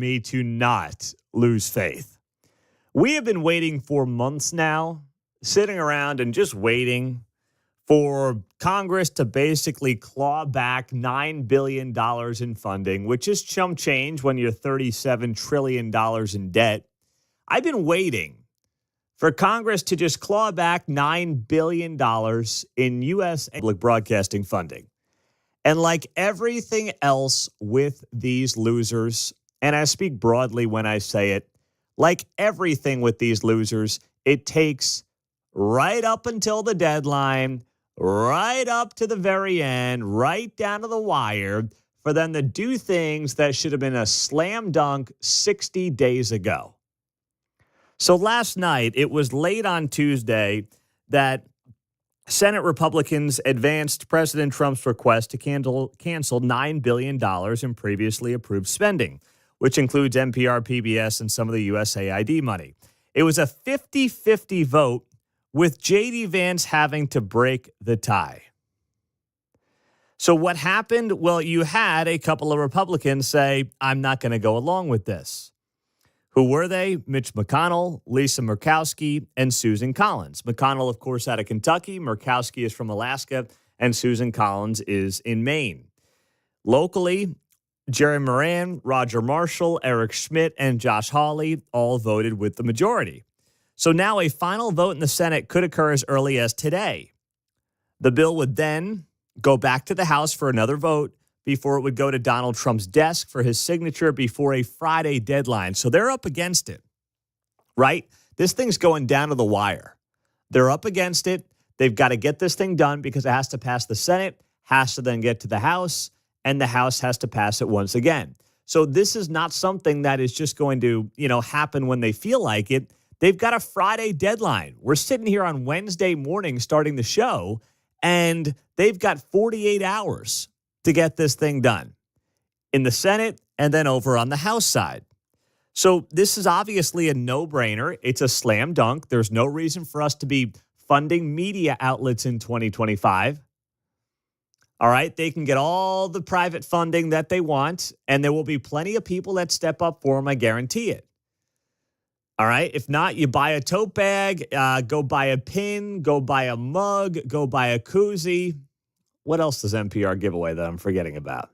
me to not lose faith. We have been waiting for months now, sitting around and just waiting for Congress to basically claw back $9 billion in funding, which is chump change when you're $37 trillion in debt. I've been waiting for Congress to just claw back $9 billion in U.S. public broadcasting funding. And like everything else with these losers, and I speak broadly when I say it, like everything with these losers, it takes right up until the deadline, right up to the very end, right down to the wire, for them to do things that should have been a slam dunk 60 days ago. So last night, it was late on Tuesday that Senate Republicans advanced President Trump's request to cancel $9 billion in previously approved spending, which includes NPR, PBS, and some of the USAID money. It was a 50-50 vote, with J.D. Vance having to break the tie. So what happened? Well, you had a couple of Republicans say, I'm not going to go along with this. Who were they? Mitch McConnell, Lisa Murkowski, and Susan Collins. McConnell, of course, out of Kentucky. Murkowski is from Alaska, and Susan Collins is in Maine. Locally, Jerry Moran, Roger Marshall, Eric Schmidt, and Josh Hawley all voted with the majority. So now a final vote in the Senate could occur as early as today. The bill would then go back to the House for another vote before it would go to Donald Trump's desk for his signature before a Friday deadline. So they're up against it, right? This thing's going down to the wire. They're up against it. They've got to get this thing done because it has to pass the Senate, has to then get to the House, and the House has to pass it once again. So this is not something that is just going to, happen when they feel like it. They've got a Friday deadline. We're sitting here on Wednesday morning starting the show, and they've got 48 hours to get this thing done in the Senate and then over on the House side. So this is obviously a no-brainer. It's a slam dunk. There's no reason for us to be funding media outlets in 2025. All right, they can get all the private funding that they want, and there will be plenty of people that step up for them, I guarantee it. All right, if not, you buy a tote bag, go buy a pin, go buy a mug, go buy a koozie. What else does NPR give away that I'm forgetting about?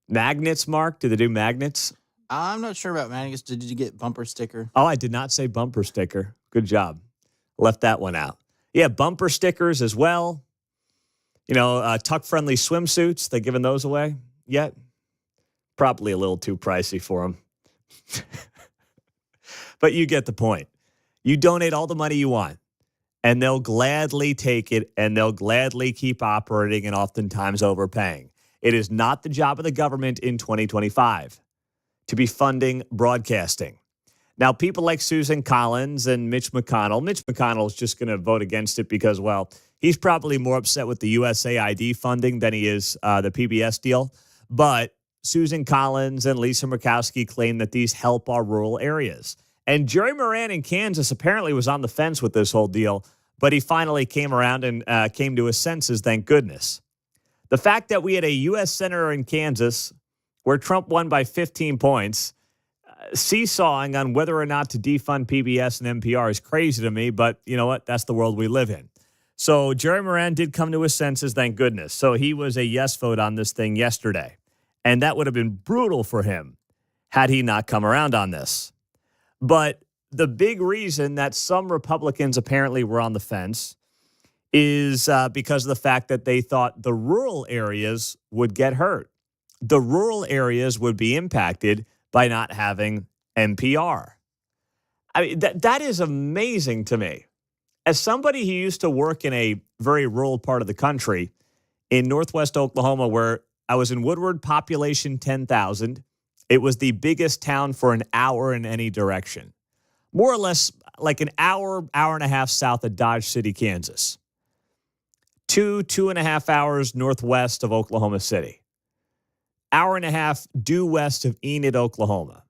Magnets, Mark? Do they do magnets? I'm not sure about magnets. Did you get bumper sticker? Oh, I did not say bumper sticker. Good job. Left that one out. Yeah, bumper stickers as well. Tuck-friendly swimsuits. They giving those away yet? Probably a little too pricey for them. But you get the point. You donate all the money you want, and they'll gladly take it, and they'll gladly keep operating and oftentimes overpaying. It is not the job of the government in 2025 to be funding broadcasting. Now, people like Susan Collins and Mitch McConnell is just going to vote against it because, well, he's probably more upset with the USAID funding than he is the PBS deal. But Susan Collins and Lisa Murkowski claim that these help our rural areas. And Jerry Moran in Kansas apparently was on the fence with this whole deal, but he finally came around and came to his senses, thank goodness. The fact that we had a U.S. senator in Kansas where Trump won by 15 points, seesawing on whether or not to defund PBS and NPR is crazy to me, but you know what? That's the world we live in. So Jerry Moran did come to his senses, thank goodness. So he was a yes vote on this thing yesterday. And that would have been brutal for him had he not come around on this. But the big reason that some Republicans apparently were on the fence is because of the fact that they thought the rural areas would get hurt. The rural areas would be impacted by not having NPR. I mean, that is amazing to me. As somebody who used to work in a very rural part of the country in Northwest Oklahoma, where I was in Woodward, population 10,000. It was the biggest town for an hour in any direction. More or less like an hour and a half south of Dodge City, Kansas. 2.5 hours northwest of Oklahoma City. Hour and a half due west of Enid, Oklahoma.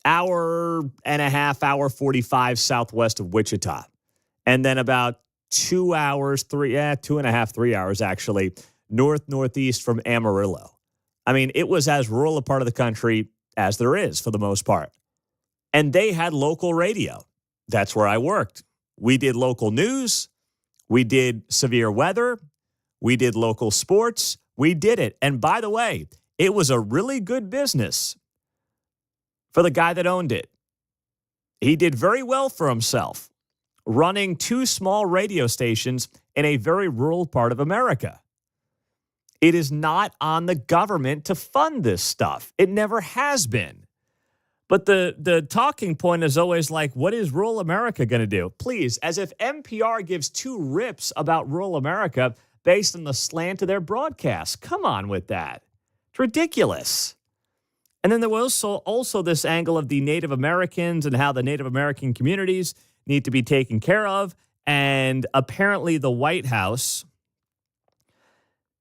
Hour and a half, hour 45 southwest of Wichita. And then about 2 hours, 2.5, 3 hours actually, northeast from Amarillo. I mean, it was as rural a part of the country as there is for the most part. And they had local radio. That's where I worked. We did local news. We did severe weather. We did local sports. We did it. And by the way, it was a really good business for the guy that owned it. He did very well for himself, running 2 small radio stations in a very rural part of America. It is not on the government to fund this stuff. It never has been. But the talking point is always like, what is rural America going to do? Please, as if NPR gives 2 rips about rural America based on the slant of their broadcast. Come on with that. It's ridiculous. And then there was also this angle of the Native Americans and how the Native American communities need to be taken care of. And apparently the White House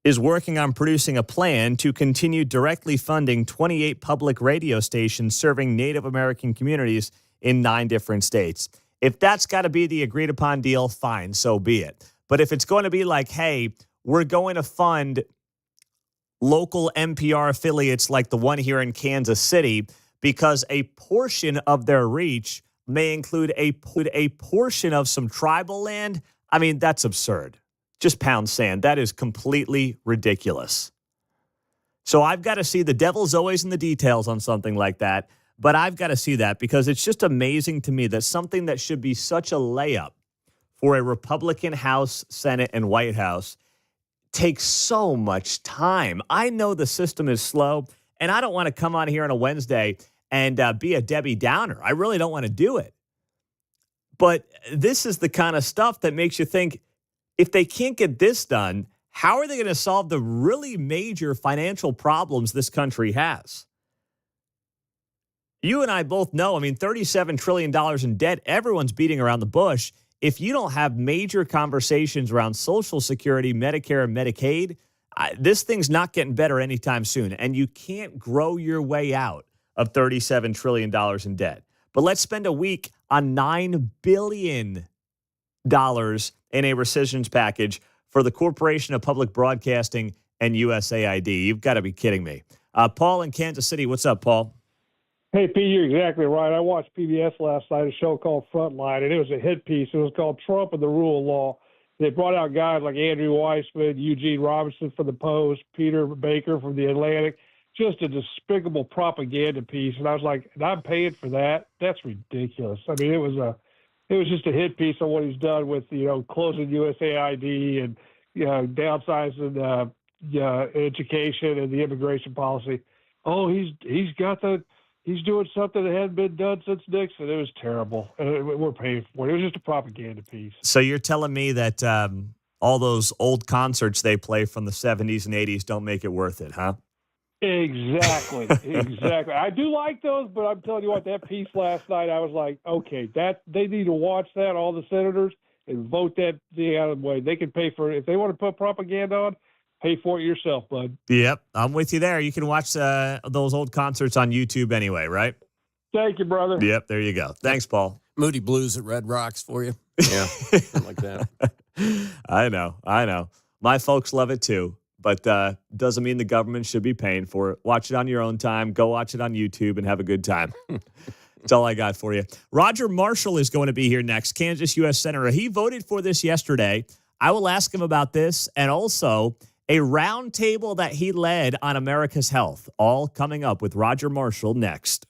is working on producing a plan to continue directly funding 28 public radio stations serving Native American communities in 9 different states. If that's got to be the agreed upon deal, fine, so be it. But if it's going to be like, hey, we're going to fund local NPR affiliates like the one here in Kansas City because a portion of their reach may include a portion of some tribal land, I mean, that's absurd. Just pound sand. That is completely ridiculous. So I've got to see, the devil's always in the details on something like that, but I've got to see that because it's just amazing to me that something that should be such a layup for a Republican House, Senate, and White House takes so much time. I know the system is slow, and I don't want to come on here on a Wednesday and be a Debbie Downer. I really don't want to do it. But this is the kind of stuff that makes you think, if they can't get this done, how are they going to solve the really major financial problems this country has? You and I both know, I mean, $37 trillion in debt, everyone's beating around the bush. If you don't have major conversations around Social Security, Medicare, and Medicaid, this thing's not getting better anytime soon. And you can't grow your way out of $37 trillion in debt. But let's spend a week on $9 billion in a rescissions package for the Corporation of Public Broadcasting and USAID. You've got to be kidding me. Paul in Kansas City. What's up, Paul? Hey, Pete, you're exactly right. I watched PBS last night, a show called Frontline, and it was a hit piece. It was called Trump and the Rule of Law. They brought out guys like Andrew Weissman, Eugene Robinson from the Post, Peter Baker from the Atlantic, just a despicable propaganda piece. And I was like, and I'm paying for that? That's ridiculous. I mean, it was just a hit piece on what he's done with, closing USAID and, downsizing education and the immigration policy. Oh, he's doing something that hadn't been done since Nixon. It was terrible. And we're paying for it. It was just a propaganda piece. So you're telling me that all those old concerts they play from the 70s and 80s don't make it worth it, huh? Exactly. Exactly. I do like those, but I'm telling you what, that piece last night, I was like, okay, that they need to watch that, all the senators, and vote that thing out of the way. They can pay for it. If they want to put propaganda on, pay for it yourself, bud. Yep, I'm with you there. You can watch those old concerts on YouTube anyway, right? Thank you, brother. Yep, there you go. Thanks, Paul. Moody Blues at Red Rocks for you. Yeah, something like that. I know. My folks love it too, but doesn't mean the government should be paying for it. Watch it on your own time. Go watch it on YouTube and have a good time. That's all I got for you. Roger Marshall is going to be here next, Kansas U.S. Senator. He voted for this yesterday. I will ask him about this and also a roundtable that he led on America's health. All coming up with Roger Marshall next.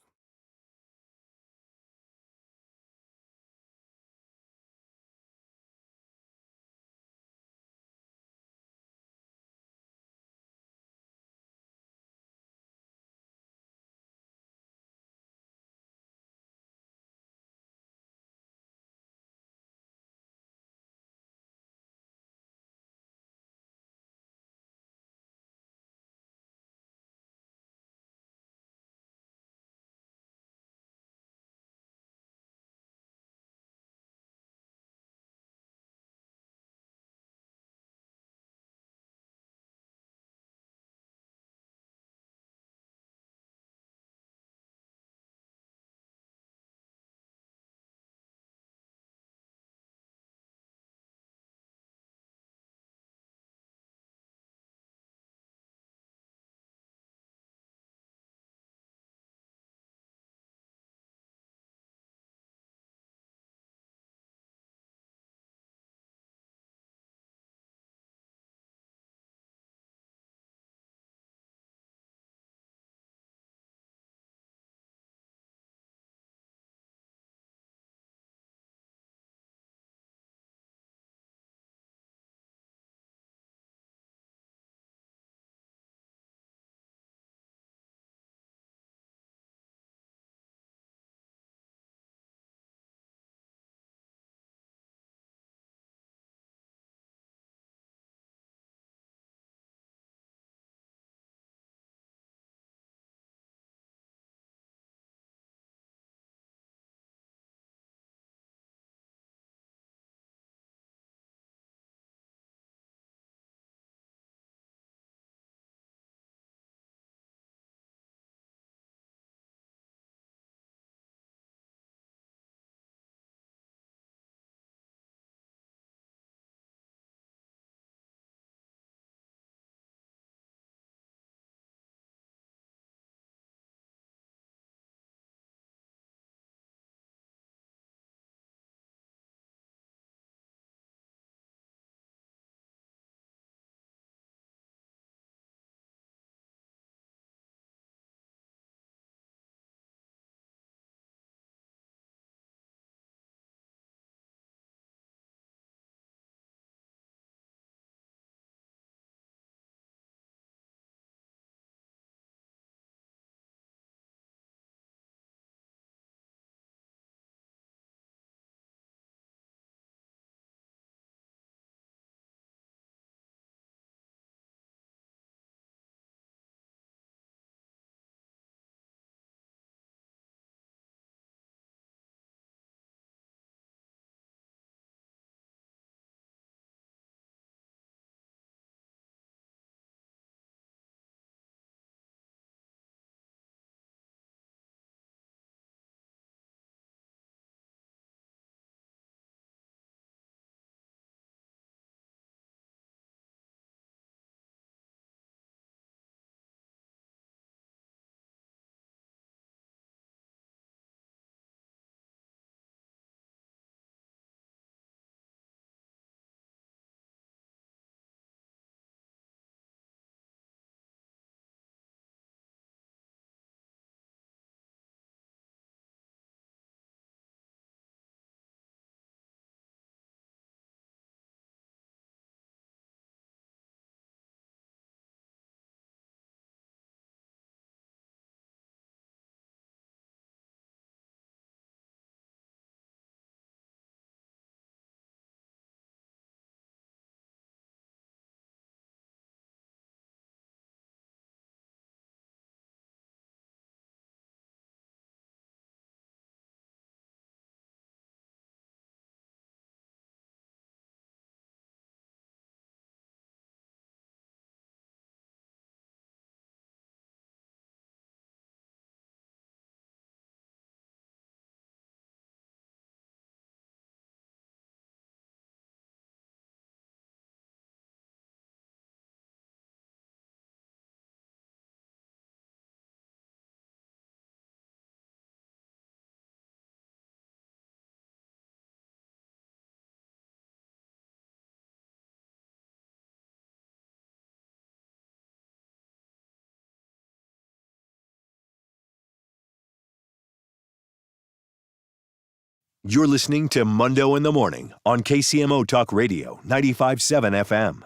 You're listening to Mundo in the Morning on KCMO Talk Radio, 95.7 FM.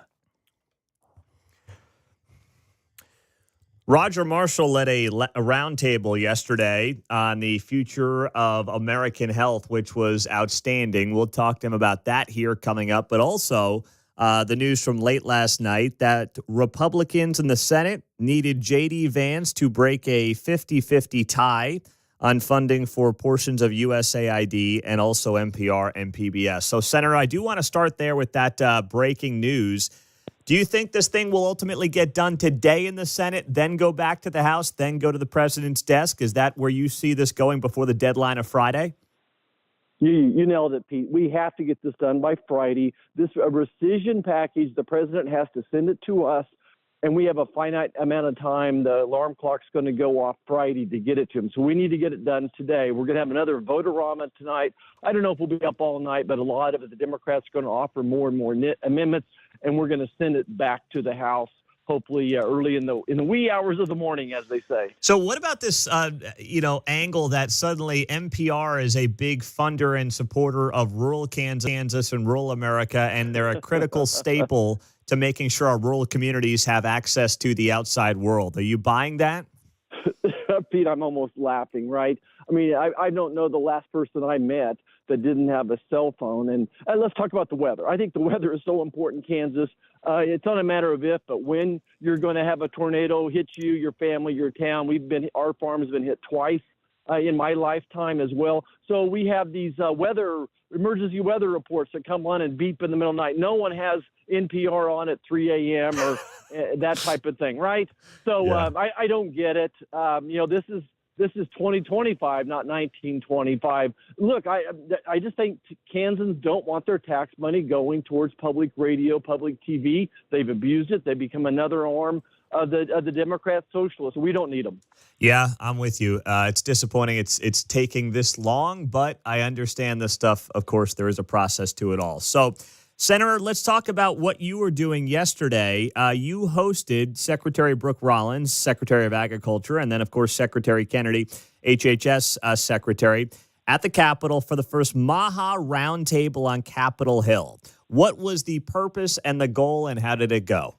Roger Marshall led a roundtable yesterday on the future of American health, which was outstanding. We'll talk to him about that here coming up, but also the news from late last night that Republicans in the Senate needed J.D. Vance to break a 50-50 tie on funding for portions of USAID and also NPR and PBS. So, Senator, I do want to start there with that breaking news. Do you think this thing will ultimately get done today in the Senate, then go back to the House, then go to the president's desk? Is that where you see this going before the deadline of Friday? You nailed it, Pete. We have to get this done by Friday. This a rescission package, the president has to send it to us, and we have a finite amount of time. The alarm clock's going to go off Friday to get it to him. So we need to get it done today. We're going to have another vote-a-rama tonight. I don't know if we'll be up all night, but a lot of it, the Democrats are going to offer more and more amendments, and we're going to send it back to the House, hopefully early in the wee hours of the morning, as they say. So what about this, angle that suddenly NPR is a big funder and supporter of rural Kansas and rural America, and they're a critical staple to making sure our rural communities have access to the outside world? Are you buying that? Pete, I'm almost laughing, right? I mean, I don't know the last person I met that didn't have a cell phone. And let's talk about the weather. I think the weather is so important, Kansas. It's not a matter of if, but when you're going to have a tornado hit you, your family, your town. Our farm has been hit twice in my lifetime as well. So we have these emergency weather reports that come on and beep in the middle of the night. No one has NPR on at 3 a.m. or that type of thing, right? So Yeah. I don't get it. This is 2025, not 1925. Look, I just think Kansans don't want their tax money going towards public radio, public TV. They've abused it. They become another arm of the Democrat socialists. We don't need them. Yeah, I'm with you. It's disappointing it's taking this long, but I understand this stuff. Of course, there is a process to it all. So, Senator, let's talk about what you were doing yesterday. You hosted Secretary Brooke Rollins, Secretary of Agriculture, and then, of course, Secretary Kennedy, HHS Secretary, at the Capitol for the first MAHA roundtable on Capitol Hill. What was the purpose and the goal, and how did it go?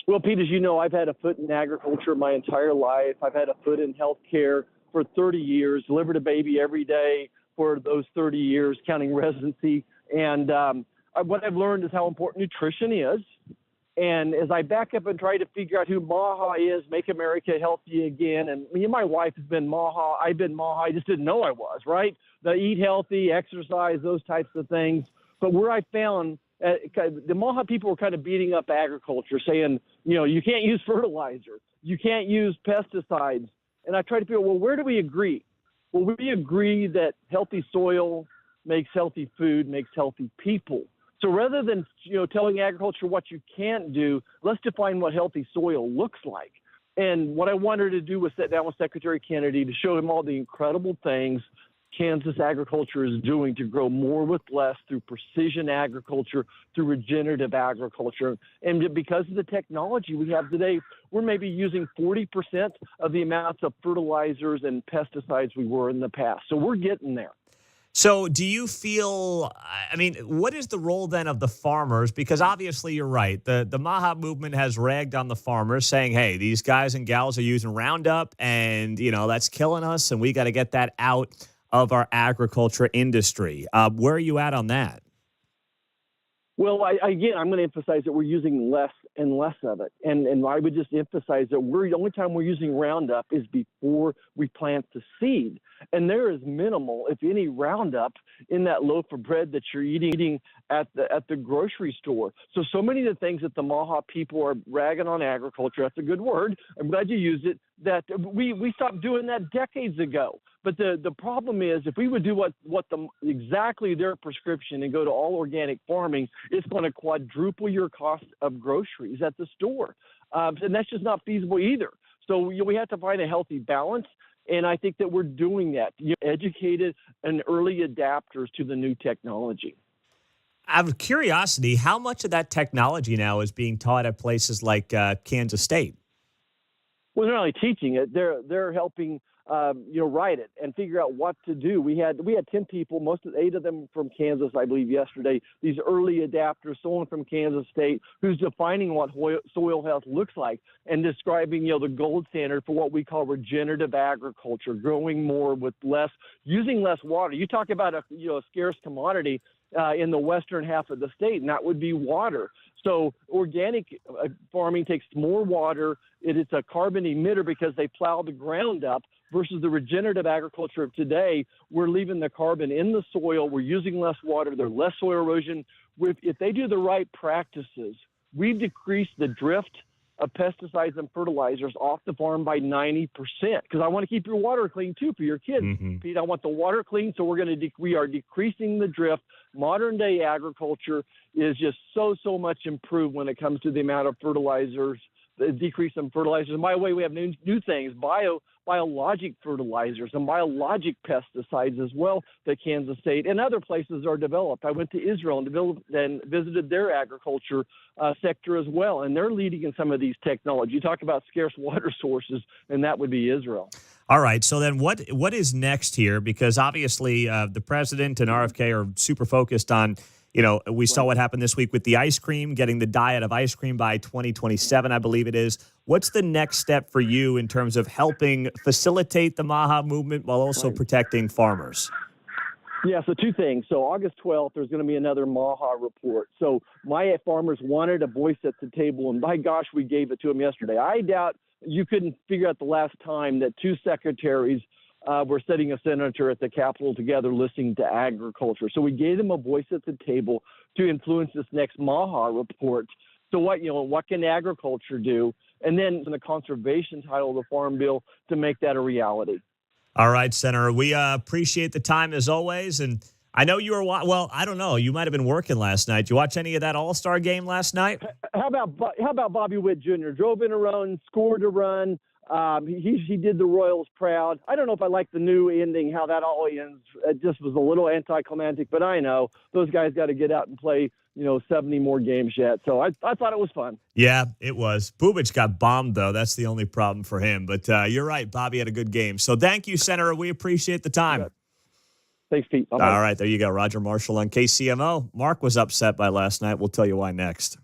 Well, Pete, as you know, I've had a foot in agriculture my entire life. I've had a foot in healthcare for 30 years, delivered a baby every day for those 30 years, counting residency. And what I've learned is how important nutrition is. And as I back up and try to figure out who MAHA is, Make America Healthy Again, and me and my wife have been MAHA. I've been MAHA. I just didn't know I was, right? The eat healthy, exercise, those types of things. But where I found the MAHA people were kind of beating up agriculture, saying, you can't use fertilizer, you can't use pesticides. And I tried to figure, well, where do we agree? Well, we agree that healthy soil makes healthy food, makes healthy people. So rather than, telling agriculture what you can't do, let's define what healthy soil looks like. And what I wanted to do was sit down with Secretary Kennedy to show him all the incredible things Kansas agriculture is doing to grow more with less through precision agriculture, through regenerative agriculture. And because of the technology we have today, we're maybe using 40% of the amounts of fertilizers and pesticides we were in the past. So we're getting there. So do you feel, what is the role then of the farmers? Because obviously you're right. The MAHA movement has ragged on the farmers saying, hey, these guys and gals are using Roundup and, that's killing us and we got to get that out of our agriculture industry. Where are you at on that? Well, I'm going to emphasize that we're using less and less of it. And I would just emphasize that the only time we're using Roundup is before we plant the seed. And there is minimal, if any, Roundup in that loaf of bread that you're eating at the grocery store. So many of the things that the MAHA people are ragging on agriculture, that's a good word, I'm glad you used it, that we stopped doing that decades ago. But the problem is, if we would do exactly their prescription and go to all organic farming, it's going to quadruple your cost of groceries at the store. And that's just not feasible either. So we have to find a healthy balance. And I think that we're doing that, educated and early adapters to the new technology. Out of curiosity, how much of that technology now is being taught at places like Kansas State? Well, they're not only teaching it; they're helping write it and figure out what to do. We had 10 people, eight of them from Kansas, I believe, yesterday. These early adapters, someone from Kansas State, who's defining what soil health looks like and describing the gold standard for what we call regenerative agriculture, growing more with less, using less water. You talk about a scarce commodity in the western half of the state, and that would be water. So organic farming takes more water. It's a carbon emitter because they plow the ground up, versus the regenerative agriculture of today. We're leaving the carbon in the soil. We're using less water. There's less soil erosion. If they do the right practices, we've decreased the drift of pesticides and fertilizers off the farm by 90%, because I want to keep your water clean too for your kids. Mm-hmm. Pete, I want the water clean, so we are decreasing the drift. Modern day agriculture is just so much improved when it comes to the amount of fertilizers, the decrease in fertilizers. And by the way, we have new things, biologic fertilizers and biologic pesticides as well that Kansas State and other places are developed. I went to Israel and visited their agriculture sector as well, and they're leading in some of these technologies. You talk about scarce water sources, and that would be Israel. All right. So then what is next here? Because obviously the president and RFK are super focused on, we saw what happened this week with the ice cream, getting the diet of ice cream by 2027, I believe it is. What's the next step for you in terms of helping facilitate the MAHA movement while also protecting farmers? Yeah, so two things. So August 12th, there's going to be another MAHA report. So my farmers wanted a voice at the table, and by gosh, we gave it to them yesterday. I doubt you couldn't figure out the last time that two secretaries were sitting a senator at the Capitol together listening to agriculture. So we gave them a voice at the table to influence this next MAHA report. So what can agriculture do? And then in the conservation title of the Farm Bill to make that a reality. All right, Senator. We appreciate the time as always. And I know you were, I don't know. You might have been working last night. Did you watch any of that All-Star game last night? How about Bobby Witt Jr.? Drove in a run, scored a run. He did the Royals proud. I don't know if I like the new ending, how that all ends. It just was a little anticlimactic, but I know those guys got to get out and play, 70 more games yet. So I thought it was fun. Yeah, it was. Bubic got bombed, though. That's the only problem for him. But you're right. Bobby had a good game. So thank you, Senator. We appreciate the time. Good. Thanks, Pete. Bye-bye. All right, there you go. Roger Marshall on KCMO. Mark was upset by last night. We'll tell you why next.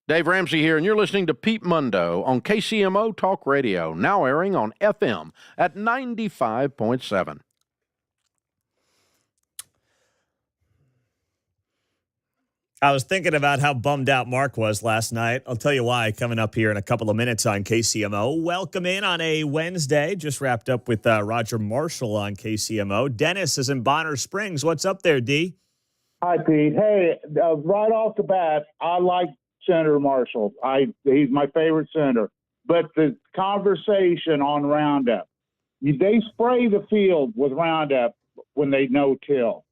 Dave Ramsey here, and you're listening to Pete Mundo on KCMO Talk Radio, now airing on FM at 95.7. I was thinking about how bummed out Mark was last night. I'll tell you why coming up here in a couple of minutes on KCMO. Welcome in on a Wednesday. Just wrapped up with Roger Marshall on KCMO. Dennis is in Bonner Springs. What's up there, D? Hi, Pete. Hey, right off the bat, I like Senator Marshall. He's my favorite senator. But the conversation on Roundup, they spray the field with Roundup when they no-till.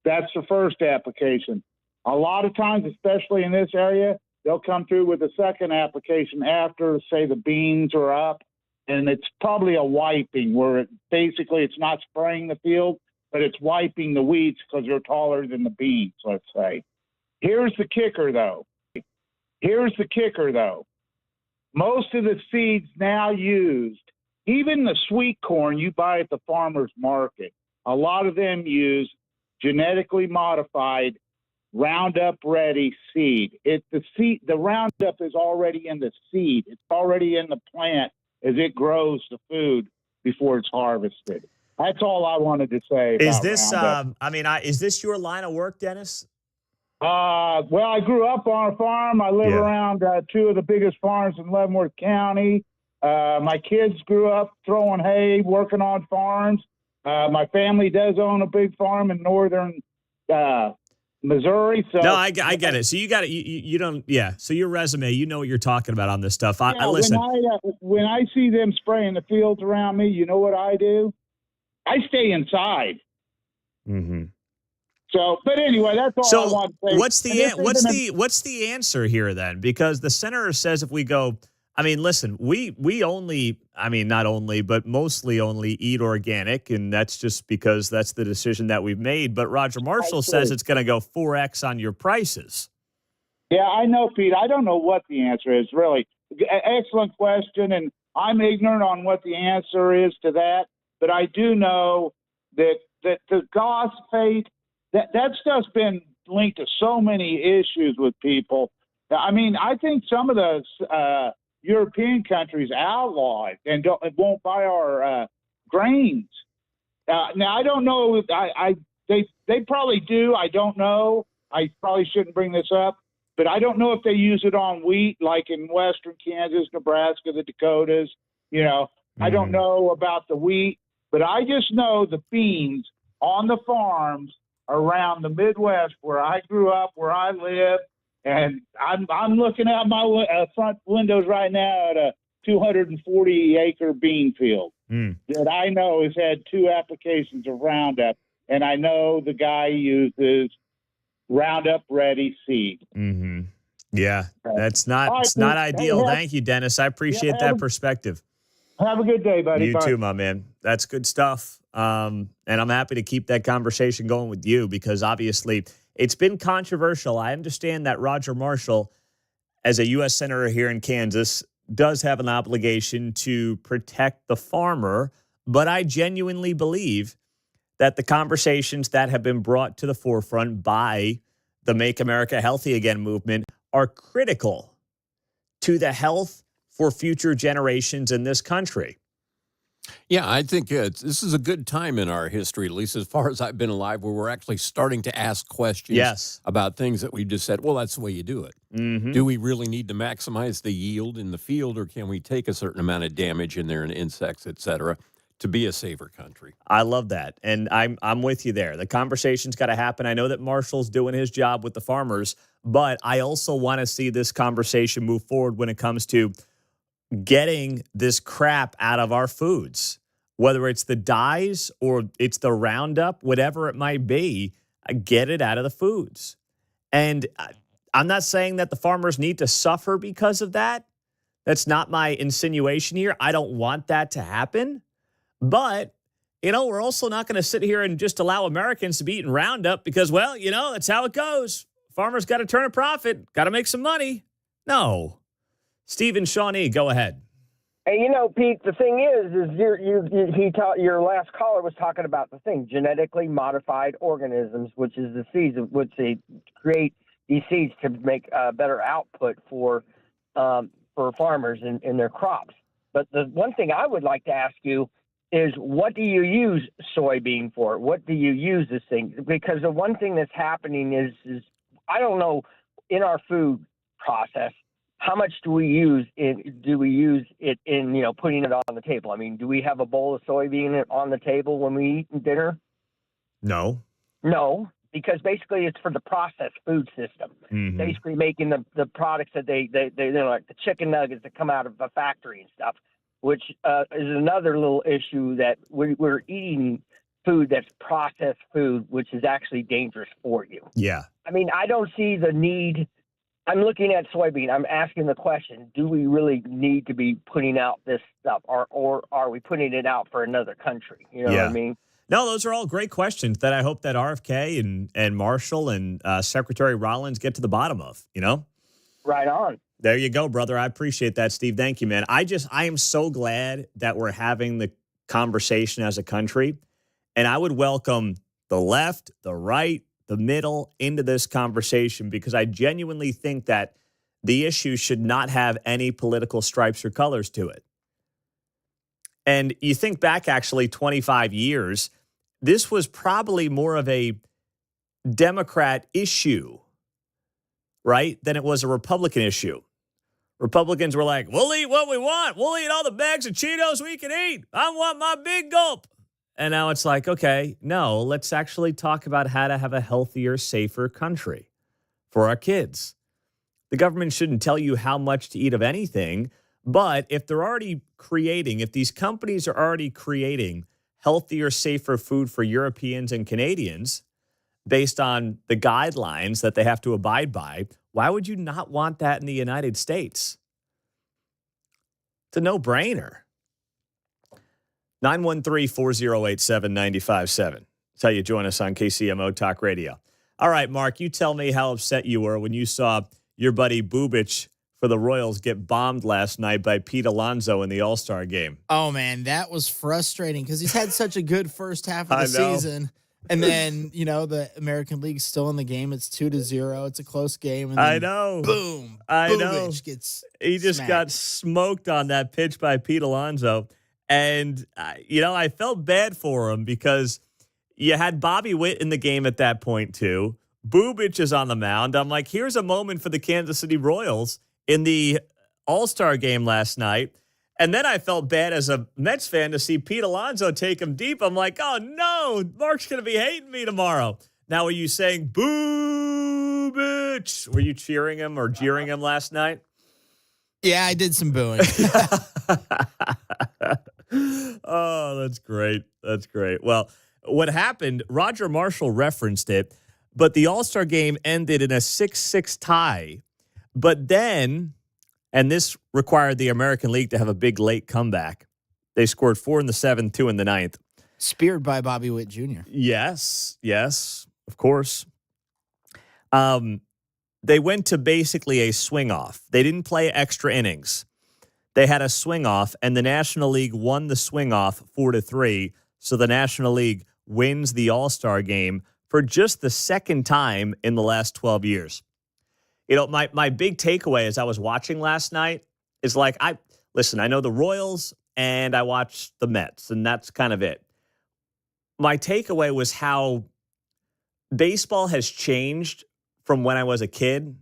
That's the first application. A lot of times, especially in this area, they'll come through with a second application after, say, the beans are up, and it's probably a wiping where it's not spraying the field, but it's wiping the weeds because they're taller than the beans, let's say. Here's the kicker, though. Most of the seeds now used, even the sweet corn you buy at the farmer's market, a lot of them use genetically modified Roundup Ready seed. The Roundup is already in the seed. It's already in the plant as it grows the food before it's harvested. That's all I wanted to say. Is this? Is this your line of work, Dennis? Well, I grew up on a farm. I live around two of the biggest farms in Leavenworth County. My kids grew up throwing hay, working on farms. My family does own a big farm in northern Missouri. So no, I get it. So you got it. You don't. Yeah. So your resume, you know what you're talking about on this stuff. I listen. When I see them spraying the fields around me, you know what I do? I stay inside. Mm-hmm. So, but anyway, that's all I want to say. What's the answer here then? Because the senator says if we go, listen, we only, not only, but mostly only eat organic, and that's just because that's the decision that we've made. But Roger Marshall says it's going to go 4x on your prices. Yeah, I know, Pete. I don't know what the answer is, really. Excellent question, and I'm ignorant on what the answer is to that. But I do know that the glyphosate, that stuff's been linked to so many issues with people. I think some of those European countries outlaw it and won't buy our grains. Now, I don't know. They probably do. I don't know. I probably shouldn't bring this up. But I don't know if they use it on wheat, like in western Kansas, Nebraska, the Dakotas. I don't know about the wheat. But I just know the beans on the farms around the Midwest where I grew up, where I live, and I'm looking out my front windows right now at a 240-acre bean field that I know has had 2 applications of Roundup, and I know the guy uses Roundup Ready seed. Mm-hmm. Yeah, it's not ideal. Thank you, Dennis. I appreciate that perspective. Have a good day, buddy. You too, my man. That's good stuff. And I'm happy to keep that conversation going with you because obviously it's been controversial. I understand that Roger Marshall, as a U.S. Senator here in Kansas, does have an obligation to protect the farmer. But I genuinely believe that the conversations that have been brought to the forefront by the Make America Healthy Again movement are critical to the health for future generations in this country. Yeah, I think this is a good time in our history, at least as far as I've been alive, where we're actually starting to ask questions about things that we just said, well, that's the way you do it. Mm-hmm. Do we really need to maximize the yield in the field, or can we take a certain amount of damage in there and insects, et cetera, to be a safer country? I love that. And I'm with you there. The conversation's got to happen. I know that Marshall's doing his job with the farmers, but I also want to see this conversation move forward when it comes to getting this crap out of our foods, whether it's the dyes or it's the Roundup, whatever it might be, get it out of the foods. And I'm not saying that the farmers need to suffer because of that. That's not my insinuation here. I don't want that to happen. But, we're also not going to sit here and just allow Americans to be eating Roundup because, well, that's how it goes. Farmers got to turn a profit, got to make some money. No. Stephen Shawnee, go ahead. Hey, Pete, the thing is your last caller was talking about the thing, genetically modified organisms, which is the seeds which they create these seeds to make better output for farmers in their crops. But the one thing I would like to ask you is, what do you use soybean for? What do you use this thing? Because the one thing that's happening is I don't know, in our food process, how much do we use it in putting it on the table? I mean, do we have a bowl of soybean on the table when we eat dinner? No. No, because basically it's for the processed food system. Mm-hmm. Basically making the products that they like the chicken nuggets that come out of a factory and stuff, which is another little issue, that we're eating food that's processed food, which is actually dangerous for you. Yeah. I mean, I don't see the need. I'm looking at soybean. I'm asking the question, do we really need to be putting out this stuff, or are we putting it out for another country? You know what I mean? No, those are all great questions that I hope that RFK and Marshall and Secretary Rollins get to the bottom of, Right on. There you go, brother. I appreciate that, Steve. Thank you, man. I am so glad that we're having the conversation as a country, and I would welcome the left, the right, the middle into this conversation, because I genuinely think that the issue should not have any political stripes or colors to it. And you think back actually 25 years, this was probably more of a Democrat issue, right, than it was a Republican issue. Republicans were like, we'll eat what we want. We'll eat all the bags of Cheetos we can eat. I want my big gulp. And now it's like, okay, no, let's actually talk about how to have a healthier, safer country for our kids. The government shouldn't tell you how much to eat of anything, but if these companies are already creating healthier, safer food for Europeans and Canadians based on the guidelines that they have to abide by, why would you not want that in the United States? It's a no-brainer. 913-408-7957. That's how you join us on KCMO Talk Radio. All right, Mark, you tell me how upset you were when you saw your buddy Bubich for the Royals get bombed last night by Pete Alonso in the All-Star game. Oh, man, that was frustrating because he's had such a good first half of the season. And then, the American League's still in the game. It's 2-0. It's a close game. And then I know. Boom. He just got smoked on that pitch by Pete Alonso. And, I felt bad for him because you had Bobby Witt in the game at that point, too. Bubich is on the mound. I'm like, here's a moment for the Kansas City Royals in the All-Star game last night. And then I felt bad as a Mets fan to see Pete Alonso take him deep. I'm like, oh, no, Mark's going to be hating me tomorrow. Now, were you saying, Bubich? Were you cheering him or jeering him last night? Yeah, I did some booing. Oh, that's great. That's great. Well, what happened, Roger Marshall referenced it, but the All-Star game ended in a 6-6 tie. But then, and this required the American League to have a big late comeback, they scored 4 in the 7th, 2 in the 9th. Speared by Bobby Witt Jr. Yes, of course. They went to basically a swing-off. They didn't play extra innings. They had a swing-off, and the National League won the swing-off 4-3. So the National League wins the All-Star game for just the second time in the last 12 years. My big takeaway as I was watching last night is like, I know the Royals and I watched the Mets, and that's kind of it. My takeaway was how baseball has changed from when I was a kid,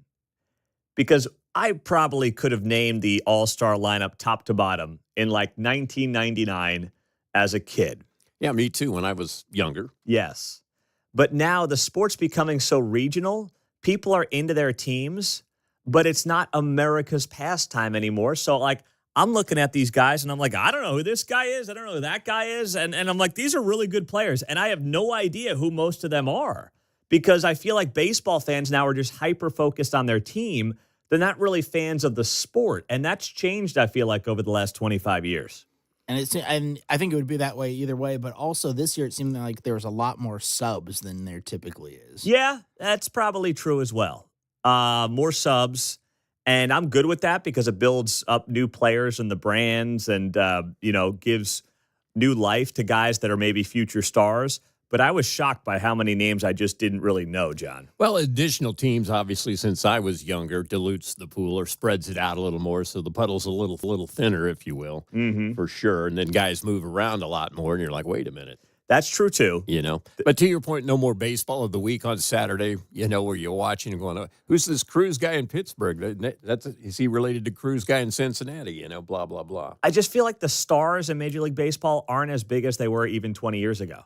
because I probably could have named the All-Star lineup top to bottom in like 1999 as a kid. Yeah, me too, when I was younger. Yes. But now the sport's becoming so regional. People are into their teams, but it's not America's pastime anymore. So, like, I'm looking at these guys, and I'm like, I don't know who this guy is. I don't know who that guy is. And I'm like, these are really good players. And I have no idea who most of them are, because I feel like baseball fans now are just hyper-focused on their team. They're not really fans of the sport. And that's changed, I feel like, over the last 25 years. And I think it would be that way either way. But also this year, it seemed like there was a lot more subs than there typically is. Yeah, that's probably true as well. More subs. And I'm good with that because it builds up new players and the brands and, gives new life to guys that are maybe future stars. but I was shocked by how many names I just didn't really know, John. Well, additional teams, obviously, since I was younger, dilutes the pool or spreads it out a little more, so the puddle's a little thinner, if you will, for sure. And then guys move around a lot more, and you're like, wait a minute. That's true, too. But to your point, no more baseball of the week on Saturday, where you're watching and going, oh, who's this Cruz guy in Pittsburgh? Is he related to Cruz guy in Cincinnati? Blah, blah, blah. I just feel like the stars in Major League Baseball aren't as big as they were even 20 years ago.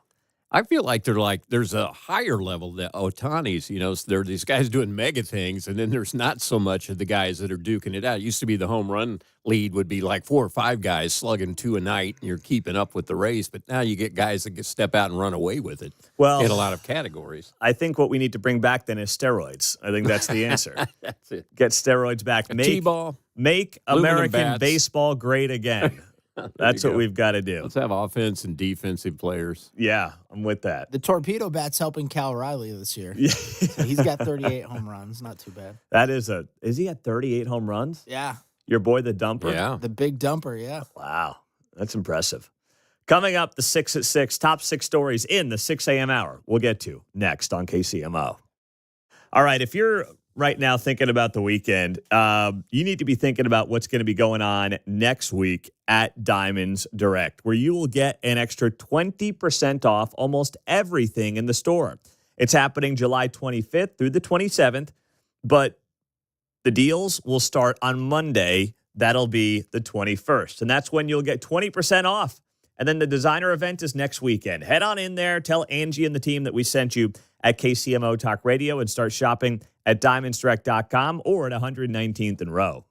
I feel like there's a higher level that Otani's, so there are these guys doing mega things, and then there's not so much of the guys that are duking it out. It used to be the home run lead would be like 4 or 5 guys slugging 2 a night, and you're keeping up with the race. But now you get guys that step out and run away with it in a lot of categories. I think what we need to bring back then is steroids. I think that's the answer. That's it. Get steroids back. T-ball. Make American baseball great again. That's what we've got to do. Let's have offense and defensive players. Yeah, I'm with that. The torpedo bat's helping Cal Riley this year. Yeah. So he's got 38 home runs. Not too bad. Is he at 38 home runs? Yeah. Your boy, the dumper? Yeah. The big dumper, yeah. Wow. That's impressive. Coming up, the 6 at 6, top 6 stories in the 6 a.m. hour. We'll get to next on KCMO. All right, if you're right now thinking about the weekend, you need to be thinking about what's going to be going on next week at Diamonds Direct, where you will get an extra 20% off almost everything in the store. It's happening July 25th through the 27th, but the deals will start on Monday. That'll be the 21st, and that's when you'll get 20% off. And then the designer event is next weekend. Head on in there, tell Angie and the team that we sent you at KCMO Talk Radio, and start shopping at diamondsdirect.com or at 119th and Row.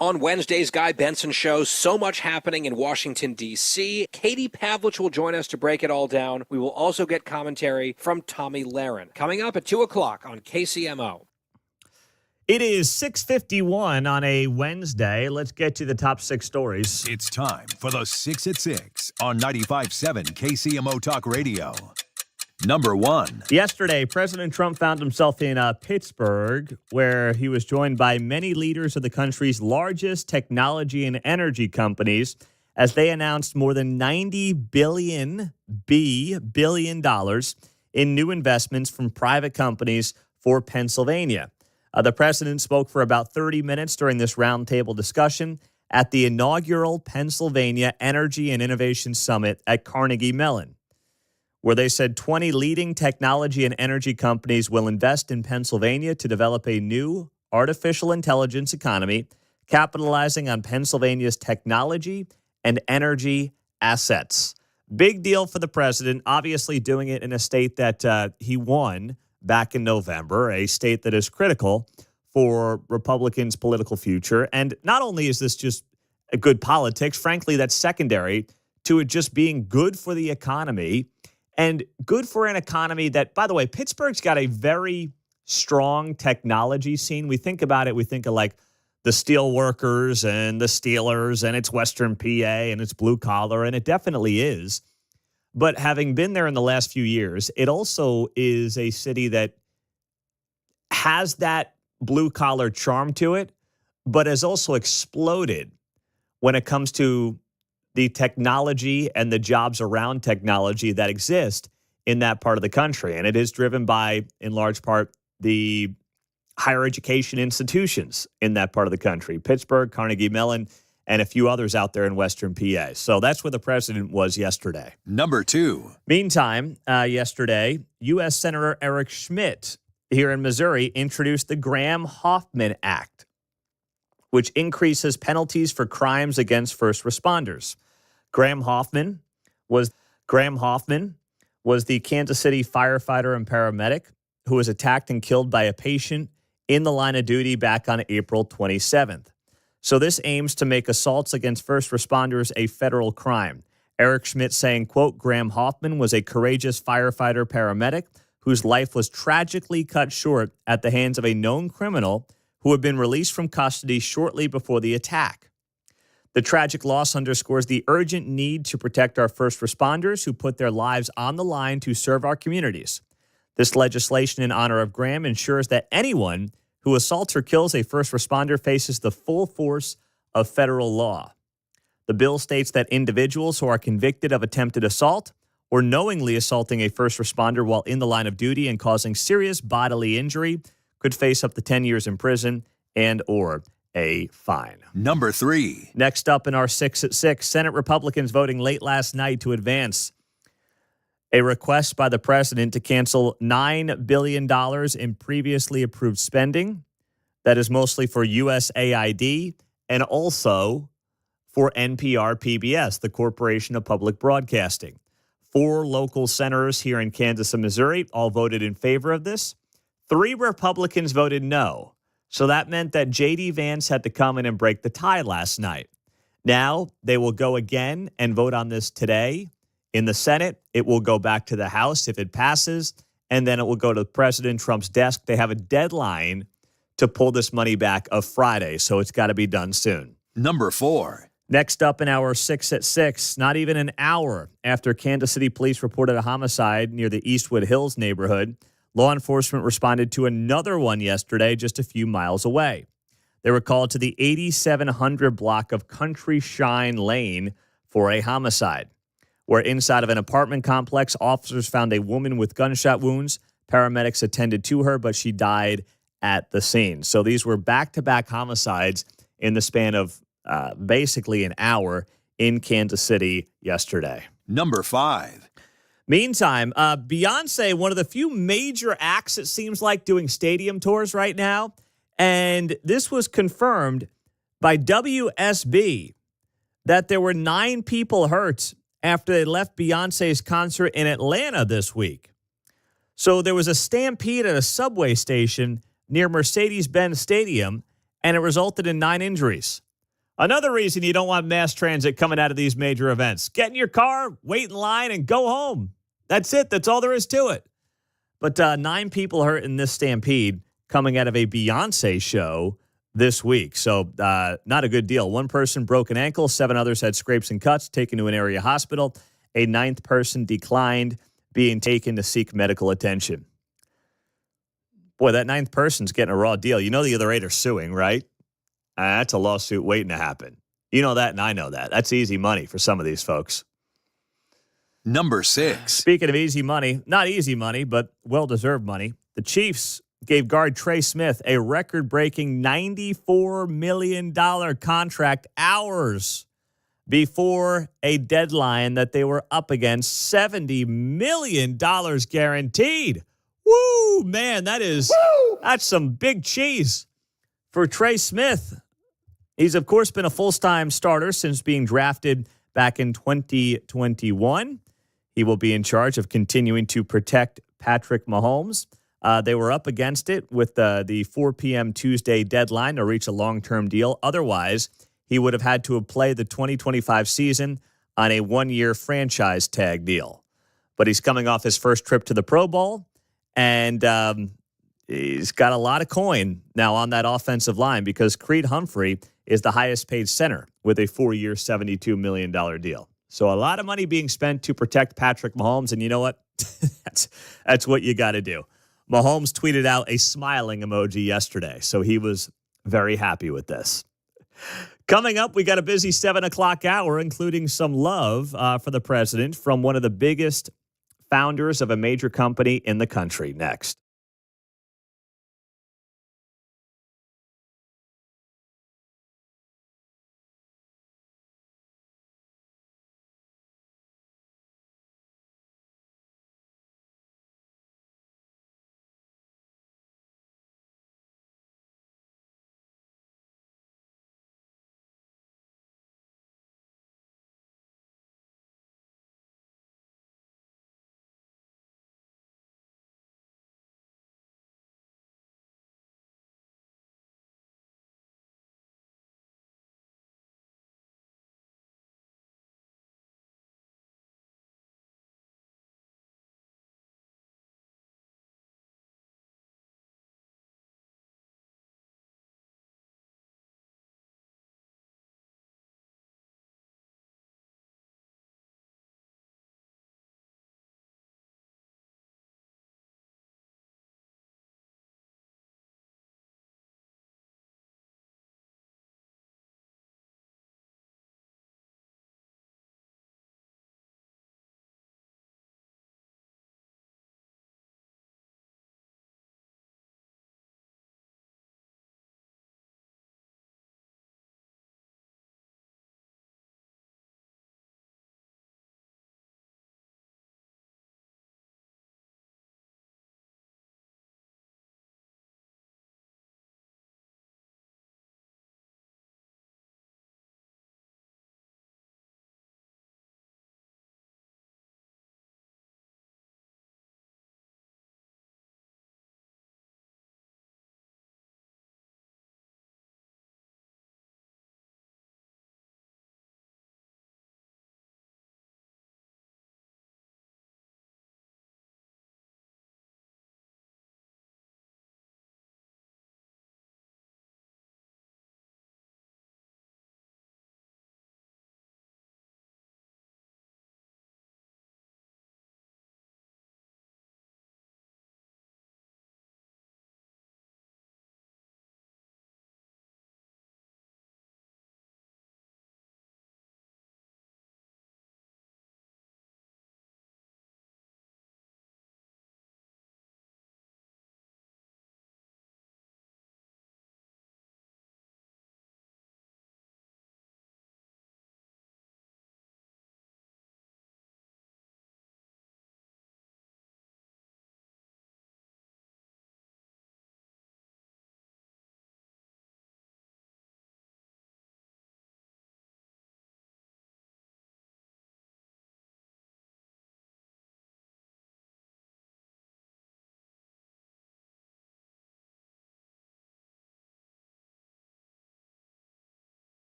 On Wednesday's Guy Benson Show, so much happening in Washington, D.C. Katie Pavlich will join us to break it all down. We will also get commentary from Tommy Lahren. Coming up at 2 o'clock on KCMO. It is 6:51 on a Wednesday. Let's get to the top 6 stories. It's time for the 6 at 6 on 95.7 KCMO Talk Radio. Number 1. Yesterday, President Trump found himself in Pittsburgh, where he was joined by many leaders of the country's largest technology and energy companies as they announced more than $90 billion in new investments from private companies for Pennsylvania. The president spoke for about 30 minutes during this roundtable discussion at the inaugural Pennsylvania Energy and Innovation Summit at Carnegie Mellon, where they said 20 leading technology and energy companies will invest in Pennsylvania to develop a new artificial intelligence economy, capitalizing on Pennsylvania's technology and energy assets. Big deal for the president, obviously doing it in a state that he won back in November, a state that is critical for Republicans' political future. And not only is this just a good politics, frankly, that's secondary to it just being good for the economy. And good for an economy that, by the way, Pittsburgh's got a very strong technology scene. We think about it, we think of like the steel workers and the Steelers, and it's Western PA and it's blue collar, and it definitely is. But having been there in the last few years, it also is a city that has that blue collar charm to it, but has also exploded when it comes to the technology and the jobs around technology that exist in that part of the country. And it is driven by, in large part, the higher education institutions in that part of the country, Pittsburgh, Carnegie Mellon, and a few others out there in Western PA. So that's where the president was yesterday. Number 2. Meantime, yesterday, U.S. Senator Eric Schmidt here in Missouri introduced the Graham-Hoffman Act, which increases penalties for crimes against first responders. Graham Hoffman was the Kansas City firefighter and paramedic who was attacked and killed by a patient in the line of duty back on April 27th. So this aims to make assaults against first responders a federal crime. Eric Schmidt saying, quote, Graham Hoffman was a courageous firefighter paramedic whose life was tragically cut short at the hands of a known criminal who had been released from custody shortly before the attack. The tragic loss underscores the urgent need to protect our first responders who put their lives on the line to serve our communities. This legislation in honor of Graham ensures that anyone who assaults or kills a first responder faces the full force of federal law. The bill states that individuals who are convicted of attempted assault or knowingly assaulting a first responder while in the line of duty and causing serious bodily injury could face up to 10 years in prison and or a fine. Number 3. Next up in our 6 at 6, Senate Republicans voting late last night to advance a request by the president to cancel $9 billion in previously approved spending. That is mostly for USAID and also for NPR PBS, the Corporation of Public Broadcasting. 4 local senators here in Kansas and Missouri all voted in favor of this. 3 Republicans voted no. So that meant that J.D. Vance had to come in and break the tie last night. Now they will go again and vote on this today. In the Senate, it will go back to the House if it passes, and then it will go to President Trump's desk. They have a deadline to pull this money back of Friday, so it's got to be done soon. Number 4. Next up in our 6 at 6, not even an hour after Kansas City police reported a homicide near the Eastwood Hills neighborhood, law enforcement responded to another one yesterday just a few miles away. They were called to the 8700 block of Country Shine Lane for a homicide, where inside of an apartment complex, officers found a woman with gunshot wounds. Paramedics attended to her, but she died at the scene. So these were back-to-back homicides in the span of basically an hour in Kansas City yesterday. Number 5. Meantime, Beyonce, one of the few major acts, it seems like, doing stadium tours right now. And this was confirmed by WSB that there were 9 people hurt after they left Beyonce's concert in Atlanta this week. So there was a stampede at a subway station near Mercedes-Benz Stadium, and it resulted in 9 injuries. Another reason you don't want mass transit coming out of these major events. Get in your car, wait in line, and go home. That's it. That's all there is to it. But 9 people hurt in this stampede coming out of a Beyonce show this week. So not a good deal. 1 person broke an ankle. 7 others had scrapes and cuts, taken to an area hospital. A 9th person declined being taken to seek medical attention. Boy, that 9th person's getting a raw deal. You know the other 8 are suing, right? That's a lawsuit waiting to happen. You know that, and I know that. That's easy money for some of these folks. Number 6. Speaking of easy money, not easy money, but well-deserved money, the Chiefs gave guard Trey Smith a record-breaking $94 million contract hours before a deadline that they were up against, $70 million guaranteed. Woo, man, that's some big cheese for Trey Smith. He's, of course, been a full-time starter since being drafted back in 2021. He will be in charge of continuing to protect Patrick Mahomes. They were up against it with the 4 p.m. Tuesday deadline to reach a long-term deal. Otherwise, he would have had to have played the 2025 season on a 1-year franchise tag deal. But he's coming off his first trip to the Pro Bowl, and he's got a lot of coin now on that offensive line because Creed Humphrey is the highest-paid center with a 4-year, $72 million deal. So a lot of money being spent to protect Patrick Mahomes, and you know what? That's what you got to do. Mahomes tweeted out a smiling emoji yesterday, so he was very happy with this. Coming up, we got a busy 7 o'clock hour, including some love for the president from one of the biggest founders of a major company in the country. Next.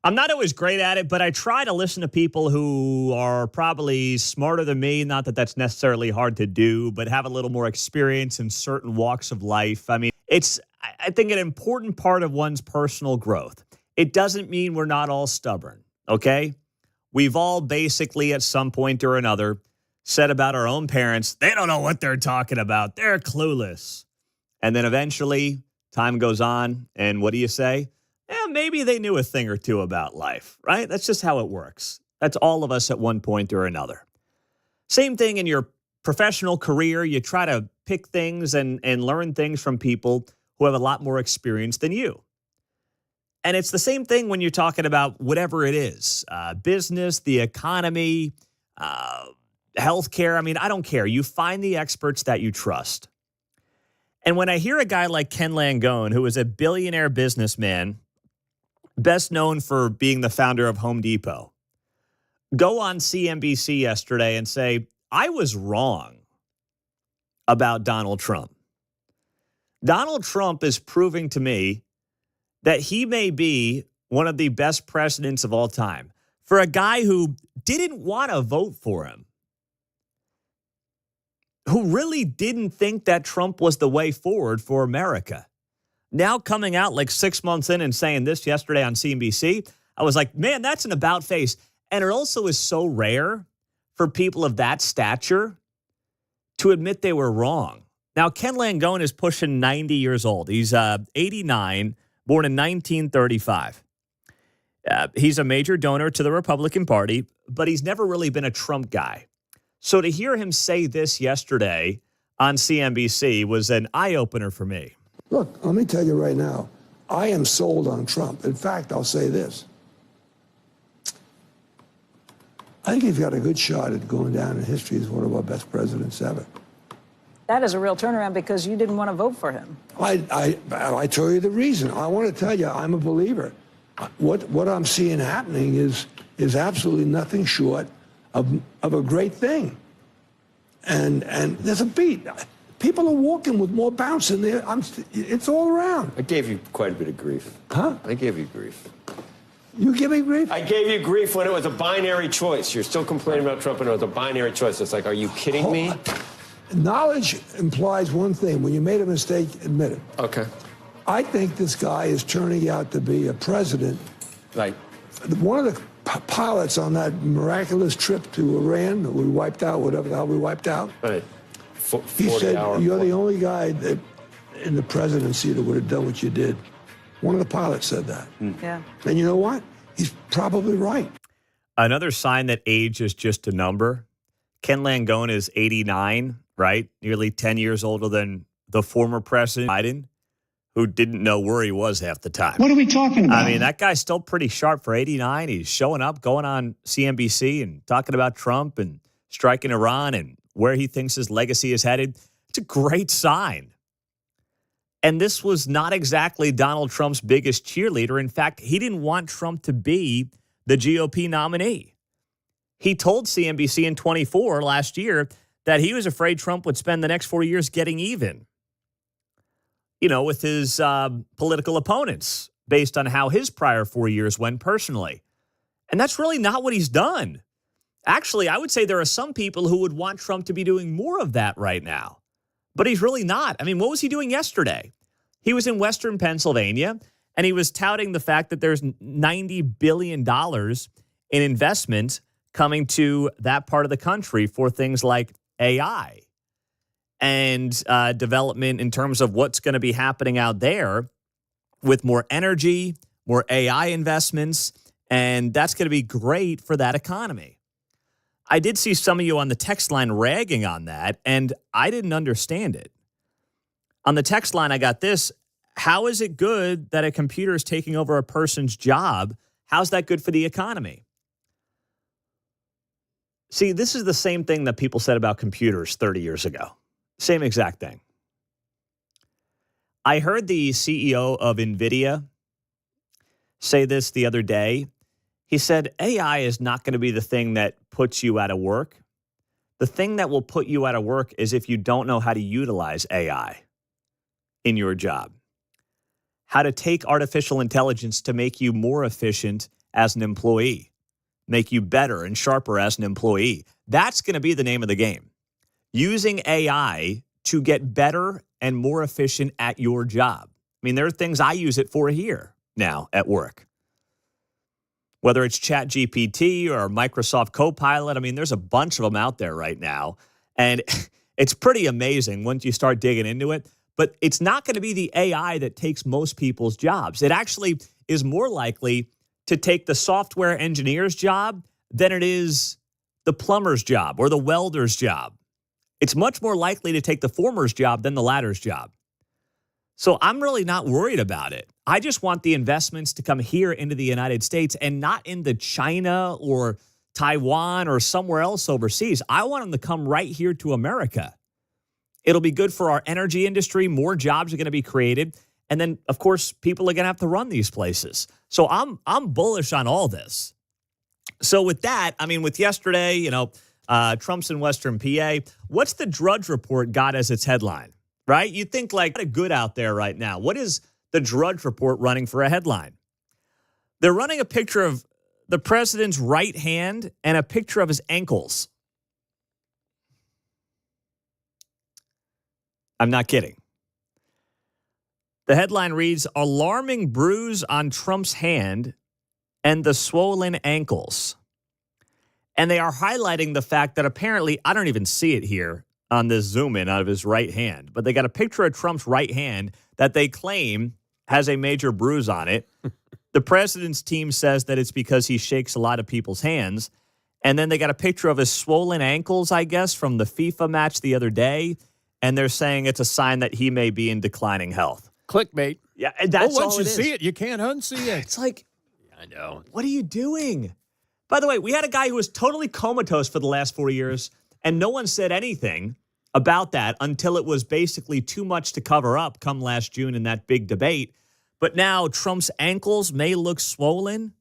I'm not always great at it, but I try to listen to people who are probably smarter than me. Not that that's necessarily hard to do, but have a little more experience in certain walks of life. I mean, it's, I think, an important part of one's personal growth. It doesn't mean we're not all stubborn, okay? We've all basically at some point or another said about our own parents, they don't know what they're talking about. They're clueless. And then eventually time goes on, and what do you say? Maybe they knew a thing or two about life, right? That's just how it works. That's all of us at one point or another. Same thing in your professional career. You try to pick things and learn things from people who have a lot more experience than you. And it's the same thing when you're talking about whatever it is, business, the economy, healthcare. I mean, I don't care. You find the experts that you trust. And when I hear a guy like Ken Langone, who is a billionaire businessman, best known for being the founder of Home Depot, go on CNBC yesterday and say, I was wrong about Donald Trump. Donald Trump is proving to me that he may be one of the best presidents of all time. For a guy who didn't want to vote for him, who really didn't think that Trump was the way forward for America. Now coming out like 6 months in and saying this yesterday on CNBC, I was like, man, that's an about face. And it also is so rare for people of that stature to admit they were wrong. Now, Ken Langone is pushing 90 years old. He's 89, born in 1935. He's a major donor to the Republican Party, but he's never really been a Trump guy. So to hear him say this yesterday on CNBC was an eye-opener for me. Look, let me tell you right now, I am sold on Trump. In fact, I'll say this. I think he's got a good shot at going down in history as one of our best presidents ever. That is a real turnaround because you didn't want to vote for him. I tell you the reason. I want to tell you, I'm a believer. What I'm seeing happening is absolutely nothing short of a great thing. And there's a beat. People are walking with more bounce in there. It's all around. I gave you quite a bit of grief. Huh? I gave you grief. You give me grief? I gave you grief when it was a binary choice. You're still complaining about Trump and it was a binary choice. It's like, are you kidding me? Knowledge implies one thing. When you made a mistake, admit it. Okay. I think this guy is turning out to be a president. Right. One of the pilots on that miraculous trip to Iran that we wiped out, whatever the hell we wiped out. Right. He said, you're the only guy that in the presidency that would have done what you did. One of the pilots said that. Yeah. And you know what? He's probably right. Another sign that age is just a number. Ken Langone is 89, right? Nearly 10 years older than the former president, Biden, who didn't know where he was half the time. What are we talking about? I mean, that guy's still pretty sharp for 89. He's showing up, going on CNBC and talking about Trump and striking Iran and where he thinks his legacy is headed. It's a great sign. And this was not exactly Donald Trump's biggest cheerleader. In fact, he didn't want Trump to be the GOP nominee. He told CNBC in 24 last year that he was afraid Trump would spend the next 4 years getting even, with his political opponents based on how his prior 4 years went personally. And that's really not what he's done. Actually, I would say there are some people who would want Trump to be doing more of that right now. But he's really not. I mean, what was he doing yesterday? He was in Western Pennsylvania, and he was touting the fact that there's $90 billion in investment coming to that part of the country for things like AI and development in terms of what's going to be happening out there with more energy, more AI investments, and that's going to be great for that economy. I did see some of you on the text line ragging on that, and I didn't understand it. On the text line, I got this. How is it good that a computer is taking over a person's job? How's that good for the economy? See, this is the same thing that people said about computers 30 years ago. Same exact thing. I heard the CEO of NVIDIA say this the other day. He said, AI is not going to be the thing that puts you out of work. The thing that will put you out of work is if you don't know how to utilize AI in your job. How to take artificial intelligence to make you more efficient as an employee, make you better and sharper as an employee. That's going to be the name of the game. Using AI to get better and more efficient at your job. I mean, there are things I use it for here now at work. Whether it's ChatGPT or Microsoft Copilot, I mean, there's a bunch of them out there right now. And it's pretty amazing once you start digging into it. But it's not going to be the AI that takes most people's jobs. It actually is more likely to take the software engineer's job than it is the plumber's job or the welder's job. It's much more likely to take the former's job than the latter's job. So I'm really not worried about it. I just want the investments to come here into the United States and not into China or Taiwan or somewhere else overseas. I want them to come right here to America. It'll be good for our energy industry. More jobs are going to be created. And then, of course, people are going to have to run these places. So I'm bullish on all this. So with that, I mean, with yesterday, Trump's in Western PA. What's the Drudge Report got as its headline, right? You think like good out there right now. What is the Drudge Report running for a headline? They're running a picture of the president's right hand and a picture of his ankles. I'm not kidding. The headline reads, "Alarming bruise on Trump's hand and the swollen ankles." And they are highlighting the fact that apparently, I don't even see it here on this zoom in out of his right hand, but they got a picture of Trump's right hand that they claim has a major bruise on it. The president's team says that it's because he shakes a lot of people's hands. And then they got a picture of his swollen ankles, I guess, from the FIFA match the other day. And they're saying it's a sign that he may be in declining health. Clickbait. Yeah, and that's once all you it is. see it, you can't unsee it. It's like, I know. What are you doing? By the way, we had a guy who was totally comatose for the last 4 years, and no one said anything about that until it was basically too much to cover up come last June in that big debate. But now Trump's ankles may look swollen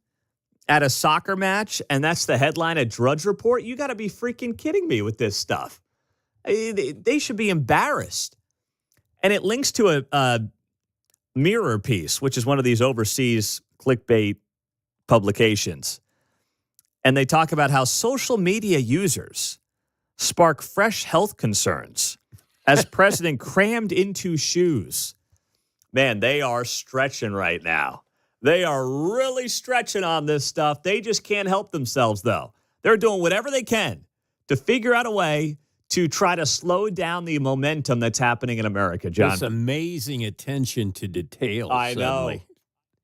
at a soccer match, and that's the headline at Drudge Report. You got to be freaking kidding me with this stuff. They should be embarrassed. And it links to a Mirror piece, which is one of these overseas clickbait publications. And they talk about how social media users spark fresh health concerns as president crammed into shoes. Man, they are stretching right now. They are really stretching on this stuff. They just can't help themselves, though. They're doing whatever they can to figure out a way to try to slow down the momentum that's happening in America, John. This amazing attention to detail. I suddenly. know.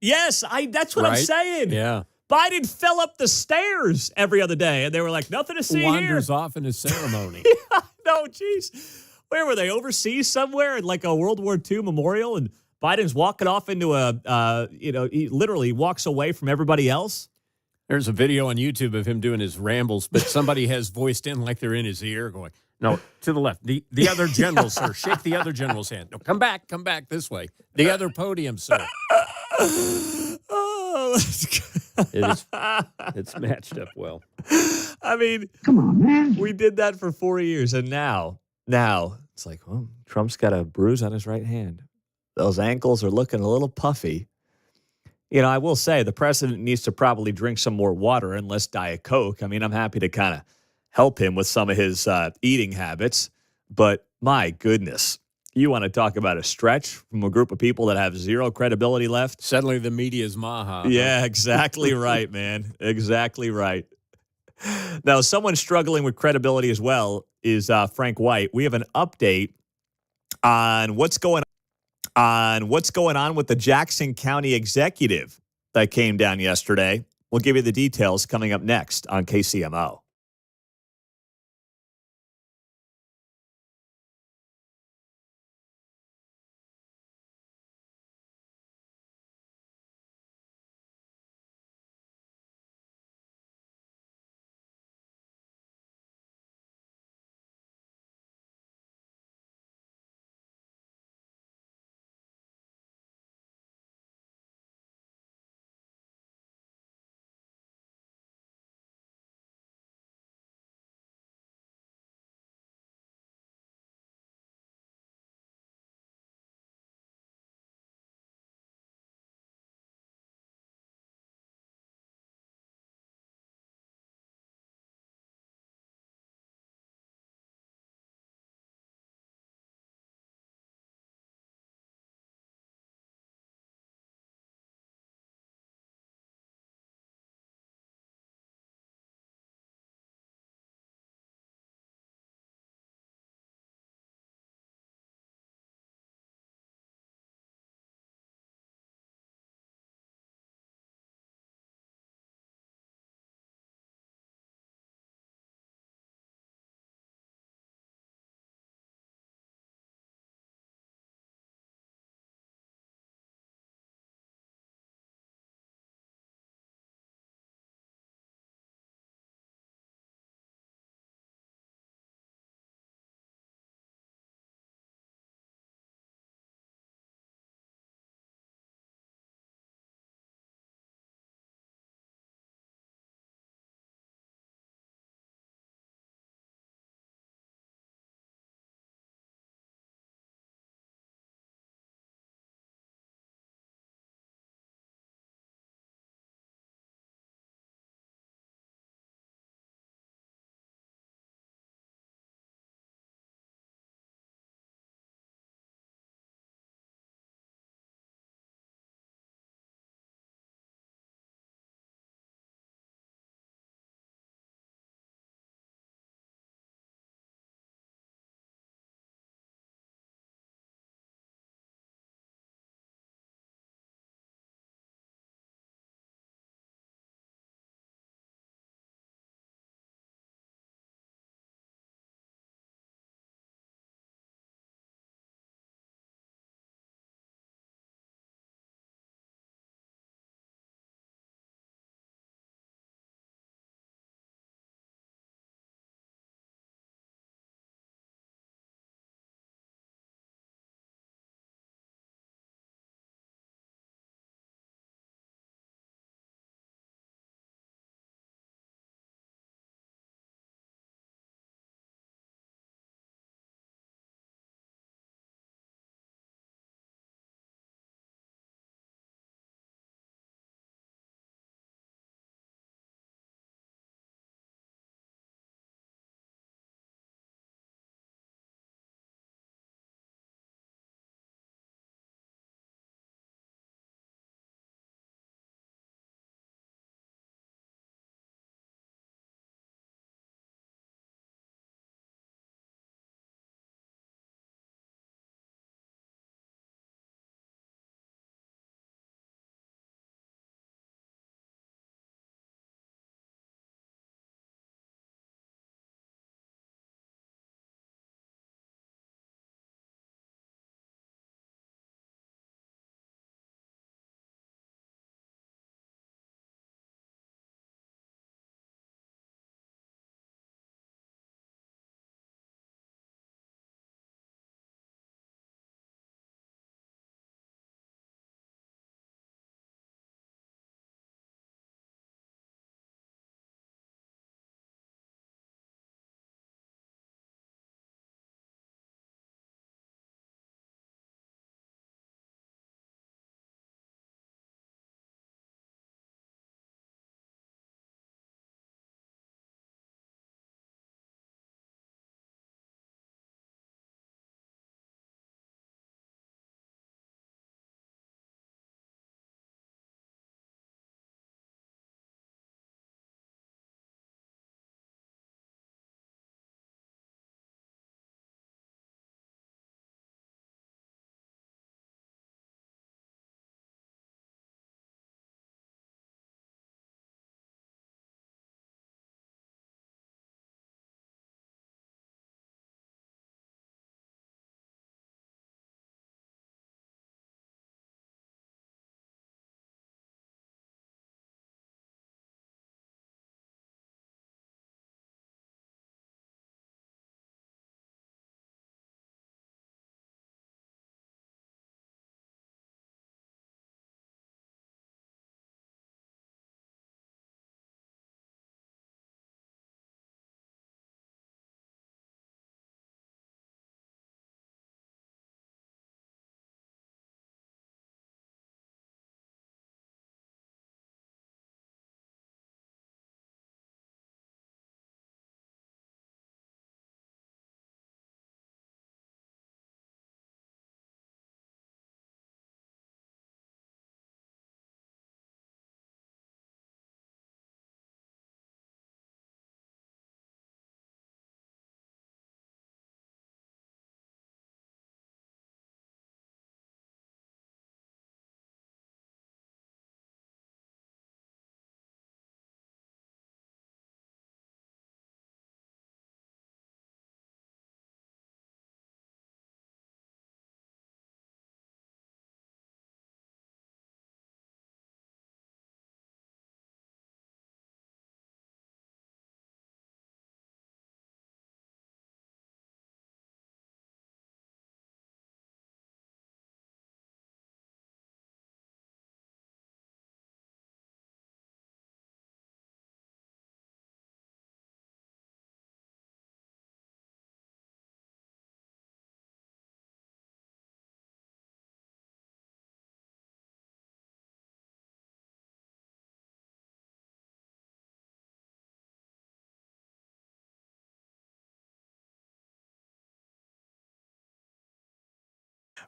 Yes, that's what I'm saying. Yeah. Biden fell up the stairs every other day, and they were like, nothing to see Wanders here. off in a ceremony. Yeah, no, geez. Where were they? Overseas somewhere in like a World War II memorial, and Biden's walking off into he literally walks away from everybody else. There's a video on YouTube of him doing his rambles, but somebody has voiced in like they're in his ear going, no, to the left. The other general, sir. Shake the other general's hand. No, come back this way. The other podium, sir. Oh, It's matched up well. I mean, Come on, man. we did that for 4 years, and now it's like, well, Trump's got a bruise on his right hand. Those ankles are looking a little puffy. I will say the president needs to probably drink some more water and less Diet Coke. I mean, I'm happy to kind of help him with some of his eating habits, but my goodness, you want to talk about a stretch from a group of people that have zero credibility left? Suddenly the media's maha. Yeah, exactly right, man. Exactly right. Now, someone struggling with credibility as well is Frank White. We have an update on what's going on with the Jackson County executive that came down yesterday. We'll give you the details coming up next on KCMO.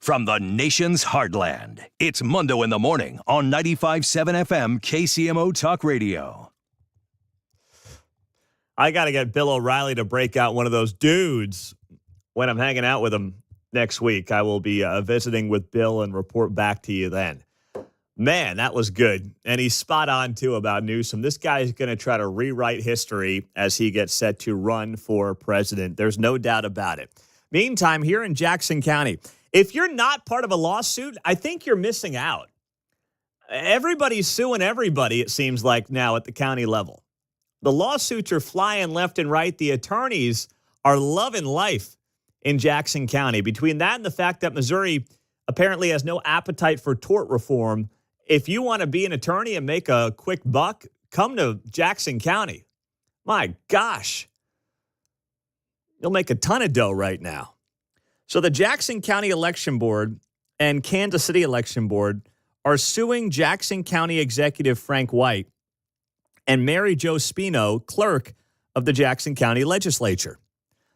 From the nation's heartland, it's Mundo in the Morning on 95.7 FM KCMO Talk Radio. I got to get Bill O'Reilly to break out one of those dudes when I'm hanging out with him next week. I will be visiting with Bill and report back to you then. Man, that was good. And he's spot on, too, about Newsom. This guy is going to try to rewrite history as he gets set to run for president. There's no doubt about it. Meantime, here in Jackson County, if you're not part of a lawsuit, I think you're missing out. Everybody's suing everybody, it seems like now at the county level. The lawsuits are flying left and right. The attorneys are loving life in Jackson County. Between that and the fact that Missouri apparently has no appetite for tort reform, if you want to be an attorney and make a quick buck, come to Jackson County. My gosh. You'll make a ton of dough right now. So the Jackson County Election Board and Kansas City Election Board are suing Jackson County Executive Frank White and Mary Jo Spino, clerk of the Jackson County Legislature.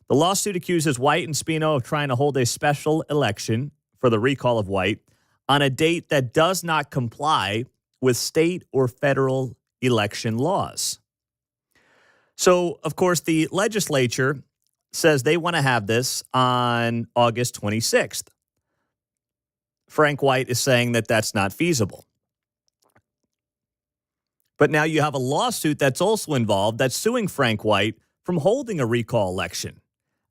The lawsuit accuses White and Spino of trying to hold a special election for the recall of White on a date that does not comply with state or federal election laws. So, of course, the legislature says they want to have this on August 26th. Frank White is saying that that's not feasible. But now you have a lawsuit that's also involved that's suing Frank White from holding a recall election.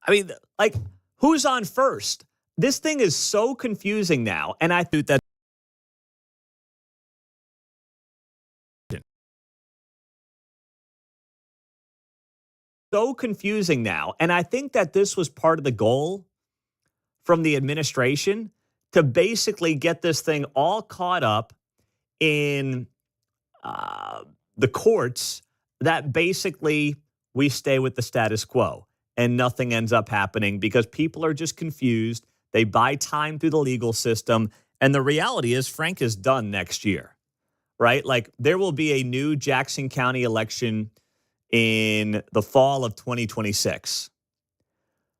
I mean, like, who's on first? This thing is so confusing now, and I think that so confusing now, and I think that this was part of the goal from the administration to basically get this thing all caught up in the courts, that basically we stay with the status quo and nothing ends up happening because people are just confused. They buy time through the legal system. And the reality is Frank is done next year, right? Like there will be a new Jackson County election in the fall of 2026.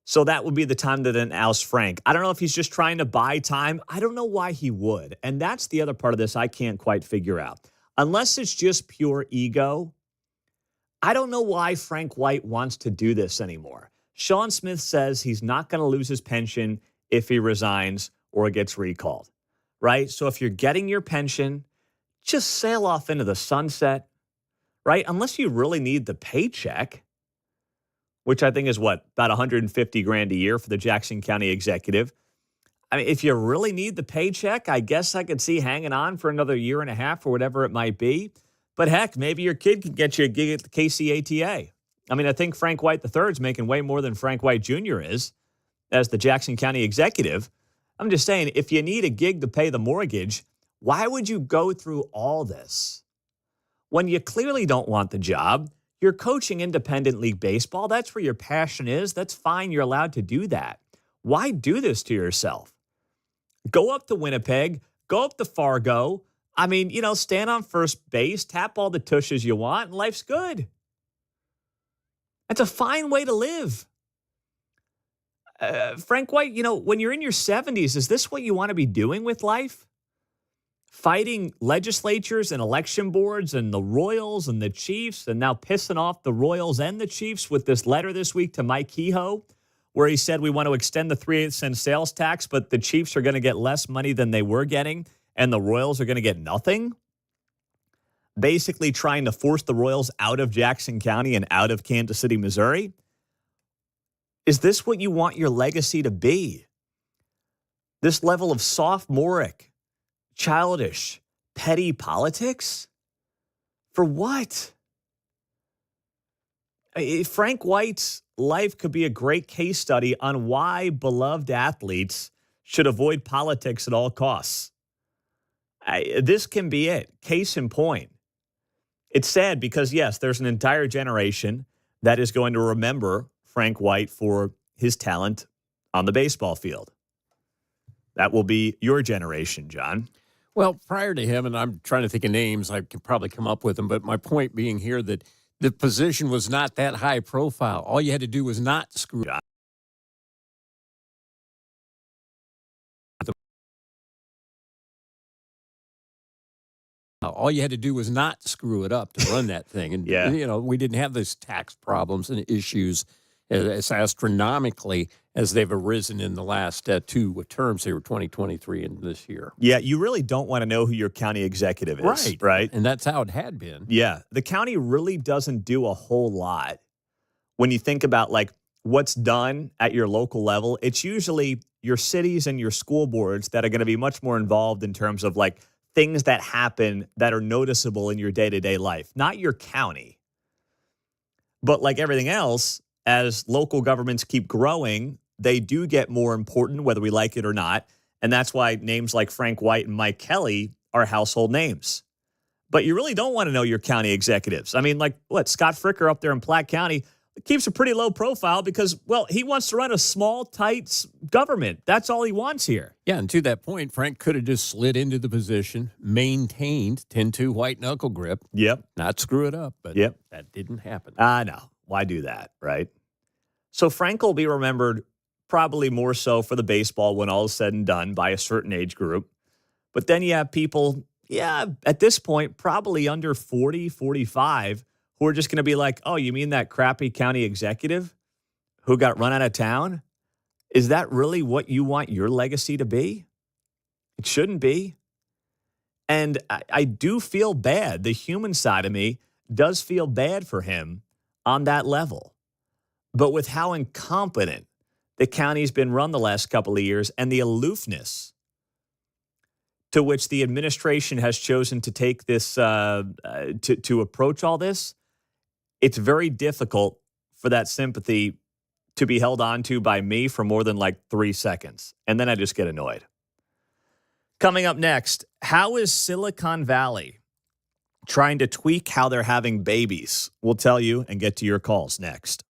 So that would be the time to then oust Frank. I don't know if he's just trying to buy time. I don't know why he would. And that's the other part of this I can't quite figure out. Unless it's just pure ego, I don't know why Frank White wants to do this anymore. Sean Smith says he's not going to lose his pension if he resigns or gets recalled, right? So if you're getting your pension, just sail off into the sunset, right? Unless you really need the paycheck, which I think is what, about $150,000 a year for the Jackson County executive. I mean, if you really need the paycheck, I guess I could see hanging on for another year and a half or whatever it might be. But heck, maybe your kid can get you a gig at the KCATA. I mean, I think Frank White III is making way more than Frank White Jr. is as the Jackson County executive. I'm just saying, if you need a gig to pay the mortgage, why would you go through all this when you clearly don't want the job? You're coaching independent league baseball. That's where your passion is. That's fine. You're allowed to do that. Why do this to yourself? Go up to Winnipeg. Go up to Fargo. I mean, you know, stand on first base, tap all the tushes you want, and life's good. That's a fine way to live. Frank White, you know, when you're in your 70s, is this what you want to be doing with life? Fighting legislatures and election boards and the Royals and the Chiefs, and now pissing off the Royals and the Chiefs with this letter this week to Mike Kehoe, where he said we want to extend the 3/8 cent sales tax, but the Chiefs are going to get less money than they were getting, and the Royals are going to get nothing. Basically trying to force the Royals out of Jackson County and out of Kansas City, Missouri. Is this what you want your legacy to be? This level of sophomoric, childish, petty politics? For what? Frank White's life could be a great case study on why beloved athletes should avoid politics at all costs. This can be it. Case in point. It's sad because, yes, there's an entire generation that is going to remember Frank White for his talent on the baseball field. That will be your generation, John. Well, prior to him, and I'm trying to think of names, I could probably come up with them, but my point being here that the position was not that high profile. All you had to do was not screw up. All you had to do was not screw it up to run that thing. And, we didn't have those tax problems and issues as astronomically as they've arisen in the last two terms here, 2023 and this year. Yeah, you really don't want to know who your county executive is, right? And that's how it had been. Yeah, the county really doesn't do a whole lot. When you think about like what's done at your local level, it's usually your cities and your school boards that are going to be much more involved in terms of like things that happen that are noticeable in your day-to-day life, not your county. But like everything else, as local governments keep growing, they do get more important, whether we like it or not. And that's why names like Frank White and Mike Kelly are household names. But you really don't want to know your county executives. I mean, like what, Scott Fricker up there in Platte County keeps a pretty low profile because, well, he wants to run a small, tight government. That's all he wants here. Yeah, and to that point, Frank could have just slid into the position, maintained 10-2 white knuckle grip. Yep. Not screw it up, but that didn't happen. No. Why do that, right? So Frank will be remembered probably more so for the baseball when all is said and done by a certain age group. But then you have people, at this point, probably under 40, 45, who are just going to be like, oh, you mean that crappy county executive who got run out of town? Is that really what you want your legacy to be? It shouldn't be. And I do feel bad. The human side of me does feel bad for him on that level. But with how incompetent the county's been run the last couple of years and the aloofness to which the administration has chosen to take this, to approach all this, it's very difficult for that sympathy to be held on to by me for more than like 3 seconds. And then I just get annoyed. Coming up next, how is Silicon Valley trying to tweak how they're having babies? We'll tell you and get to your calls next.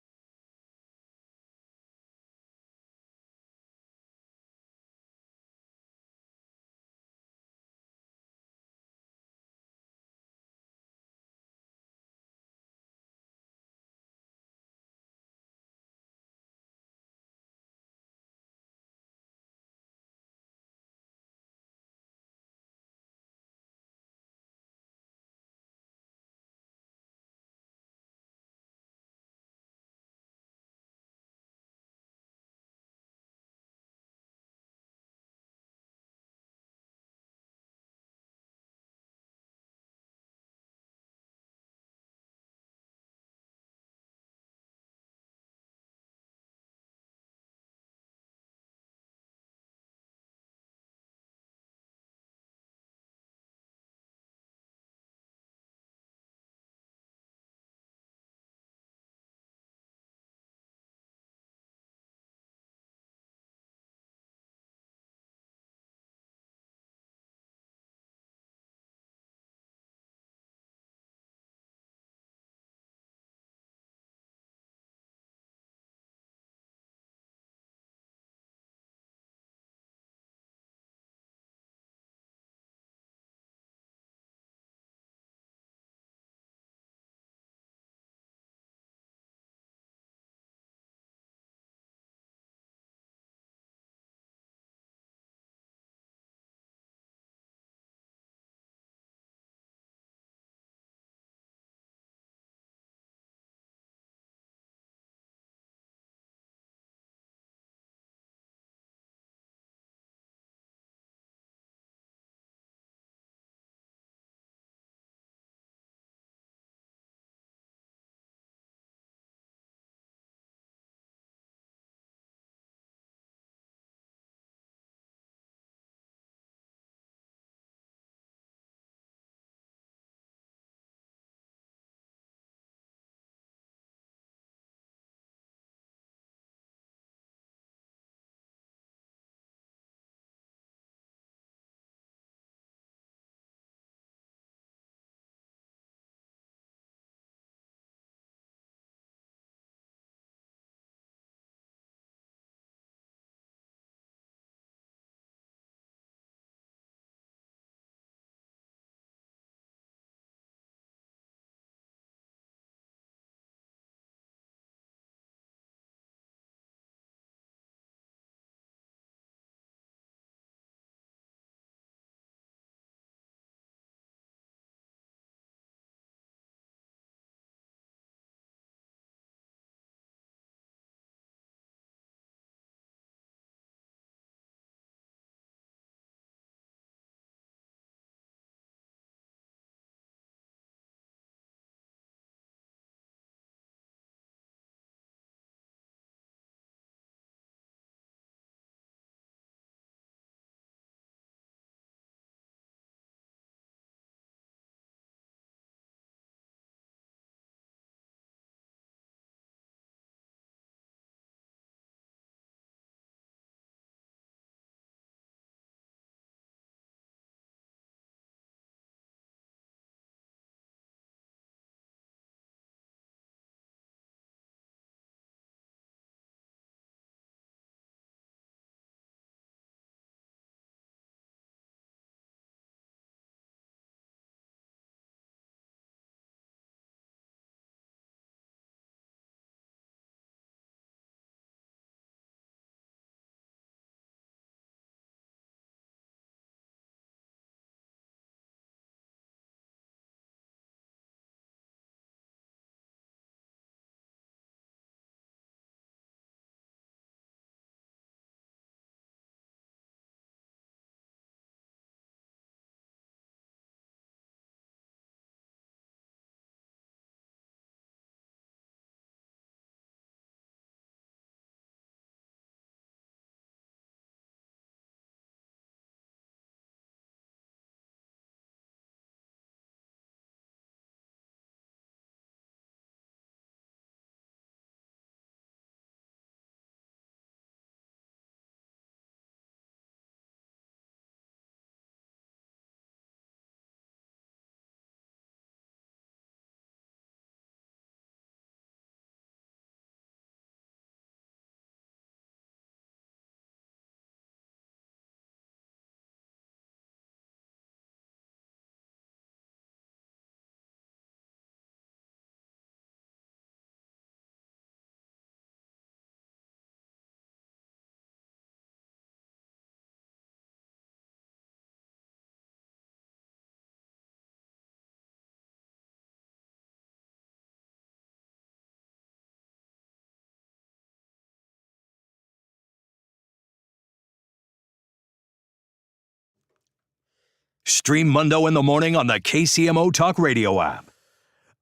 Stream Mundo in the morning on the KCMO Talk Radio app.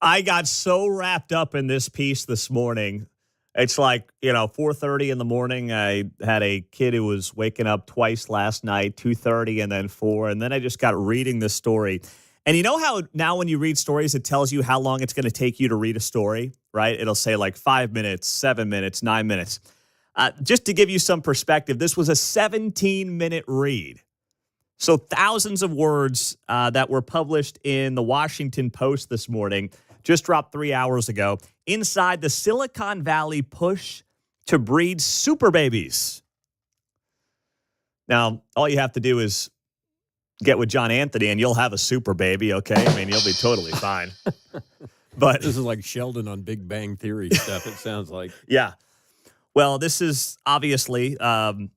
I got so wrapped up in this piece this morning. It's like, 4:30 in the morning. I had a kid who was waking up twice last night, 2:30 and then 4. And then I just got reading this story. And you know how now when you read stories, it tells you how long it's going to take you to read a story, right? It'll say like 5 minutes, 7 minutes, 9 minutes. Just to give you some perspective, this was a 17-minute read. So thousands of words that were published in the Washington Post this morning, just dropped 3 hours ago, inside the Silicon Valley push to breed super babies. Now, all you have to do is get with John Anthony and you'll have a super baby, okay? I mean, you'll be totally fine. But this is like Sheldon on Big Bang Theory stuff, it sounds like. Yeah. Well, this is obviously out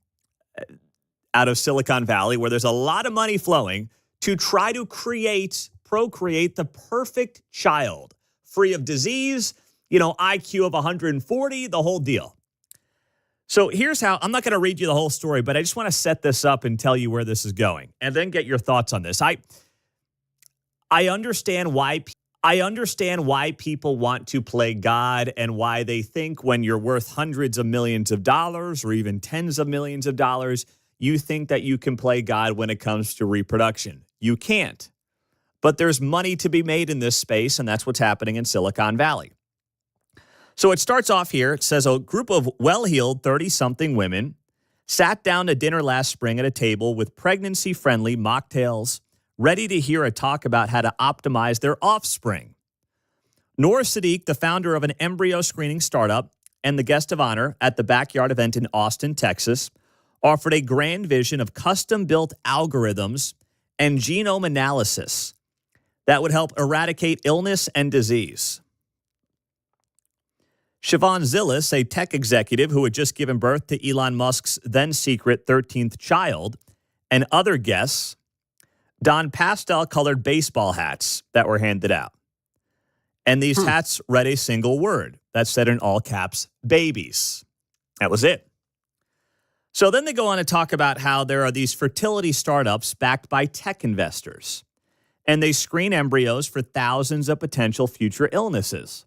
of Silicon Valley, where there's a lot of money flowing to try to procreate the perfect child, free of disease, IQ of 140, the whole deal. So here's how, I'm not going to read you the whole story, but I just want to set this up and tell you where this is going and then get your thoughts on this. I understand why people want to play God and why they think when you're worth hundreds of millions of dollars or even tens of millions of dollars, you think that you can play God when it comes to reproduction. You can't. But there's money to be made in this space, and that's what's happening in Silicon Valley. So it starts off here. It says a group of well-heeled 30-something women sat down to dinner last spring at a table with pregnancy-friendly mocktails, ready to hear a talk about how to optimize their offspring. Noor Sadiq, the founder of an embryo screening startup and the guest of honor at the Backyard event in Austin, Texas, offered a grand vision of custom-built algorithms and genome analysis that would help eradicate illness and disease. Siobhan Zillis, a tech executive who had just given birth to Elon Musk's then-secret 13th child, and other guests donned pastel-colored baseball hats that were handed out. And these hats read a single word that said in all caps, babies. That was it. So then they go on to talk about how there are these fertility startups backed by tech investors, and they screen embryos for thousands of potential future illnesses,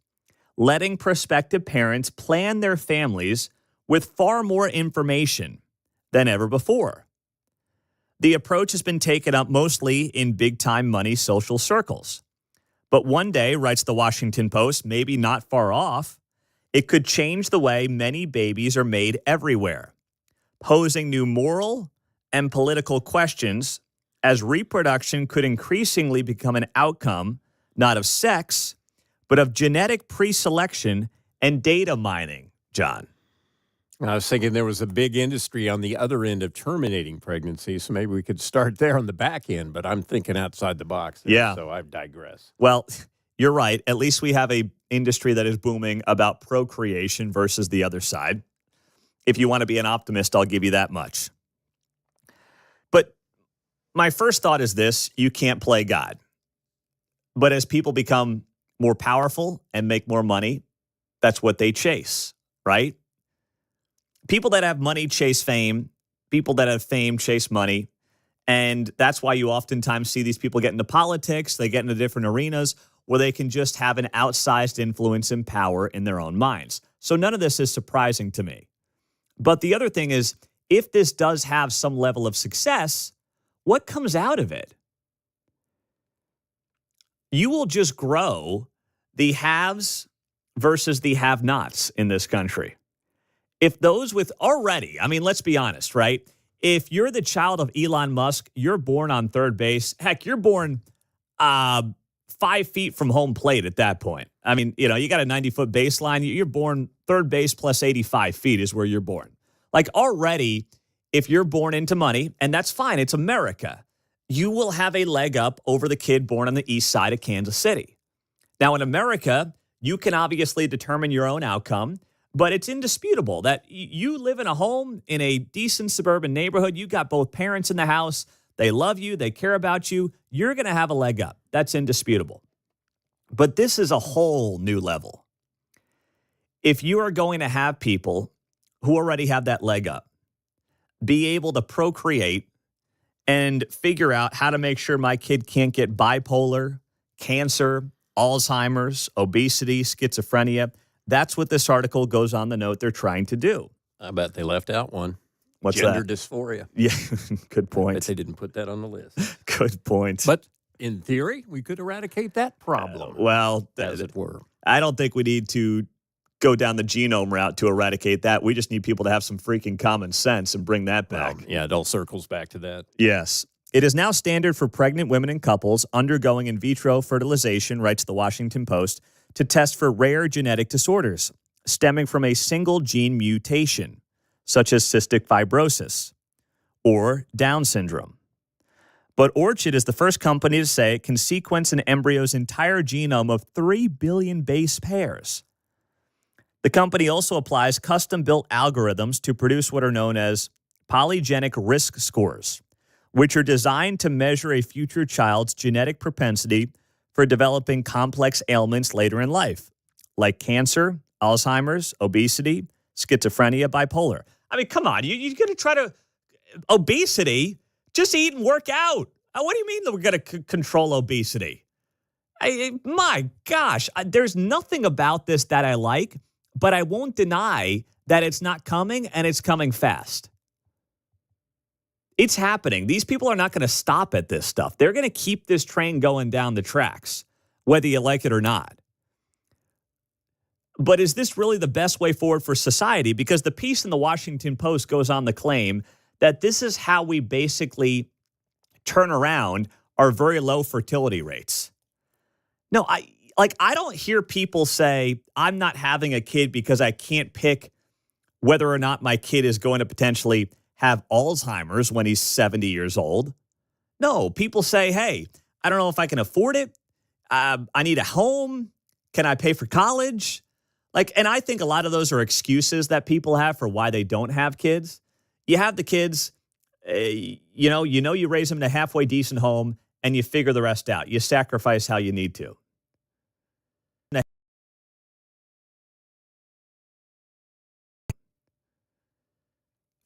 letting prospective parents plan their families with far more information than ever before. The approach has been taken up mostly in big-time money social circles. But one day, writes the Washington Post, maybe not far off, it could change the way many babies are made everywhere, posing new moral and political questions as reproduction could increasingly become an outcome not of sex, but of genetic pre-selection and data mining, John. I was thinking there was a big industry on the other end of terminating pregnancy, so maybe we could start there on the back end, but I'm thinking outside the box there, yeah. So I digress. Well, you're right. At least we have a industry that is booming about procreation versus the other side. If you want to be an optimist, I'll give you that much. But my first thought is this: you can't play God. But as people become more powerful and make more money, that's what they chase, right? People that have money chase fame. People that have fame chase money. And that's why you oftentimes see these people get into politics. They get into different arenas where they can just have an outsized influence and power in their own minds. So none of this is surprising to me. But the other thing is, if this does have some level of success, what comes out of it? You will just grow the haves versus the have-nots in this country. If those with already, I mean, let's be honest, right? If you're the child of Elon Musk, you're born on third base. Heck, you're born 5 feet from home plate at that point. I mean, you got a 90-foot baseline. You're born third base plus 85 feet is where you're born. Like already, if you're born into money, and that's fine, it's America, you will have a leg up over the kid born on the east side of Kansas City. Now, in America, you can obviously determine your own outcome, but it's indisputable that you live in a home in a decent suburban neighborhood. You got both parents in the house. They love you. They care about you. You're going to have a leg up. That's indisputable. But this is a whole new level. If you are going to have people who already have that leg up be able to procreate and figure out how to make sure my kid can't get bipolar, cancer, Alzheimer's, obesity, schizophrenia. That's what this article goes on the note they're trying to do. I bet they left out one. What's Gender that? dysphoria. Yeah, good point. I bet they didn't put that on the list. Good point. But in theory, we could eradicate that problem. As it were. I don't think we need to go down the genome route to eradicate that. We just need people to have some freaking common sense and bring that back. Yeah, it all circles back to that. Yes. It is now standard for pregnant women and couples undergoing in vitro fertilization, writes the Washington Post, to test for rare genetic disorders stemming from a single gene mutation, such as cystic fibrosis or Down syndrome. But Orchid is the first company to say it can sequence an embryo's entire genome of 3 billion base pairs. The company also applies custom-built algorithms to produce what are known as polygenic risk scores, which are designed to measure a future child's genetic propensity for developing complex ailments later in life, like cancer, Alzheimer's, obesity, schizophrenia, bipolar. I mean, come on, you're going to try to... Obesity? Just eat and work out. What do you mean that we're going to control obesity? My gosh, there's nothing about this that I like, but I won't deny that it's not coming, and it's coming fast. It's happening. These people are not going to stop at this stuff. They're going to keep this train going down the tracks, whether you like it or not. But is this really the best way forward for society? Because the piece in the Washington Post goes on the claim that this is how we basically turn around our very low fertility rates. No, I don't hear people say, I'm not having a kid because I can't pick whether or not my kid is going to potentially have Alzheimer's when he's 70 years old. No, people say, hey, I don't know if I can afford it. I need a home. Can I pay for college? And I think a lot of those are excuses that people have for why they don't have kids. You have the kids, you raise them in a halfway decent home and you figure the rest out. You sacrifice how you need to.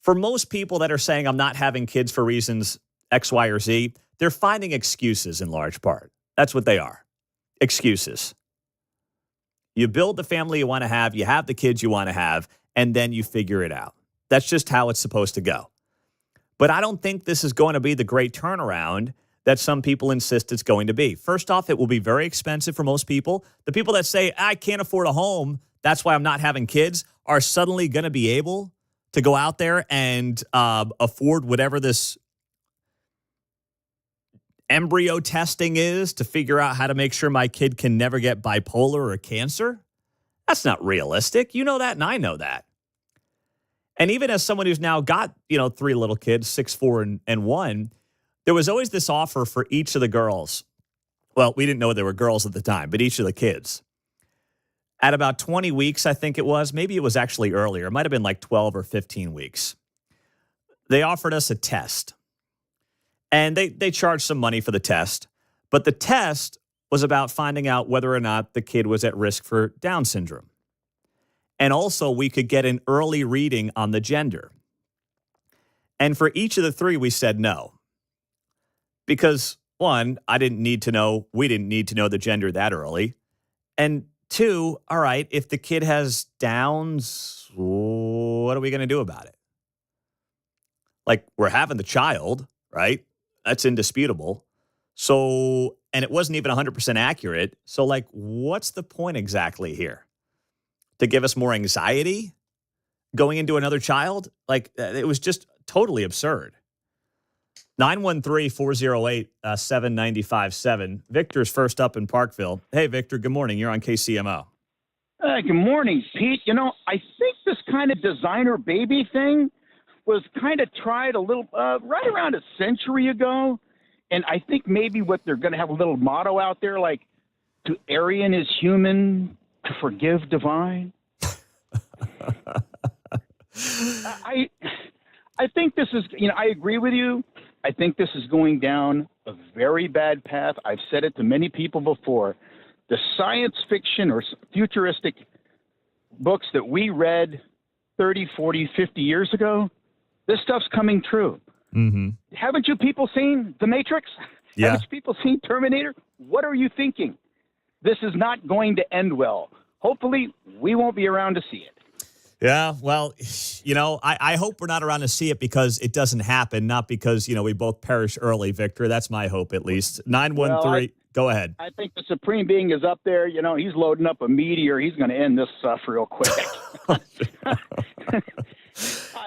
For most people that are saying I'm not having kids for reasons X, Y, or Z, they're finding excuses in large part. That's what they are. Excuses. You build the family you want to have the kids you want to have, and then you figure it out. That's just how it's supposed to go. But I don't think this is going to be the great turnaround that some people insist it's going to be. First off, it will be very expensive for most people. The people that say, I can't afford a home, that's why I'm not having kids, are suddenly going to be able to go out there and afford whatever this embryo testing is to figure out how to make sure my kid can never get bipolar or cancer. That's not realistic. You know that, and I know that. And even as someone who's now got, 3 little kids, 6, 4, and 1, there was always this offer for each of the girls. Well, we didn't know they were girls at the time, but each of the kids. At about 20 weeks, I think it was. Maybe it was actually earlier. It might have been like 12 or 15 weeks. They offered us a test. And they charged some money for the test. But the test was about finding out whether or not the kid was at risk for Down syndrome. And also, we could get an early reading on the gender. And for each of the 3, we said no. Because, 1, we didn't need to know the gender that early. And 2, all right, if the kid has Downs, what are we going to do about it? We're having the child, right? That's indisputable. So, and it wasn't even 100% accurate. So, what's the point exactly here? To give us more anxiety going into another child? It was just totally absurd. 913-408-7957. Victor's first up in Parkville. Hey, Victor, good morning. You're on KCMO. Good morning, Pete. I think this kind of designer baby thing was kind of tried a little right around a century ago. And I think maybe what they're going to have a little motto out there, to Aryan is human, to forgive divine. I think this is, I agree with you. I think this is going down a very bad path. I've said it to many people before. The science fiction or futuristic books that we read 30, 40, 50 years ago, this stuff's coming true. Mm-hmm. Haven't you people seen The Matrix? Yeah. Haven't you people seen Terminator? What are you thinking? This is not going to end well. Hopefully, we won't be around to see it. Yeah, well, I hope we're not around to see it because it doesn't happen, not because, we both perish early, Victor. That's my hope, at least. 913, go ahead. I think the Supreme Being is up there. He's loading up a meteor. He's going to end this stuff real quick.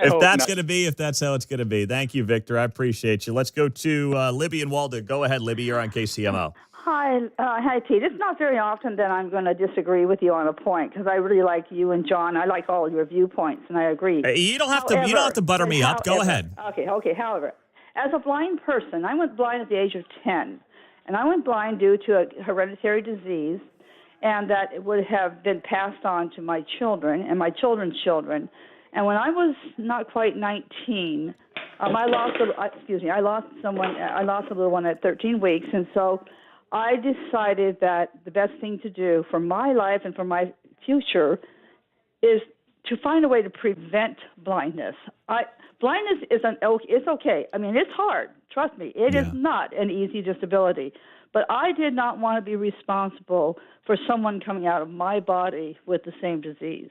If that's going to be, if that's how it's going to be. Thank you, Victor. I appreciate you. Let's go to Libby and Walden. Go ahead, Libby. You're on KCMO. Hi, Pete. It's not very often that I'm going to disagree with you on a point because I really like you and John. I like all your viewpoints, and I agree. You don't have to butter me up. Go ahead. Okay. However, as a blind person, I went blind at the age of 10, and I went blind due to a hereditary disease, and that it would have been passed on to my children and my children's children. And when I was not quite 19, I lost a little one at 13 weeks, and so I decided that the best thing to do for my life and for my future is to find a way to prevent blindness. Blindness it's okay. I mean, it's hard. Trust me, it is not an easy disability. But I did not want to be responsible for someone coming out of my body with the same disease.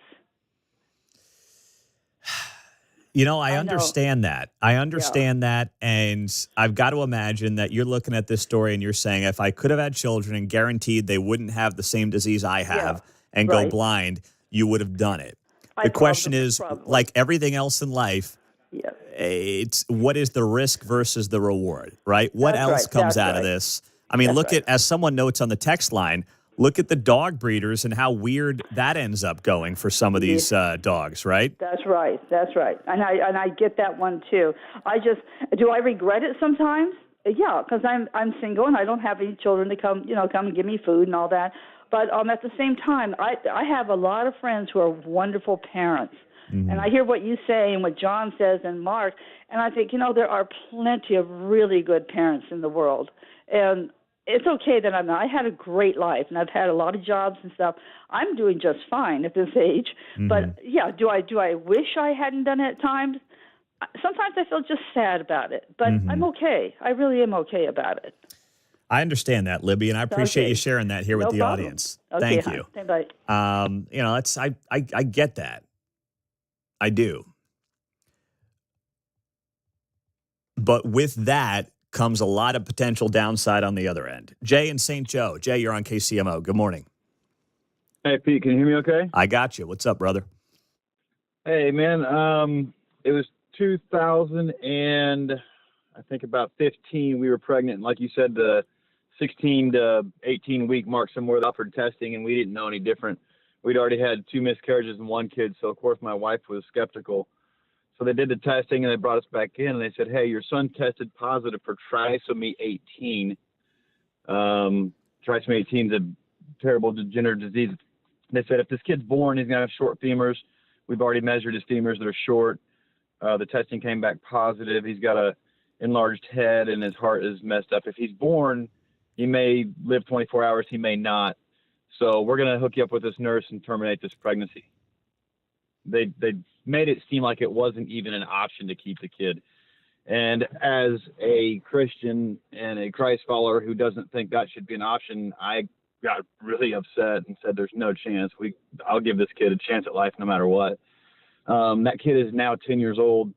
I understand that. I understand that. And I've got to imagine that you're looking at this story and you're saying, if I could have had children and guaranteed they wouldn't have the same disease I have and go blind, you would have done it. The question is, like everything else in life, it's what is the risk versus the reward, right? What else comes out of this? I mean, as someone notes on the text line, look at the dog breeders and how weird that ends up going for some of these dogs, right? That's right. And I get that one too. Do I regret it sometimes? Yeah, because I'm single and I don't have any children to come and give me food and all that. But at the same time, I have a lot of friends who are wonderful parents. Mm-hmm. And I hear what you say and what John says and Mark, and I think, there are plenty of really good parents in the world. And it's okay that I had a great life, and I've had a lot of jobs and stuff. I'm doing just fine at this age. Mm-hmm. But, do I wish I hadn't done it at times? Sometimes I feel just sad about it. But I'm okay. I really am okay about it. I understand that, Libby, and I appreciate you sharing that here with the audience. Okay, Thank you. Bye. I get that. I do. But with that comes a lot of potential downside on the other end. Jay in St. Joe. Jay, you're on KCMO. Good morning. Hey, Pete, can you hear me okay? I got you. What's up, brother? Hey, man. It was 2000 and I think about 15 we were pregnant. And like you said, the 16 to 18 week mark somewhere with offered testing, and we didn't know any different. We'd already had 2 miscarriages and 1 kid, so of course my wife was skeptical. So they did the testing and they brought us back in and they said, hey, your son tested positive for trisomy 18. Trisomy 18 is a terrible degenerative disease. They said if this kid's born, he's going to have short femurs. We've already measured his femurs that are short. The testing came back positive. He's got a enlarged head and his heart is messed up. If he's born, he may live 24 hours. He may not. So we're going to hook you up with this nurse and terminate this pregnancy. They made it seem like it wasn't even an option to keep the kid. And as a Christian and a Christ follower who doesn't think that should be an option, I got really upset and said, there's no chance. I'll give this kid a chance at life no matter what. That kid is now 10 years old.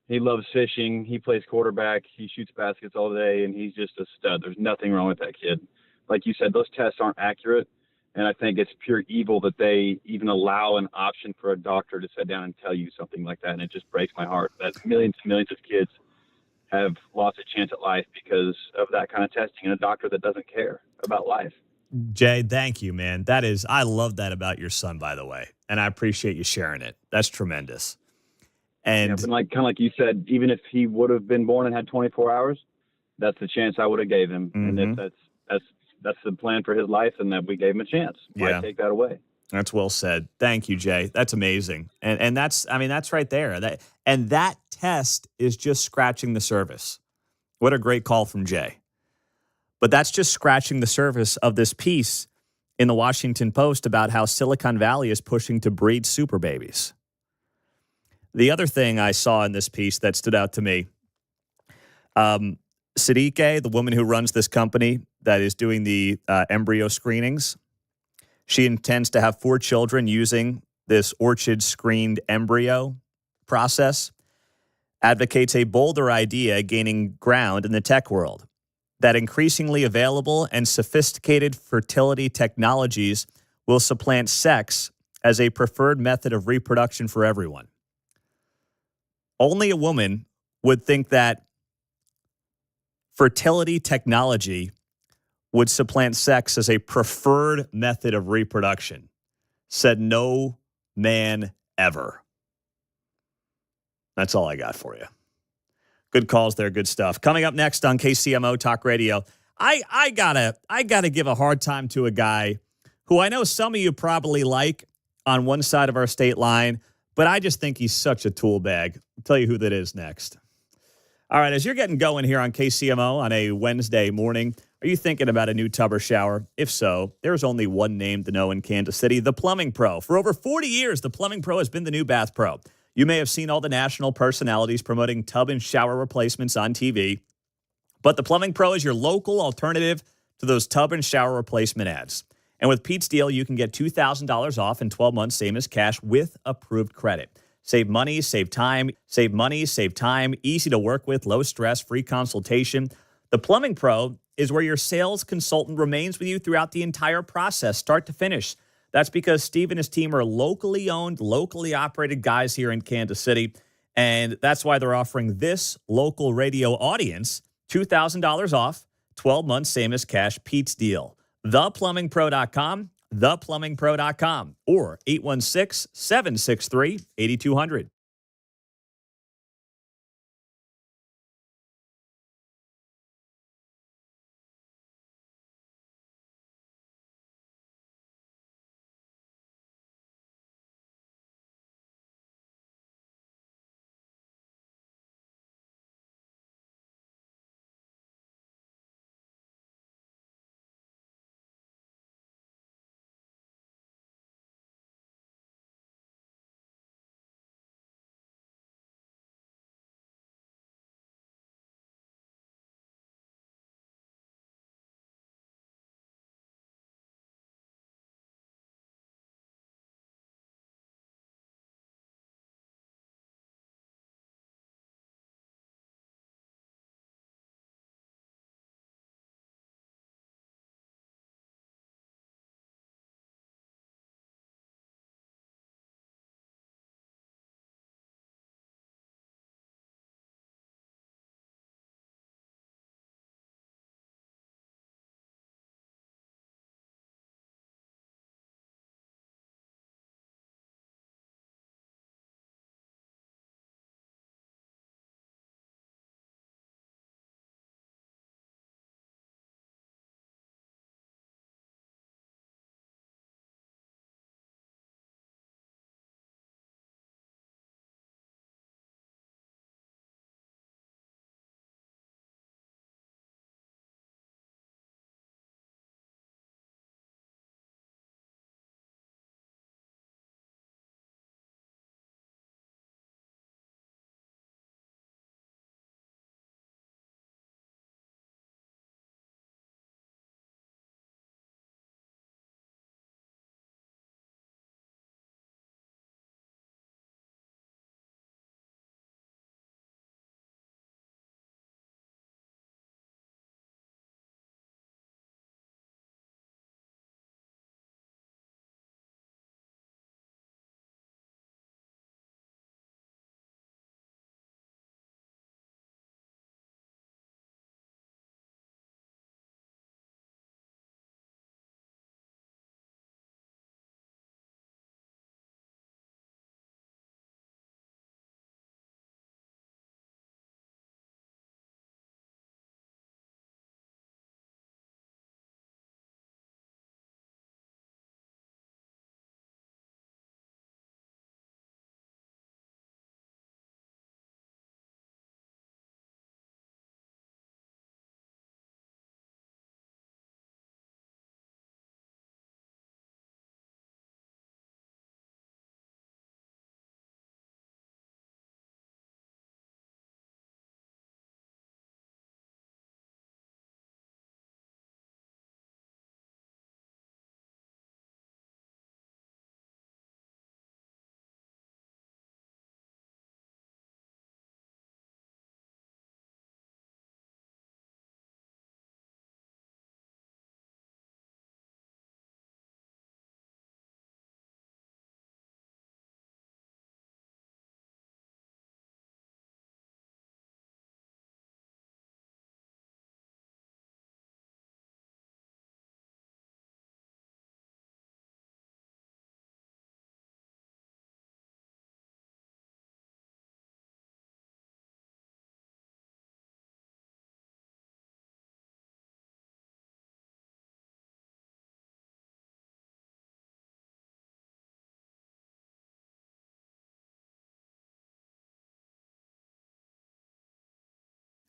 He loves fishing. He plays quarterback. He shoots baskets all day, and he's just a stud. There's nothing wrong with that kid. Like you said, those tests aren't accurate. And I think it's pure evil that they even allow an option for a doctor to sit down and tell you something like that. And it just breaks my heart that millions and millions of kids have lost a chance at life because of that kind of testing and a doctor that doesn't care about life. Jay, thank you, man. I love that about your son, by the way. And I appreciate you sharing it. That's tremendous. And but kind of like you said, even if he would have been born and had 24 hours, that's the chance I would have gave him. Mm-hmm. And if that's the plan for his life, and that we gave him a chance. Why take that away? That's well said. Thank you, Jay. That's amazing. And that's right there. That test is just scratching the surface. What a great call from Jay. But that's just scratching the surface of this piece in the Washington Post about how Silicon Valley is pushing to breed super babies. The other thing I saw in this piece that stood out to me Siddiqui, the woman who runs this company that is doing the embryo screenings, she intends to have 4 children using this orchid screened embryo process, advocates a bolder idea gaining ground in the tech world, that increasingly available and sophisticated fertility technologies will supplant sex as a preferred method of reproduction for everyone. Only a woman would think that fertility technology would supplant sex as a preferred method of reproduction. Said no man ever. That's all I got for you. Good calls there, good stuff. Coming up next on KCMO Talk Radio, I gotta give a hard time to a guy who I know some of you probably like on one side of our state line, but I just think he's such a tool bag. I'll tell you who that is next. All right, as you're getting going here on KCMO on a Wednesday morning, are you thinking about a new tub or shower? If so, there's only one name to know in Kansas City, the Plumbing Pro. For over 40 years, the Plumbing Pro has been the new bath pro. You may have seen all the national personalities promoting tub and shower replacements on TV, but the Plumbing Pro is your local alternative to those tub and shower replacement ads. And with Pete's deal, you can get $2,000 off in 12 months, same as cash, with approved credit. Save money, save time, easy to work with, low stress, free consultation. The Plumbing Pro is where your sales consultant remains with you throughout the entire process, start to finish. That's because Steve and his team are locally owned, locally operated guys here in Kansas City. And that's why they're offering this local radio audience $2,000 off, 12 months, same as cash, Pete's deal. ThePlumbingPro.com, ThePlumbingPro.com, or 816-763-8200.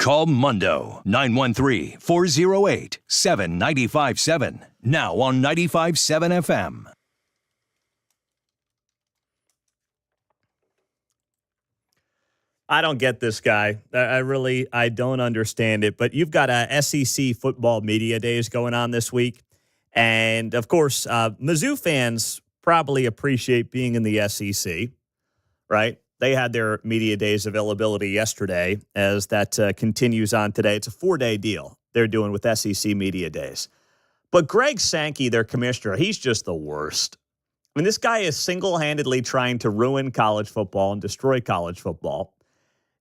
Call Mundo 913-408-7957. Now on 95.7 FM. I don't get this guy. I don't understand it. But you've got a SEC football media days going on this week. And, of course, Mizzou fans probably appreciate being in the SEC, right? They had their media days availability yesterday as that continues on today. It's a 4-day deal they're doing with SEC media days. But Greg Sankey, their commissioner, he's just the worst. I mean, this guy is single-handedly trying to ruin college football and destroy college football.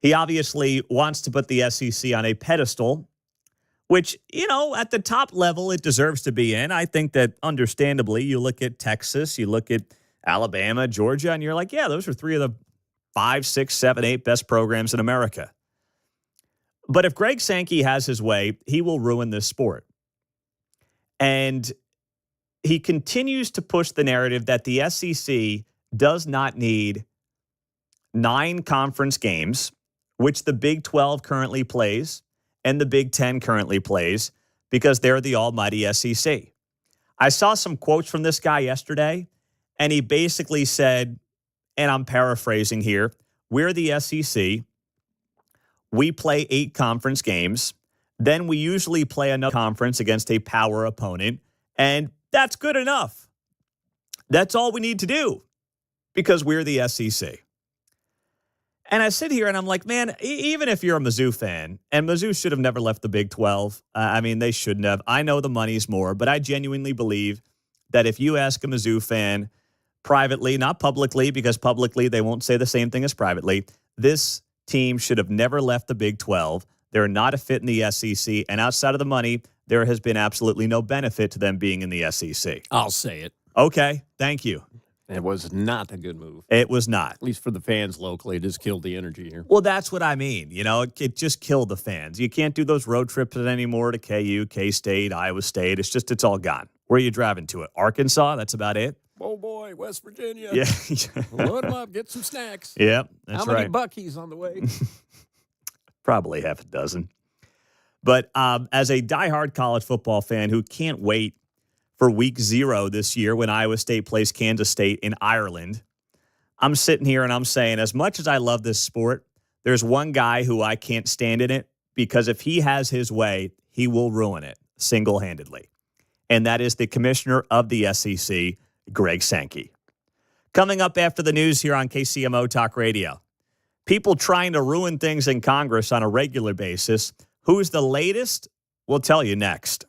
He obviously wants to put the SEC on a pedestal, which, at the top level, it deserves to be in. I think that, understandably, you look at Texas, you look at Alabama, Georgia, and you're like, yeah, those are 3 of the 5, 6, 7, 8 best programs in America. But if Greg Sankey has his way, he will ruin this sport. And he continues to push the narrative that the SEC does not need 9 conference games, which the Big 12 currently plays and the Big 10 currently plays, because they're the almighty SEC. I saw some quotes from this guy yesterday, and he basically said, and I'm paraphrasing here, we're the SEC. We play 8 conference games. Then we usually play another conference against a power opponent, and that's good enough. That's all we need to do because we're the SEC. And I sit here and I'm like, man, even if you're a Mizzou fan, and Mizzou should have never left the Big 12. They shouldn't have. I know the money's more, but I genuinely believe that if you ask a Mizzou fan privately, not publicly, because publicly they won't say the same thing as privately, this team should have never left the Big 12. They're not a fit in the SEC. And outside of the money, there has been absolutely no benefit to them being in the SEC. I'll say it. Okay, thank you. It was not a good move. It was not. At least for the fans locally, it just killed the energy here. Well, that's what I mean. It just killed the fans. You can't do those road trips anymore to KU, K-State, Iowa State. It's all gone. Where are you driving to it? Arkansas? That's about it? Oh, boy, West Virginia. Yeah. Load them up, get some snacks. Yep, that's right. How many Buc-ee's on the way? Probably half a dozen. But as a diehard college football fan who can't wait for week 0 this year when Iowa State plays Kansas State in Ireland, I'm sitting here and I'm saying, as much as I love this sport, there's one guy who I can't stand in it, because if he has his way, he will ruin it single-handedly. And that is the commissioner of the SEC, Greg Sankey. Coming up after the news here on KCMO Talk Radio, people trying to ruin things in Congress on a regular basis. Who's the latest? We'll tell you next.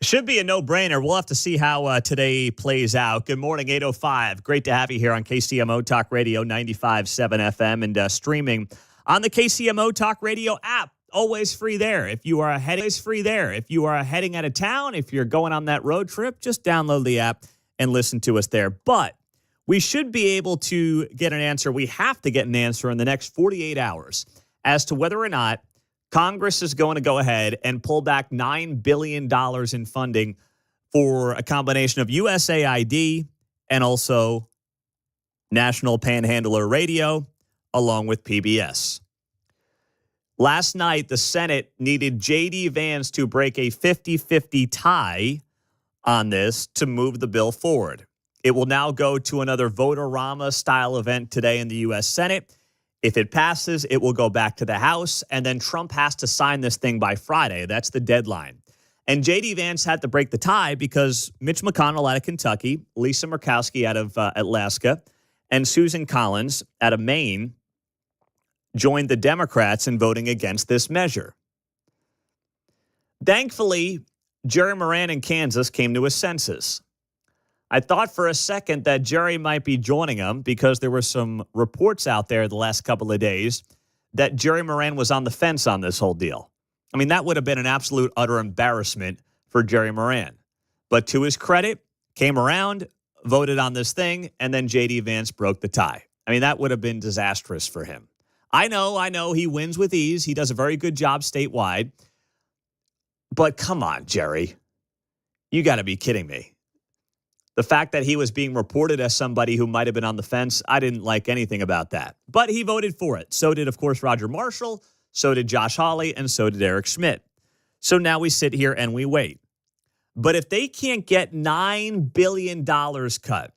Should be a no-brainer. We'll have to see how today plays out. Good morning, 8:05. Great to have you here on KCMO Talk Radio 95.7 FM and streaming on the KCMO Talk Radio app. Always free there. If you are heading out of town, if you're going on that road trip, just download the app and listen to us there. But we should be able to get an answer. We have to get an answer in the next 48 hours as to whether or not Congress is going to go ahead and pull back $9 billion in funding for a combination of USAID and also National Panhandler Radio, along with PBS. Last night, the Senate needed J.D. Vance to break a 50-50 tie on this to move the bill forward. It will now go to another Vote-A-Rama-style event today in the U.S. Senate. If it passes, it will go back to the House, and then Trump has to sign this thing by Friday. That's the deadline. And J.D. Vance had to break the tie because Mitch McConnell out of Kentucky, Lisa Murkowski out of Alaska, and Susan Collins out of Maine joined the Democrats in voting against this measure. Thankfully, Jerry Moran in Kansas came to his senses. I thought for a second that Jerry might be joining him because there were some reports out there the last couple of days that Jerry Moran was on the fence on this whole deal. I mean, that would have been an absolute utter embarrassment for Jerry Moran. But to his credit, came around, voted on this thing, and then J.D. Vance broke the tie. I mean, that would have been disastrous for him. I know, he wins with ease. He does a very good job statewide. But come on, Jerry. You got to be kidding me. The fact that he was being reported as somebody who might have been on the fence, I didn't like anything about that. But he voted for it. So did, of course, Roger Marshall. So did Josh Hawley. And so did Eric Schmidt. So now we sit here and we wait. But if they can't get $9 billion cut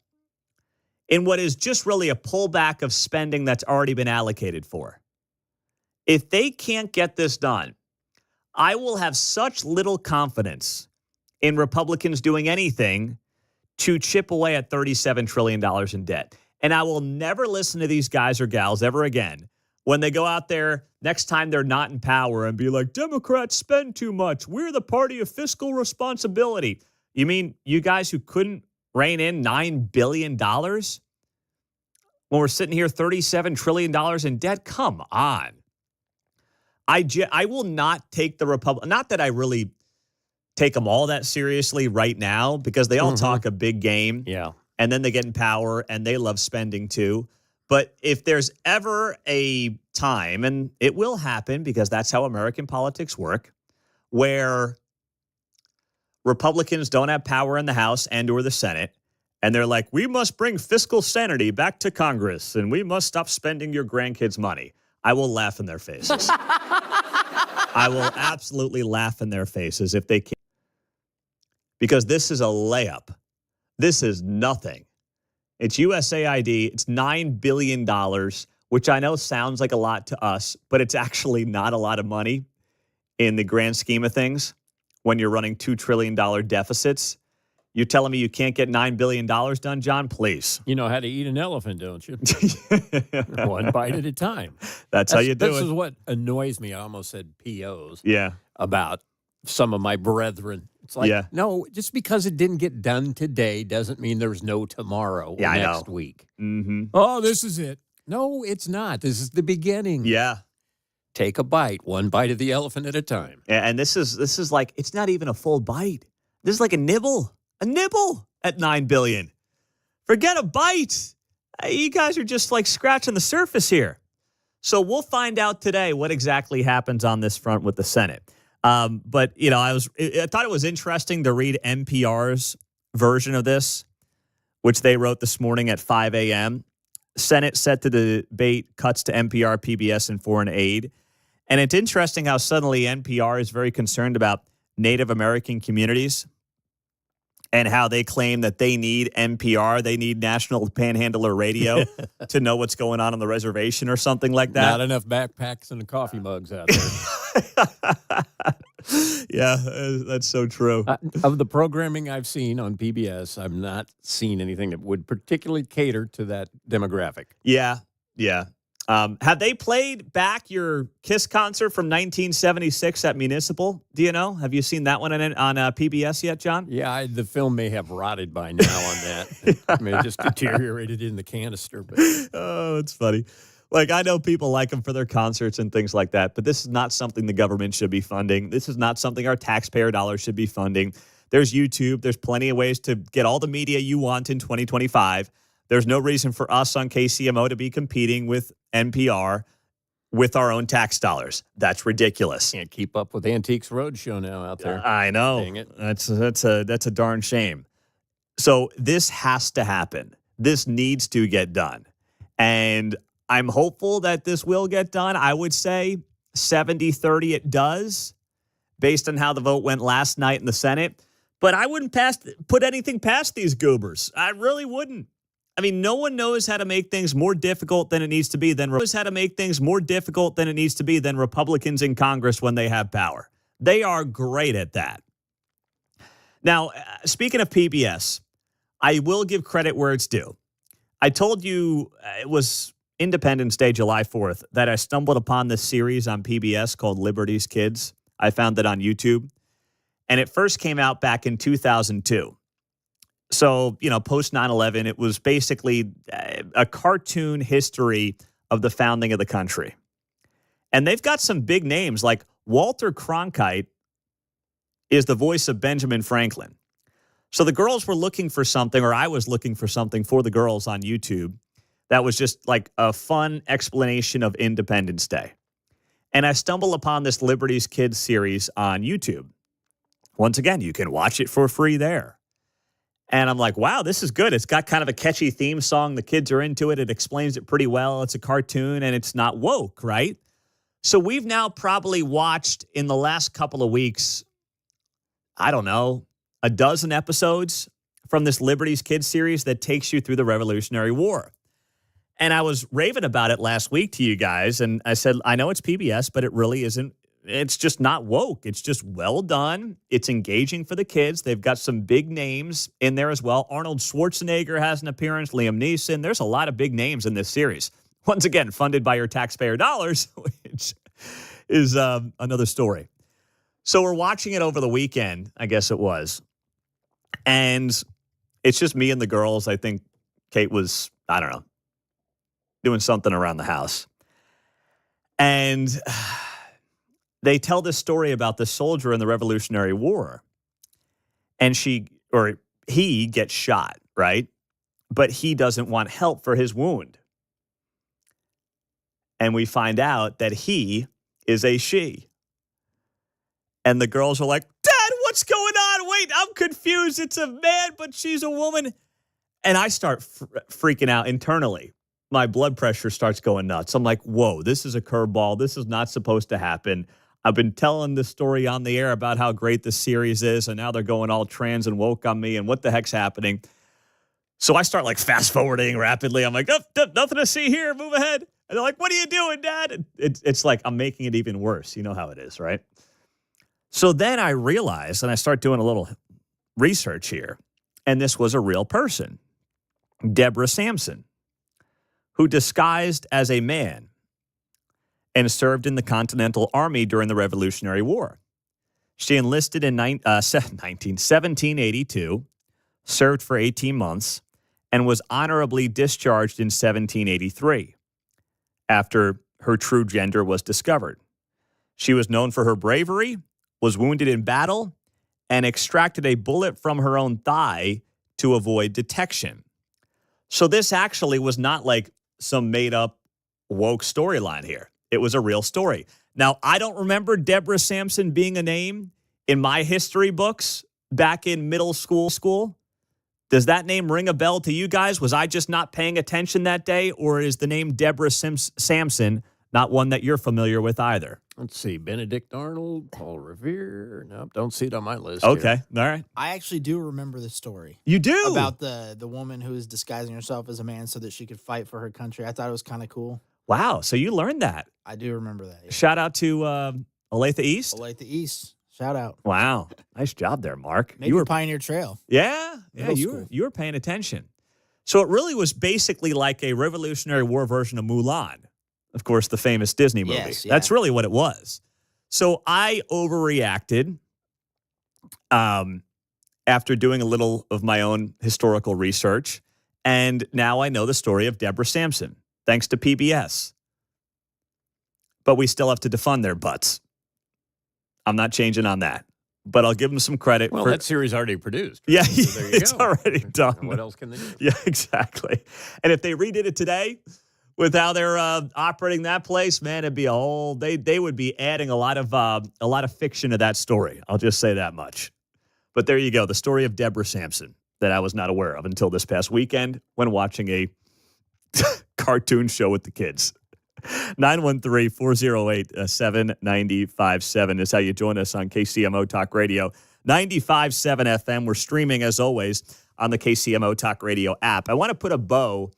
in what is just really a pullback of spending that's already been allocated for, if they can't get this done, I will have such little confidence in Republicans doing anything to chip away at $37 trillion in debt. And I will never listen to these guys or gals ever again when they go out there next time they're not in power and be like, Democrats spend too much. We're the party of fiscal responsibility. You mean you guys who couldn't rein in $9 billion when we're sitting here $37 trillion in debt? Come on. I will not take the Republic. Not that I really take them all that seriously right now because they all talk a big game. Yeah. And then they get in power and they love spending too. But if there's ever a time, and it will happen because that's how American politics work, where Republicans don't have power in the House and or the Senate, and they're like, we must bring fiscal sanity back to Congress and we must stop spending your grandkids' money, I will laugh in their faces. I will absolutely laugh in their faces if they can't. Because this is a layup. This is nothing. It's USAID. It's $9 billion, which I know sounds like a lot to us, but it's actually not a lot of money in the grand scheme of things when you're running $2 trillion deficits. You're telling me you can't get $9 billion done, John? Please. You know how to eat an elephant, don't you? One bite at a time. That's how you do it. This is what annoys me. I almost said POs. Yeah. About some of my brethren. It's like, no, just because it didn't get done today doesn't mean there's no tomorrow or next week. Mm-hmm. Oh, this is it. No, it's not. This is the beginning. Yeah. Take a bite, one bite of the elephant at a time. Yeah, and this is like, it's not even a full bite. This is like a nibble at $9 billion. Forget a bite. You guys are just like scratching the surface here. So we'll find out today what exactly happens on this front with the Senate. But, you know, I thought it was interesting to read NPR's version of this, which they wrote this morning at 5 a.m. Senate set to debate cuts to NPR, PBS, and foreign aid. And it's interesting how suddenly NPR is very concerned about Native American communities and how they claim that they need NPR, they need National Panhandler Radio to know what's going on the reservation or something like that. Not enough backpacks and coffee mugs out there. Yeah, that's so true. Of the programming I've seen on PBS, I've not seen anything that would particularly cater to that demographic. Yeah. Have they played back your Kiss concert from 1976 at Municipal? Do you know? Have you seen that one on PBS yet, John? Yeah, the film may have rotted by now on that. It may have just deteriorated in the canister. But. Oh, it's funny. Like, I know people like them for their concerts and things like that, but this is not something the government should be funding. This is not something our taxpayer dollars should be funding. There's YouTube. There's plenty of ways to get all the media you want in 2025. There's no reason for us on KCMO to be competing with NPR with our own tax dollars. That's ridiculous. Can't keep up with Antiques Roadshow now out there. I know. Dang it. That's a darn shame. So this has to happen. This needs to get done. And I'm hopeful that this will get done. I would say 70-30 it does, based on how the vote went last night in the Senate. But I wouldn't put anything past these goobers. I really wouldn't. I mean, no one knows how to make things more difficult than it needs to be than Republicans in Congress when they have power. They are great at that. Now, speaking of PBS, I will give credit where it's due. I told you it was Independence Day, July 4th, that I stumbled upon this series on PBS called Liberty's Kids. I found it on YouTube. And it first came out back in 2002. So, post 9/11, it was basically a cartoon history of the founding of the country. And they've got some big names, like Walter Cronkite is the voice of Benjamin Franklin. So the girls were looking for something, or I was looking for something for the girls on YouTube that was just like a fun explanation of Independence Day. And I stumbled upon this Liberty's Kids series on YouTube. Once again, you can watch it for free there. And I'm like, wow, this is good. It's got kind of a catchy theme song. The kids are into it. It explains it pretty well. It's a cartoon, and it's not woke, right? So we've now probably watched in the last couple of weeks, I don't know, a dozen episodes from this Liberty's Kids series that takes you through the Revolutionary War. And I was raving about it last week to you guys, and I said, I know it's PBS, but it really isn't. It's just not woke. It's just well done. It's engaging for the kids. They've got some big names in there as well. Arnold Schwarzenegger has an appearance, Liam Neeson. There's a lot of big names in this series. Once again, funded by your taxpayer dollars, which is another story. So we're watching it over the weekend, I guess it was. And it's just me and the girls. I think Kate was, I don't know, doing something around the house. And they tell this story about the soldier in the Revolutionary War. And he gets shot, right? But he doesn't want help for his wound. And we find out that he is a she. And the girls are like, Dad, what's going on? Wait, I'm confused. It's a man, but she's a woman. And I start freaking out internally. My blood pressure starts going nuts. I'm like, whoa, this is a curveball. This is not supposed to happen. I've been telling this story on the air about how great this series is, and now they're going all trans and woke on me, and what the heck's happening? So I start fast forwarding rapidly. I'm like, oh, nothing to see here. Move ahead. And they're like, what are you doing, Dad? It's like I'm making it even worse. You know how it is, right? So then I realized, and I start doing a little research here, and this was a real person, Deborah Sampson, who disguised as a man and served in the Continental Army during the Revolutionary War. She enlisted in 1782, served for 18 months, and was honorably discharged in 1783 after her true gender was discovered. She was known for her bravery, was wounded in battle, and extracted a bullet from her own thigh to avoid detection. So this actually was not like some made-up woke storyline here. It was a real story. Now, I don't remember Deborah Sampson being a name in my history books back in middle school. Does that name ring a bell to you guys? Was I just not paying attention that day, or is the name Deborah Sampson not one that you're familiar with either? Let's see. Benedict Arnold, Paul Revere. Nope, don't see it on my list. Okay, here. All right. I actually do remember the story. You do? About the woman who was disguising herself as a man so that she could fight for her country. I thought it was kind of cool. Wow, so you learned that. I do remember that. Yeah. Shout out to Olathe East. Olathe East. Shout out. Wow. Nice job there, Mark. Maybe you were Pioneer Trail. Yeah, you were paying attention. So it really was basically like a Revolutionary War version of Mulan. Of course, the famous Disney movie. Yes, yeah. That's really what it was. So I overreacted after doing a little of my own historical research. And now I know the story of Deborah Sampson, thanks to PBS. But we still have to defund their butts. I'm not changing on that. But I'll give them some credit. Well, that series already produced. Yeah, so there you it's go. already done. What else can they do? Yeah, exactly. And if they redid it today with how they're operating that place, man, it'd be a whole. They would be adding a lot of fiction to that story. I'll just say that much. But there you go, the story of Deborah Sampson that I was not aware of until this past weekend when watching a cartoon show with the kids. 913-408-7957 is how you join us on KCMO Talk Radio. 95.7 FM. We're streaming, as always, on the KCMO Talk Radio app. I want to put a bow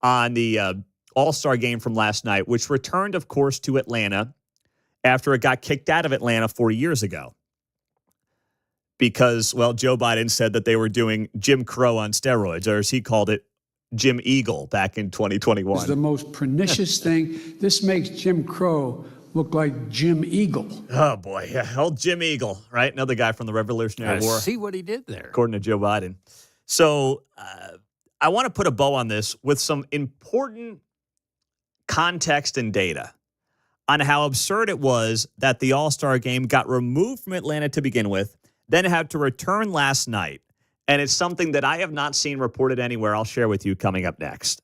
on the All-Star game from last night, which returned, of course, to Atlanta after it got kicked out of Atlanta 4 years ago. Because, well, Joe Biden said that they were doing Jim Crow on steroids, or as he called it, Jim Eagle back in 2021. It's the most pernicious thing. This makes Jim Crow look like Jim Eagle. Oh, boy. Yeah, old Jim Eagle, right? Another guy from the Revolutionary War. See what he did there. According to Joe Biden. So I want to put a bow on this with some important context and data on how absurd it was that the All-Star game got removed from Atlanta to begin with, then had to return last night. And it's something that I have not seen reported anywhere. I'll share with you coming up next.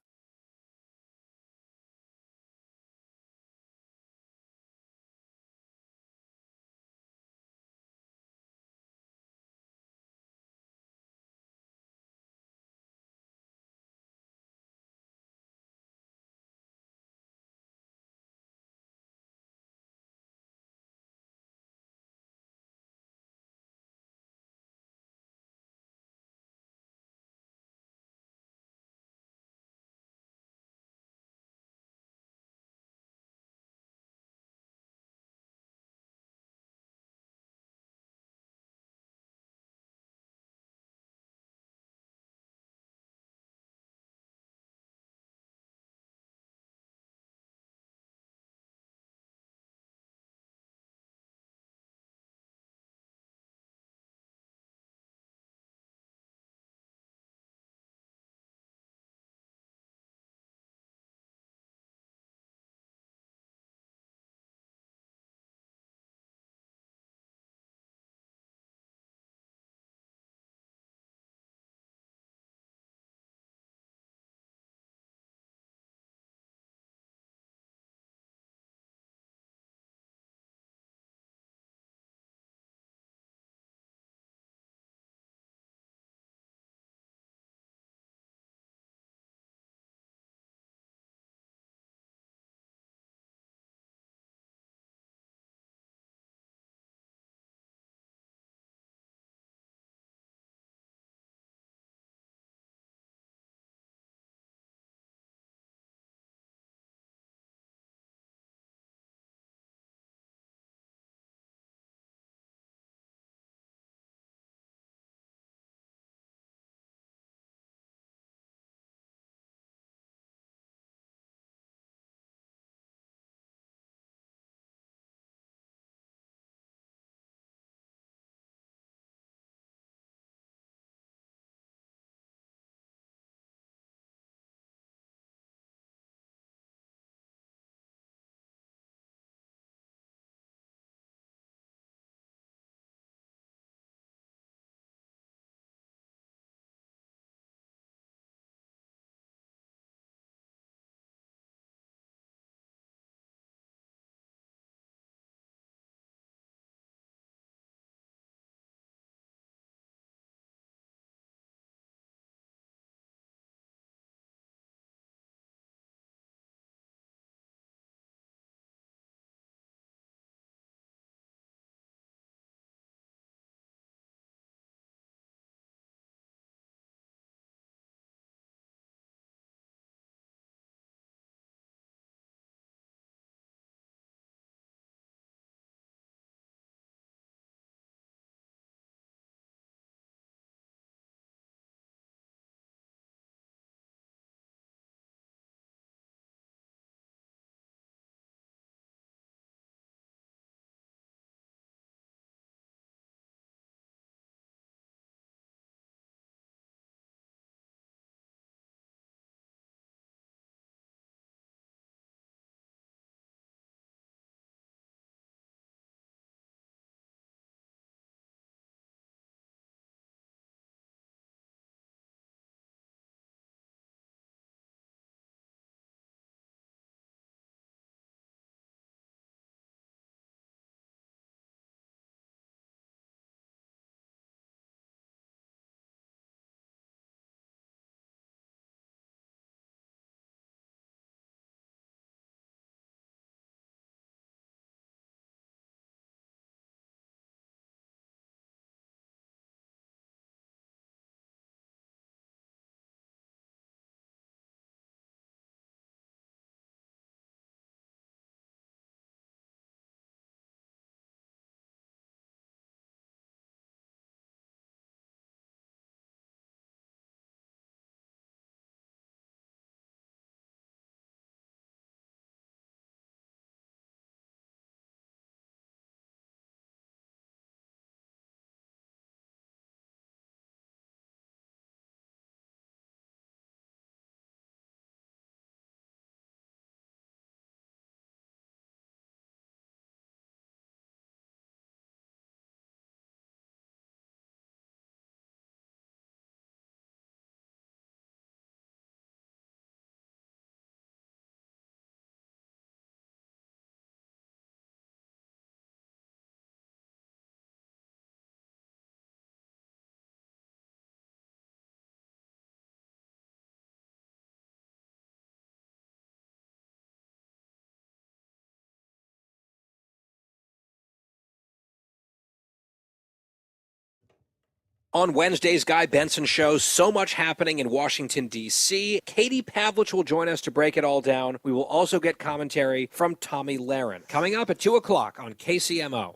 On Wednesday's Guy Benson Show, so much happening in Washington, D.C. Katie Pavlich will join us to break it all down. We will also get commentary from Tommy Lahren. Coming up at 2 o'clock on KCMO.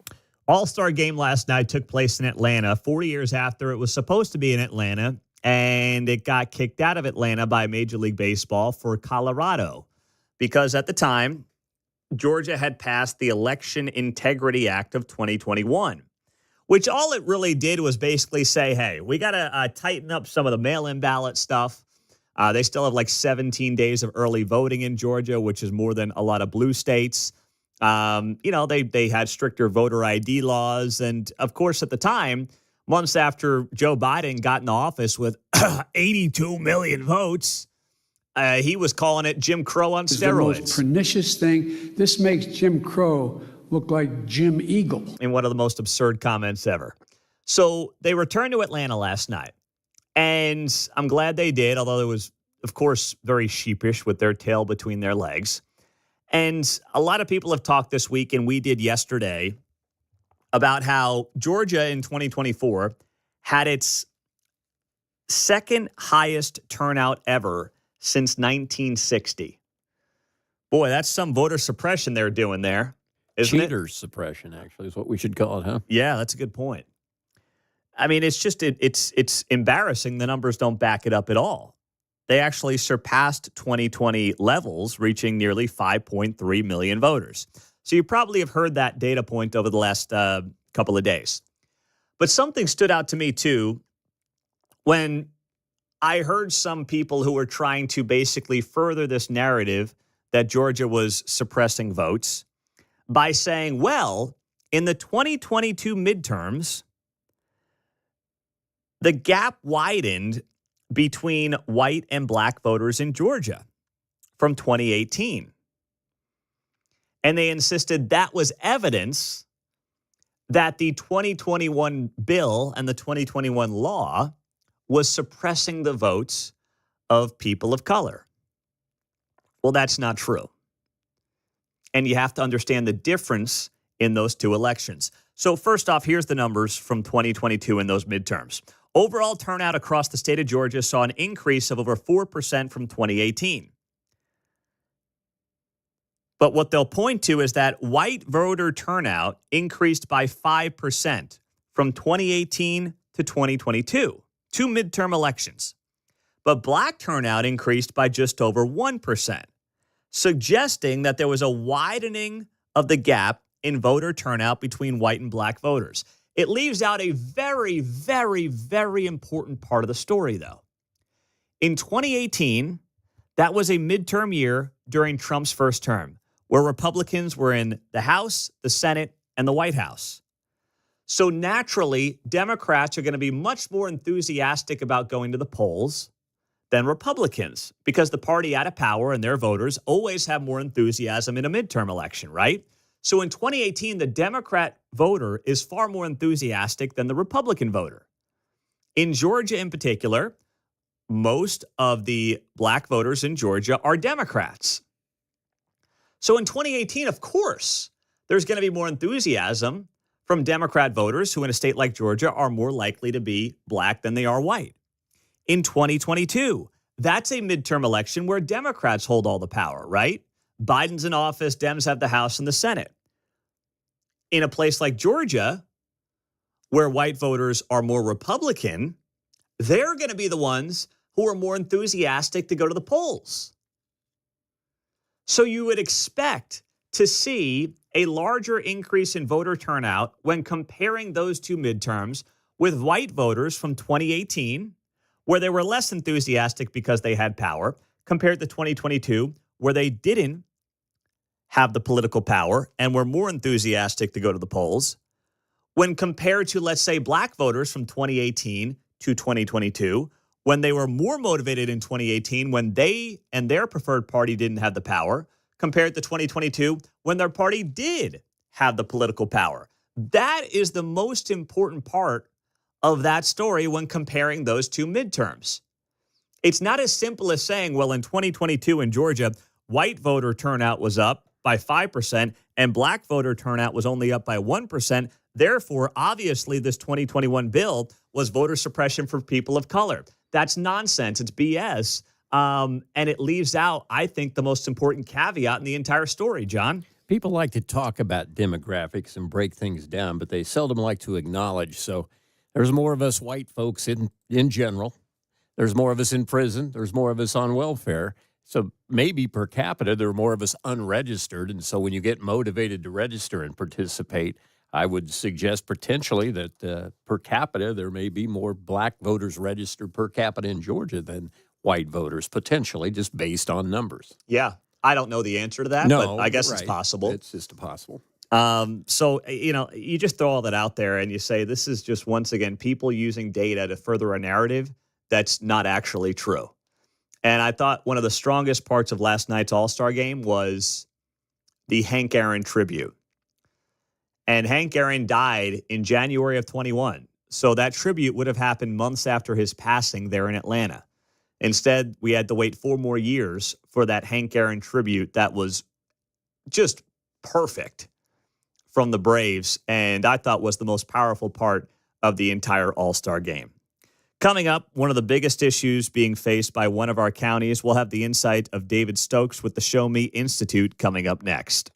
All-Star game last night took place in Atlanta 40 years after it was supposed to be in Atlanta, and it got kicked out of Atlanta by Major League Baseball for Colorado because at the time, Georgia had passed the Election Integrity Act of 2021, which all it really did was basically say, hey, we got to tighten up some of the mail-in ballot stuff. They still have like 17 days of early voting in Georgia, which is more than a lot of blue states. They had stricter voter ID laws. And, of course, at the time, months after Joe Biden got in office with 82 million votes, he was calling it Jim Crow on steroids. The most pernicious thing. This makes Jim Crow look like Jim Eagle. In one of the most absurd comments ever. So they returned to Atlanta last night. And I'm glad they did, although it was, of course, very sheepish with their tail between their legs. And a lot of people have talked this week, and we did yesterday, about how Georgia in 2024 had its second highest turnout ever since 1960. Boy, that's some voter suppression they're doing there, isn't it? Cheaters suppression, actually, is what we should call it, huh? Yeah, that's a good point. I mean, it's just, it's embarrassing. The numbers don't back it up at all. They actually surpassed 2020 levels, reaching nearly 5.3 million voters. So you probably have heard that data point over the last couple of days. But something stood out to me, too, when I heard some people who were trying to basically further this narrative that Georgia was suppressing votes by saying, well, in the 2022 midterms, the gap widened between white and black voters in Georgia from 2018. And they insisted that was evidence that the 2021 bill and the 2021 law was suppressing the votes of people of color. Well, that's not true. And you have to understand the difference in those two elections. So first off, here's the numbers from 2022 in those midterms. Overall turnout across the state of Georgia saw an increase of over 4% from 2018. But what they'll point to is that white voter turnout increased by 5% from 2018 to 2022, two midterm elections. But black turnout increased by just over 1%, suggesting that there was a widening of the gap in voter turnout between white and black voters. It leaves out a very, very, very important part of the story, though. In 2018, that was a midterm year during Trump's first term, where Republicans were in the House, the Senate, and the White House. So naturally, Democrats are going to be much more enthusiastic about going to the polls than Republicans, because the party out of power and their voters always have more enthusiasm in a midterm election, right? So in 2018, the Democrat voter is far more enthusiastic than the Republican voter. In Georgia in particular, most of the black voters in Georgia are Democrats. So in 2018, of course, there's going to be more enthusiasm from Democrat voters who in a state like Georgia are more likely to be black than they are white. In 2022, that's a midterm election where Democrats hold all the power, right? Biden's in office, Dems have the House and the Senate. In a place like Georgia, where white voters are more Republican, they're going to be the ones who are more enthusiastic to go to the polls. So you would expect to see a larger increase in voter turnout when comparing those two midterms with white voters from 2018, where they were less enthusiastic because they had power, compared to 2022, where they didn't have the political power and were more enthusiastic to go to the polls, when compared to, let's say, black voters from 2018 to 2022, when they were more motivated in 2018 when they and their preferred party didn't have the power, compared to 2022 when their party did have the political power. That is the most important part of that story when comparing those two midterms. It's not as simple as saying, well, in 2022 in Georgia, white voter turnout was up by 5% and black voter turnout was only up by 1%. Therefore, obviously, this 2021 bill was voter suppression for people of color. That's nonsense. It's BS. And it leaves out, I think, the most important caveat in the entire story, John. People like to talk about demographics and break things down, but they seldom like to acknowledge. So there's more of us white folks in general. There's more of us in prison. There's more of us on welfare. So maybe per capita, there are more of us unregistered. And so when you get motivated to register and participate, I would suggest potentially that per capita, there may be more black voters registered per capita in Georgia than white voters, potentially, just based on numbers. Yeah. I don't know the answer to that, No, but I guess right. it's possible. It's just possible. So, you just throw all that out there and you say this is just, once again, people using data to further a narrative that's not actually true. And I thought one of the strongest parts of last night's All-Star game was the Hank Aaron tribute. And Hank Aaron died in January of 21. So that tribute would have happened months after his passing there in Atlanta. Instead, we had to wait 4 more years for that Hank Aaron tribute that was just perfect from the Braves, and I thought was the most powerful part of the entire All-Star game. Coming up, one of the biggest issues being faced by one of our counties. We'll have the insight of David Stokes with the Show Me Institute coming up next.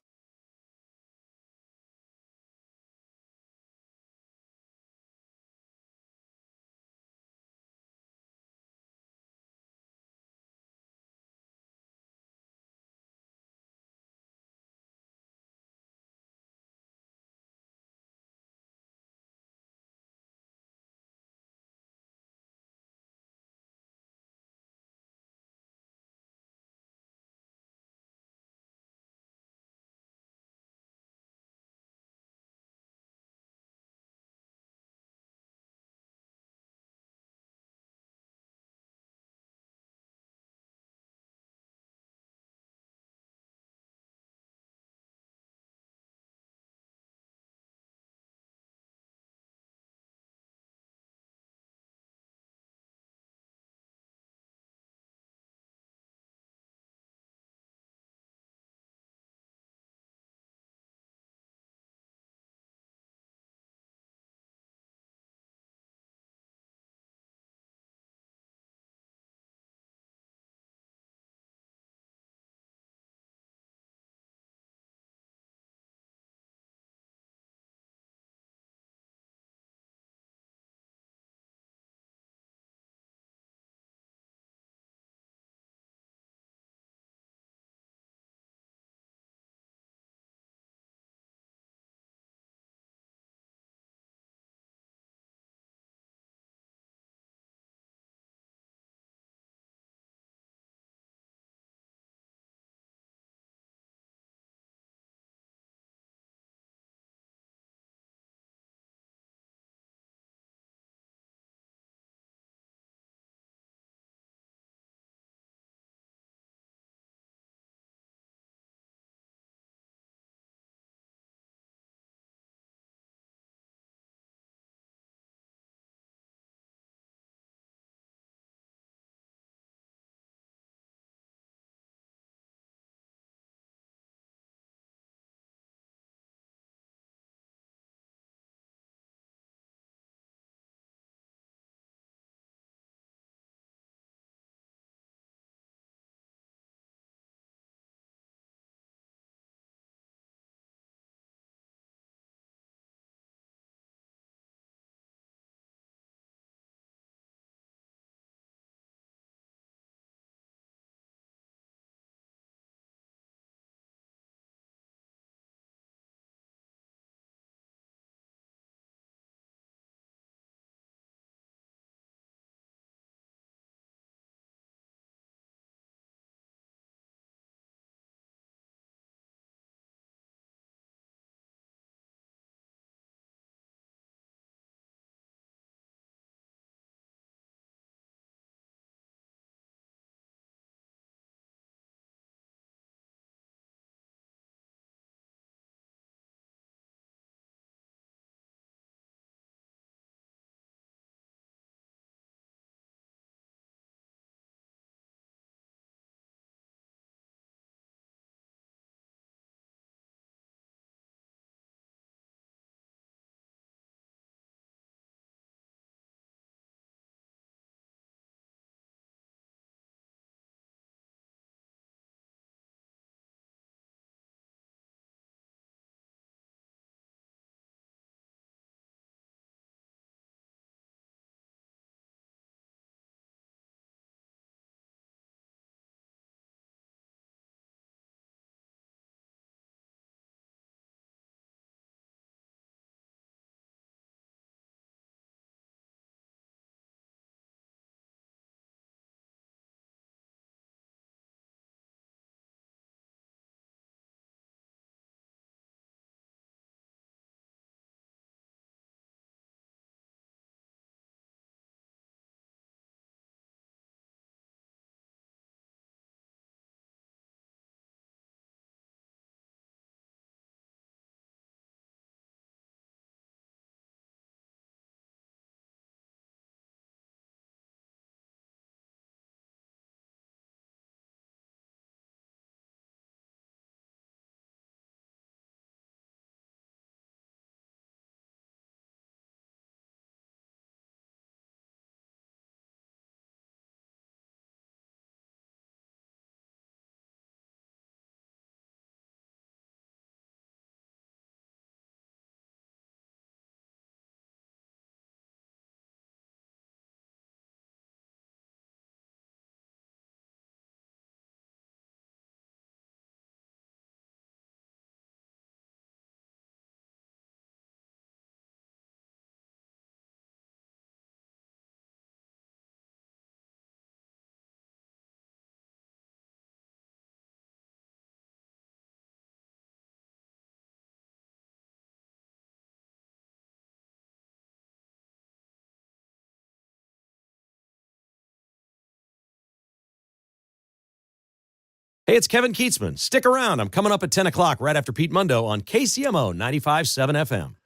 Hey, it's Kevin Keatsman. Stick around. I'm coming up at 10 o'clock right after Pete Mundo on KCMO 95.7 FM.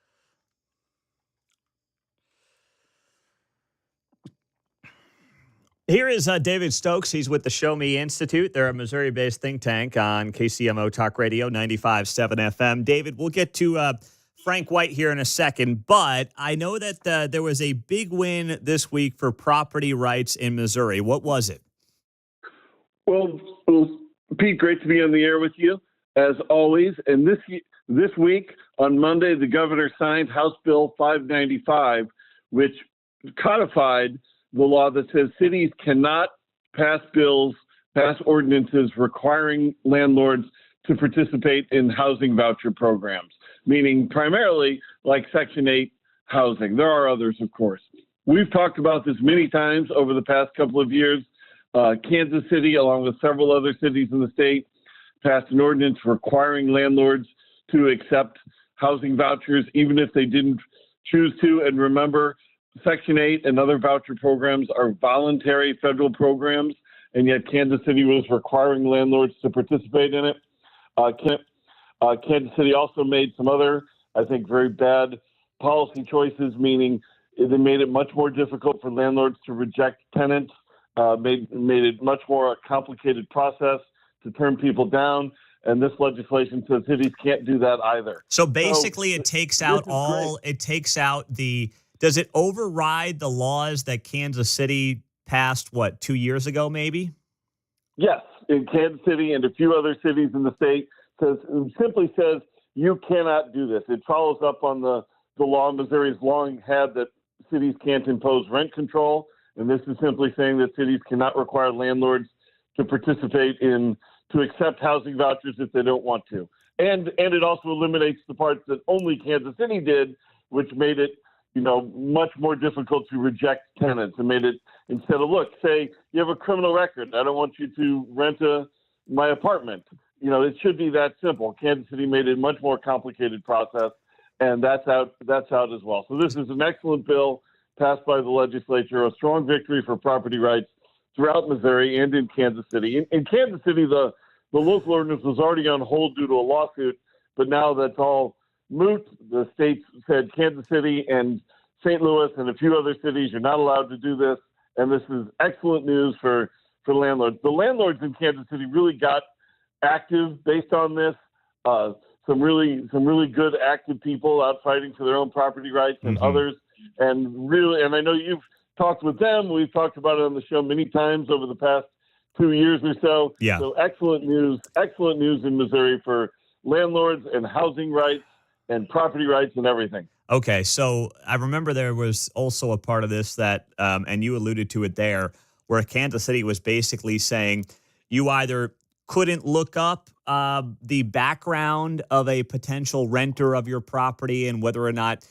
Here is David Stokes. He's with the Show Me Institute. They're a Missouri-based think tank on KCMO Talk Radio 95.7 FM. David, we'll get to Frank White here in a second, but I know that there was a big win this week for property rights in Missouri. What was it? Well, Pete, great to be on the air with you, as always. And this week, on Monday, the governor signed House Bill 595, which codified the law that says cities cannot pass ordinances requiring landlords to participate in housing voucher programs, meaning primarily like Section 8 housing. There are others, of course. We've talked about this many times over the past couple of years. Kansas City, along with several other cities in the state, passed an ordinance requiring landlords to accept housing vouchers, even if they didn't choose to. And remember, Section 8 and other voucher programs are voluntary federal programs, and yet Kansas City was requiring landlords to participate in it. Kansas City also made some other, I think, very bad policy choices, meaning they made it much more difficult for landlords to reject tenants, made it much more a complicated process to turn people down. And this legislation says cities can't do that either. So basically, it takes out does it override the laws that Kansas City passed, 2 years ago, maybe? Yes, in Kansas City and a few other cities in the state, simply says you cannot do this. It follows up on the law Missouri's long had that cities can't impose rent control, and this is simply saying that cities cannot require landlords to participate to accept housing vouchers if they don't want to. And it also eliminates the parts that only Kansas City did, which made it much more difficult to reject tenants, and made it, instead of, say you have a criminal record, I don't want you to rent my apartment. It should be that simple. Kansas City made it a much more complicated process, and that's out as well. So this is an excellent bill passed by the legislature, a strong victory for property rights throughout Missouri and in Kansas City. In Kansas City, the local ordinance was already on hold due to a lawsuit, but now that's all moot. The state said Kansas City and St. Louis and a few other cities are not allowed to do this, and this is excellent news for landlords. The landlords in Kansas City really got active based on this. Some really good active people out fighting for their own property rights and others, and I know you've talked with them. We've talked about it on the show many times over the past 2 years or so. Yeah. So excellent news in Missouri for landlords and housing rights and property rights and everything. Okay, so I remember there was also a part of this that, and you alluded to it there, where Kansas City was basically saying you either couldn't look up the background of a potential renter of your property and whether or not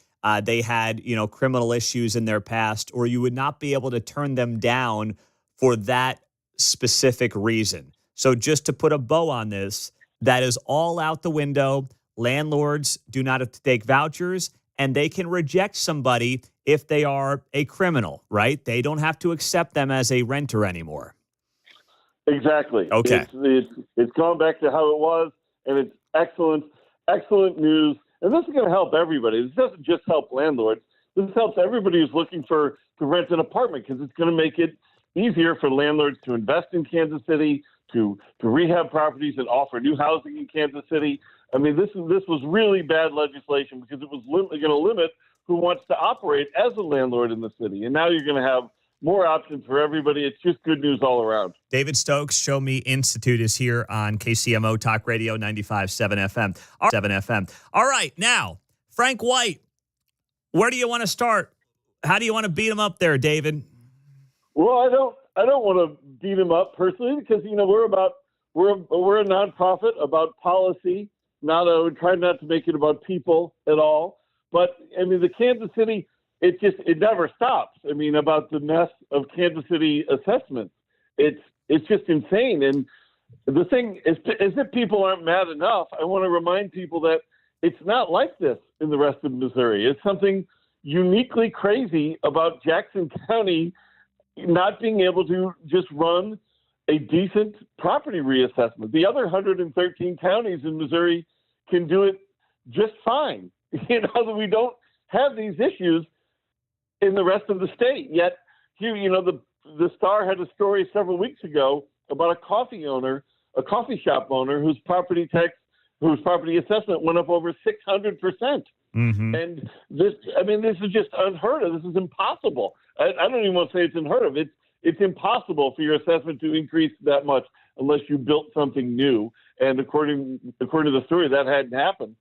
they had, criminal issues in their past, or you would not be able to turn them down for that specific reason. So just to put a bow on this, that is all out the window. Landlords do not have to take vouchers, and they can reject somebody if they are a criminal, right? They don't have to accept them as a renter anymore. Exactly. Okay. It's gone back to how it was, and it's excellent news. And this is going to help everybody. This doesn't just help landlords. This helps everybody who's looking to rent an apartment, because it's going to make it easier for landlords to invest in Kansas City, to rehab properties and offer new housing in Kansas City. I mean, this was really bad legislation because it was going to limit who wants to operate as a landlord in the city. And now you're going to have more options for everybody. It's just good news all around. David Stokes, Show Me Institute, is here on KCMO Talk Radio 95.7 FM. 7 FM. All right, now, Frank White, where do you want to start? How do you want to beat him up there, David? Well, I don't want to beat him up personally, because we're a nonprofit about policy. Try not to make it about people at all. But I mean, the Kansas City, it never stops. I mean, about the mess of Kansas City assessments, it's just insane. And the thing is, as if people aren't mad enough, I want to remind people that it's not like this in the rest of Missouri. It's something uniquely crazy about Jackson County not being able to just run a decent property reassessment. The other 113 counties in Missouri can do it just fine. We don't have these issues in the rest of the state. Yet here, the Star had a story several weeks ago about a coffee shop owner whose property assessment went up over 600%. Mm-hmm. And this is just unheard of. This is impossible. I don't even want to say it's unheard of. It's impossible for your assessment to increase that much unless you built something new. And according to the story, that hadn't happened.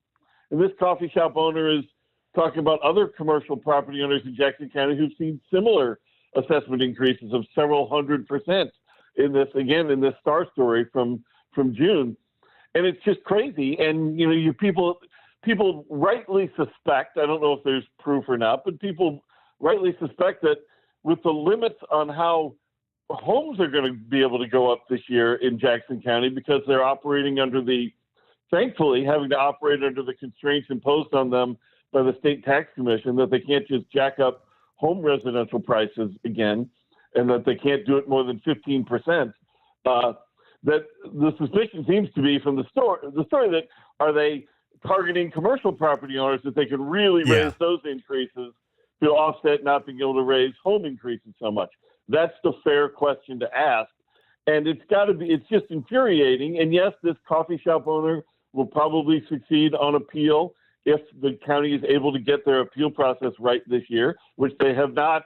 And this coffee shop owner is talking about other commercial property owners in Jackson County who've seen similar assessment increases of several 100% in this Star story from June. And it's just crazy. And, people rightly suspect, I don't know if there's proof or not, but people rightly suspect that with the limits on how homes are going to be able to go up this year in Jackson County, because they're thankfully having to operate under the constraints imposed on them by the state tax commission, that they can't just jack up home residential prices again, and that they can't do it more than 15%. That the suspicion seems to be from the story that are they targeting commercial property owners that they can really raise those increases to offset not being able to raise home increases so much. That's the fair question to ask. And it's just infuriating. And yes, this coffee shop owner will probably succeed on appeal if the county is able to get their appeal process right this year, which they have not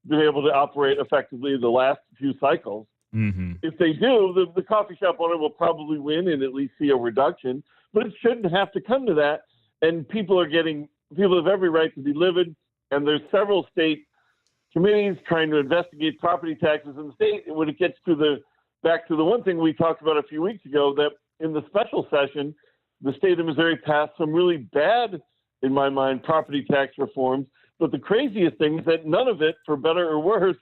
been able to operate effectively the last few cycles. Mm-hmm. If they do, the coffee shop owner will probably win and at least see a reduction, but it shouldn't have to come to that. And people have every right to be livid. And there's several state committees trying to investigate property taxes in the state. When it gets back to the one thing we talked about a few weeks ago, that in the special session, the state of Missouri passed some really bad, in my mind, property tax reforms. But the craziest thing is that none of it, for better or worse,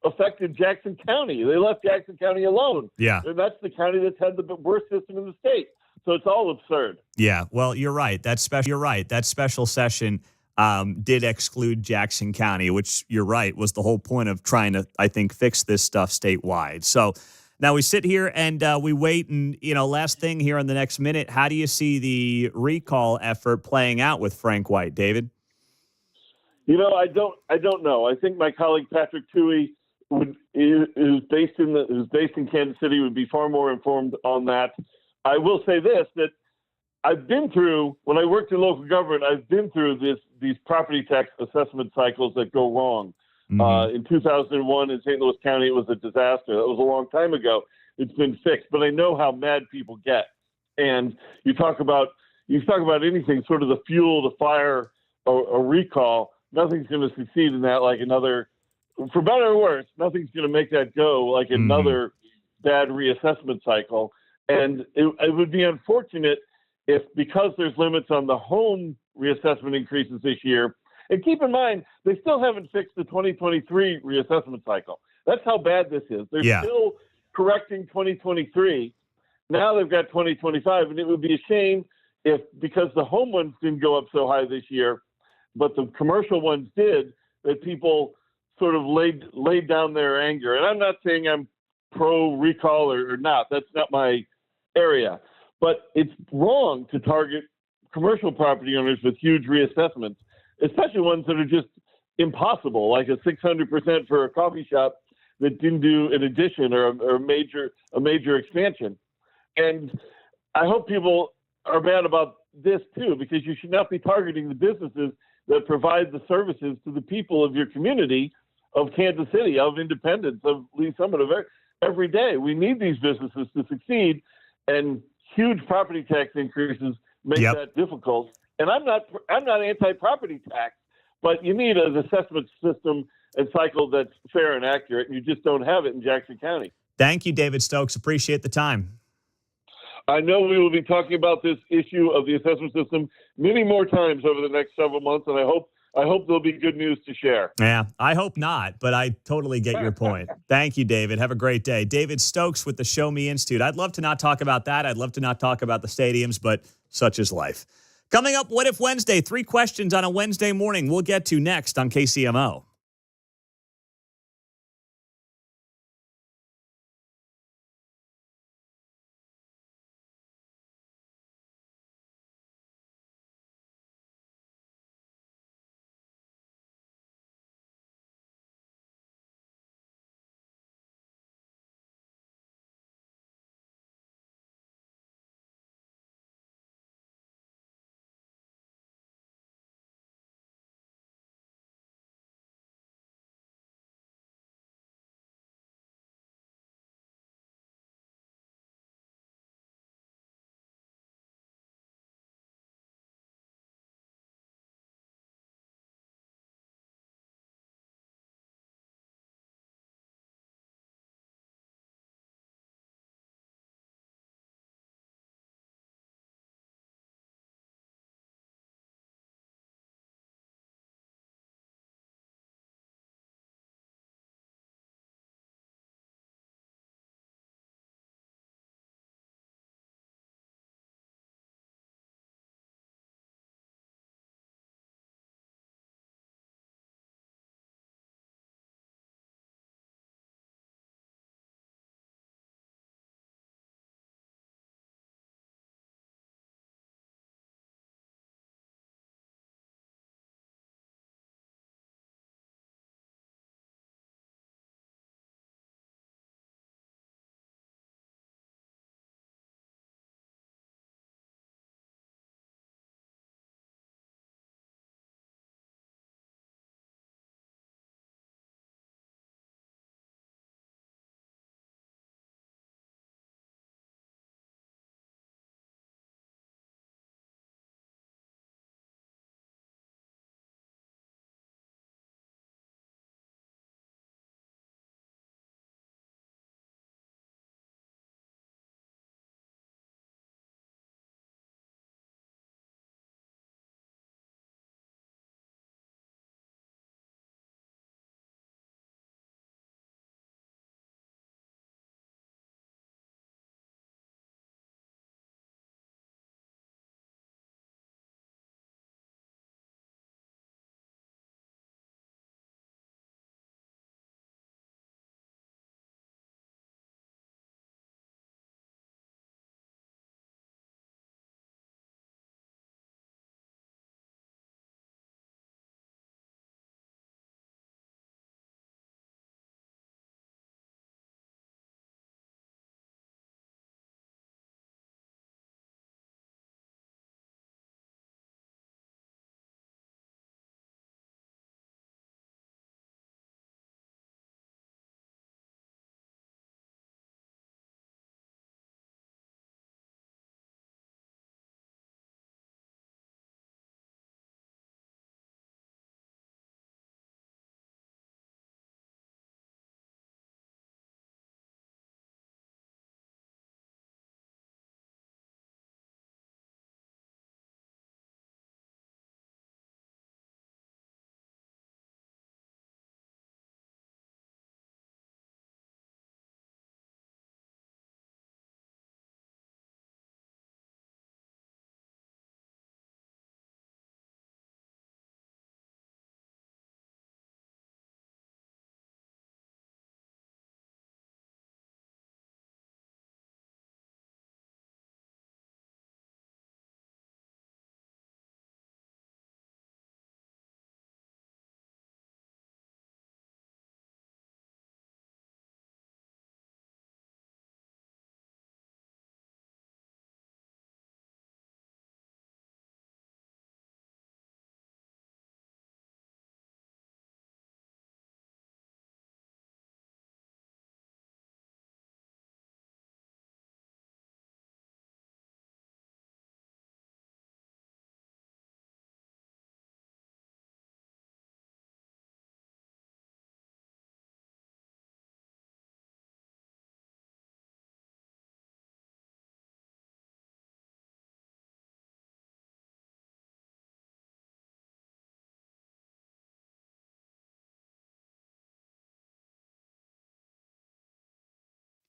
affected Jackson County. They left Jackson County alone. Yeah. And that's the county that's had the worst system in the state. So it's all absurd. Yeah. Well, you're right. That special session did exclude Jackson County, which you're right, was the whole point of trying to, I think, fix this stuff statewide. So now we sit here and we wait. And, last thing here in the next minute, how do you see the recall effort playing out with Frank White, David? I don't know. I think my colleague Patrick Toohey, who's based in Kansas City, would be far more informed on that. I will say this, that I've been through, when I worked in local government, I've been through these property tax assessment cycles that go wrong. Mm-hmm. In 2001 in St. Louis County, it was a disaster. That was a long time ago. It's been fixed, but I know how mad people get. And you talk about anything, sort of the fuel to fire a recall. Nothing's going to succeed in that like another, for better or worse, nothing's going to make that go like another bad reassessment cycle. And it would be unfortunate if, because there's limits on the home reassessment increases this year, and keep in mind, they still haven't fixed the 2023 reassessment cycle. That's how bad this is. They're still correcting 2023. Now they've got 2025, and it would be a shame if, because the home ones didn't go up so high this year, but the commercial ones did, that people sort of laid down their anger. And I'm not saying I'm pro recall or not. That's not my area. But it's wrong to target commercial property owners with huge reassessments, especially ones that are just impossible, like a 600% for a coffee shop that didn't do an addition or a major expansion. And I hope people are mad about this too, because you should not be targeting the businesses that provide the services to the people of your community of Kansas City, of Independence, of Lee Summit, of every day. We need these businesses to succeed, and huge property tax increases make that difficult. And I'm not anti-property tax, but you need an assessment system and cycle that's fair and accurate, and you just don't have it in Jackson County. Thank you, David Stokes. Appreciate the time. I know we will be talking about this issue of the assessment system many more times over the next several months, and I hope there'll be good news to share. Yeah, I hope not, but I totally get your point. Thank you, David. Have a great day. David Stokes with the Show Me Institute. I'd love to not talk about that. I'd love to not talk about the stadiums, but such is life. Coming up, What If Wednesday? 3 questions on a Wednesday morning we'll get to next on KCMO.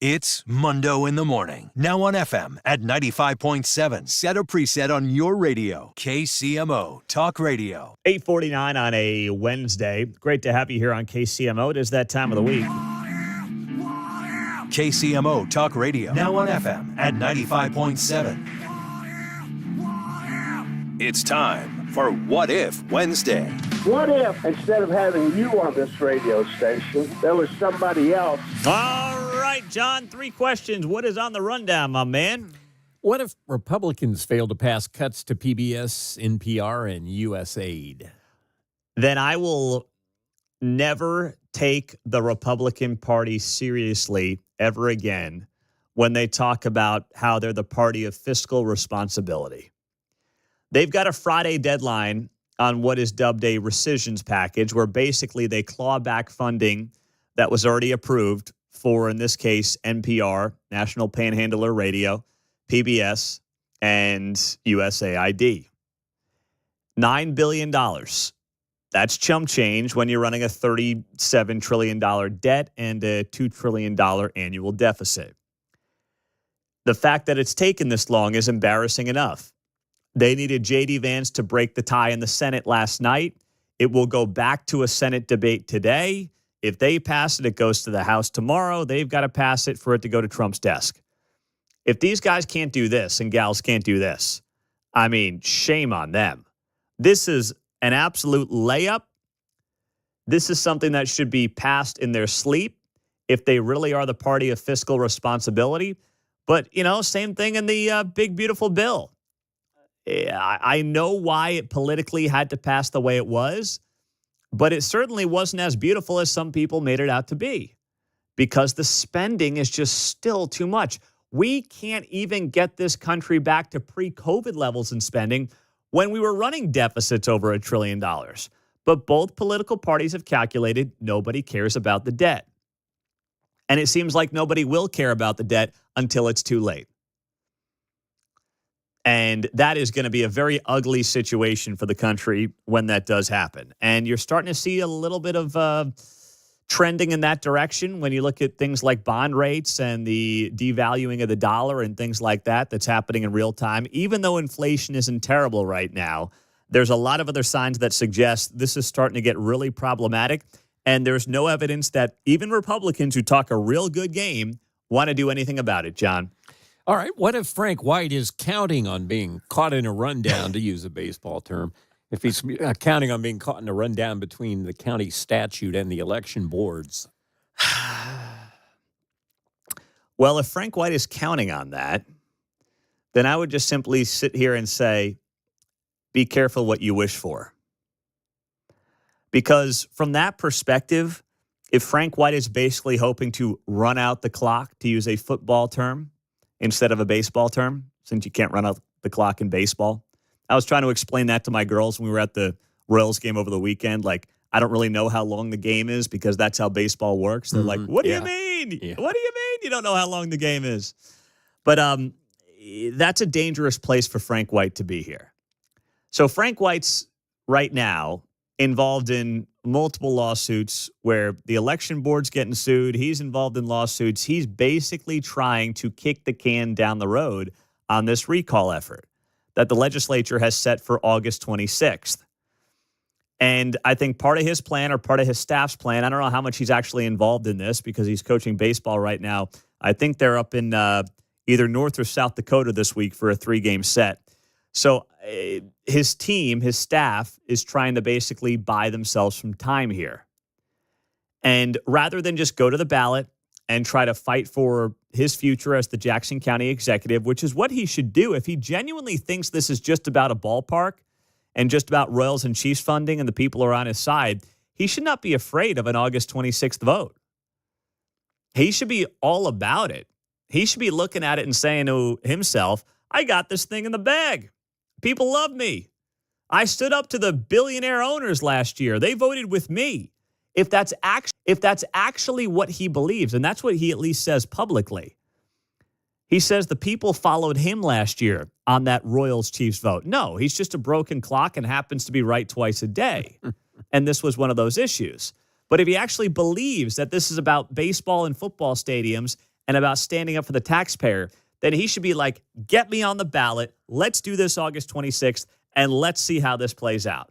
It's Mundo in the Morning. Now on FM at 95.7. Set a preset on your radio. KCMO Talk Radio. 8:49 on a Wednesday. Great to have you here on KCMO. It is that time of the week. KCMO Talk Radio. Now on FM at 95.7. It's time for What If Wednesday. What if, instead of having you on this radio station, there was somebody else? All right, John, 3 questions. What is on the rundown, my man? What if Republicans fail to pass cuts to PBS, NPR, and USAID? Then I will never take the Republican Party seriously ever again when they talk about how they're the party of fiscal responsibility. They've got a Friday deadline on what is dubbed a rescissions package, where basically they claw back funding that was already approved for, in this case, NPR, National Panhandler Radio, PBS, and USAID. $9 billion. That's chump change when you're running a $37 trillion debt and a $2 trillion annual deficit. The fact that it's taken this long is embarrassing enough. They needed J.D. Vance to break the tie in the Senate last night. It will go back to a Senate debate today. If they pass it, it goes to the House tomorrow. They've got to pass it for it to go to Trump's desk. If these guys can't do this and gals can't do this, I mean, shame on them. This is an absolute layup. This is something that should be passed in their sleep if they really are the party of fiscal responsibility. But, same thing in the big, beautiful bill. I know why it politically had to pass the way it was, but it certainly wasn't as beautiful as some people made it out to be, because the spending is just still too much. We can't even get this country back to pre-COVID levels in spending when we were running deficits over $1 trillion. But both political parties have calculated nobody cares about the debt. And it seems like nobody will care about the debt until it's too late. And that is going to be a very ugly situation for the country when that does happen. And you're starting to see a little bit of trending in that direction when you look at things like bond rates and the devaluing of the dollar and things like that that's happening in real time. Even though inflation isn't terrible right now, there's a lot of other signs that suggest this is starting to get really problematic. And there's no evidence that even Republicans who talk a real good game want to do anything about it, John. All right, what if Frank White is counting on being caught in a rundown, to use a baseball term, if he's counting on being caught in a rundown between the county statute and the election boards? Well, if Frank White is counting on that, then I would just simply sit here and say, be careful what you wish for. Because from that perspective, if Frank White is basically hoping to run out the clock, to use a football term, instead of a baseball term, since you can't run out the clock in baseball. I was trying to explain that to my girls when we were at the Royals game over the weekend. Like, I don't really know how long the game is because that's how baseball works. They're like, what do you mean? Yeah. What do you mean you don't know how long the game is? But that's a dangerous place for Frank White to be here. So Frank White's right now involved in multiple lawsuits where the election board's getting sued. He's involved in lawsuits. He's basically trying to kick the can down the road on this recall effort that the legislature has set for August 26th. And I think part of his plan or part of his staff's plan, I don't know how much he's actually involved in this because he's coaching baseball right now. I think they're up in either North or South Dakota this week for a 3-game set. So his team, his staff, is trying to basically buy themselves some time here. And rather than just go to the ballot and try to fight for his future as the Jackson County executive, which is what he should do if he genuinely thinks this is just about a ballpark and just about Royals and Chiefs funding and the people who are on his side, he should not be afraid of an August 26th vote. He should be all about it. He should be looking at it and saying to himself, I got this thing in the bag. People love me. I stood up to the billionaire owners last year. They voted with me. If that's actually what he believes, and that's what he at least says publicly. He says the people followed him last year on that Royals-Chiefs vote. No, he's just a broken clock and happens to be right twice a day. And this was one of those issues. But if he actually believes that this is about baseball and football stadiums and about standing up for the taxpayer, then he should be like, get me on the ballot. Let's do this August 26th, and let's see how this plays out.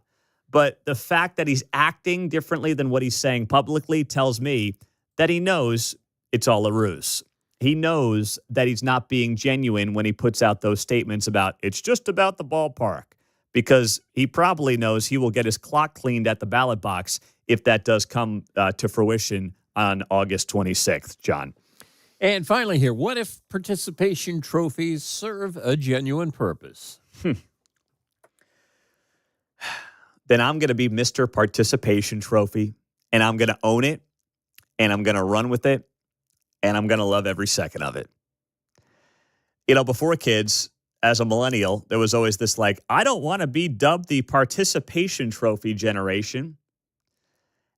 But the fact that he's acting differently than what he's saying publicly tells me that he knows it's all a ruse. He knows that he's not being genuine when he puts out those statements about it's just about the ballpark, because he probably knows he will get his clock cleaned at the ballot box if that does come to fruition on August 26th, John. And finally here, what if participation trophies serve a genuine purpose? Then I'm going to be Mr. Participation Trophy, and I'm going to own it, and I'm going to run with it, and I'm going to love every second of it. You know, before kids, as a millennial, there was always this like, I don't want to be dubbed the participation trophy generation.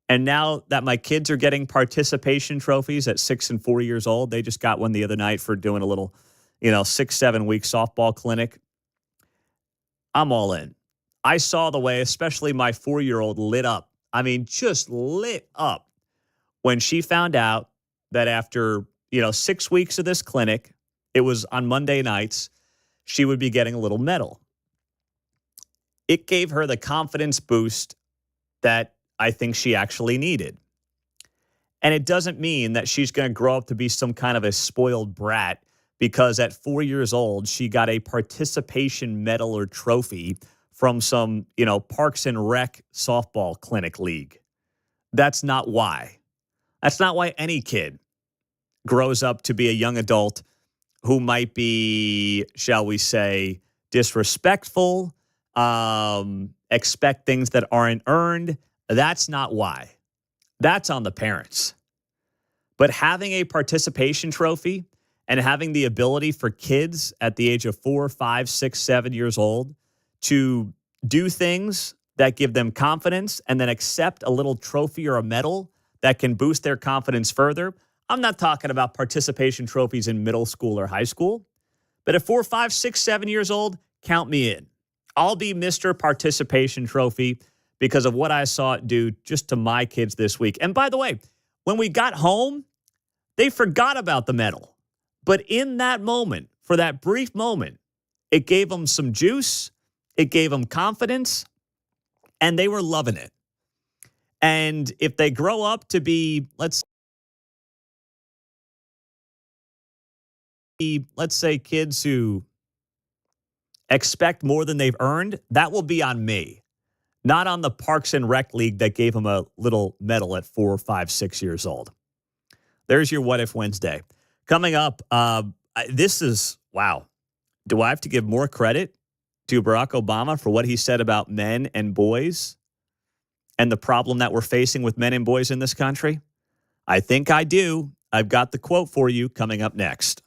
And now that my kids are getting participation trophies at 6 and 4 years old, they just got one the other night for doing a little, 6-7 week softball clinic. I'm all in. I saw the way, especially my 4-year-old lit up. I mean, just lit up when she found out that after, 6 weeks of this clinic, it was on Monday nights, she would be getting a little medal. It gave her the confidence boost that I think she actually needed. And it doesn't mean that she's going to grow up to be some kind of a spoiled brat because at 4 years old, she got a participation medal or trophy from some, Parks and Rec softball clinic league. That's not why. That's not why any kid grows up to be a young adult who might be, shall we say, disrespectful, expect things that aren't earned. That's not why. That's on the parents. But having a participation trophy and having the ability for kids at the age of 4, 5, 6, 7 years old to do things that give them confidence and then accept a little trophy or a medal that can boost their confidence further. I'm not talking about participation trophies in middle school or high school, but at 4, 5, 6, 7 years old, count me in. I'll be Mr. Participation Trophy because of what I saw it do just to my kids this week. And by the way, when we got home, they forgot about the medal. But in that moment, for that brief moment, it gave them some juice, it gave them confidence, and they were loving it. And if they grow up to be, let's say kids who expect more than they've earned, that will be on me, not on the Parks and Rec League that gave them a little medal at 4, 5, 6 years old. There's your What If Wednesday. Coming up, this is, wow. Do I have to give more credit to Barack Obama for what he said about men and boys and the problem that we're facing with men and boys in this country? I think I do. I've got the quote for you coming up next.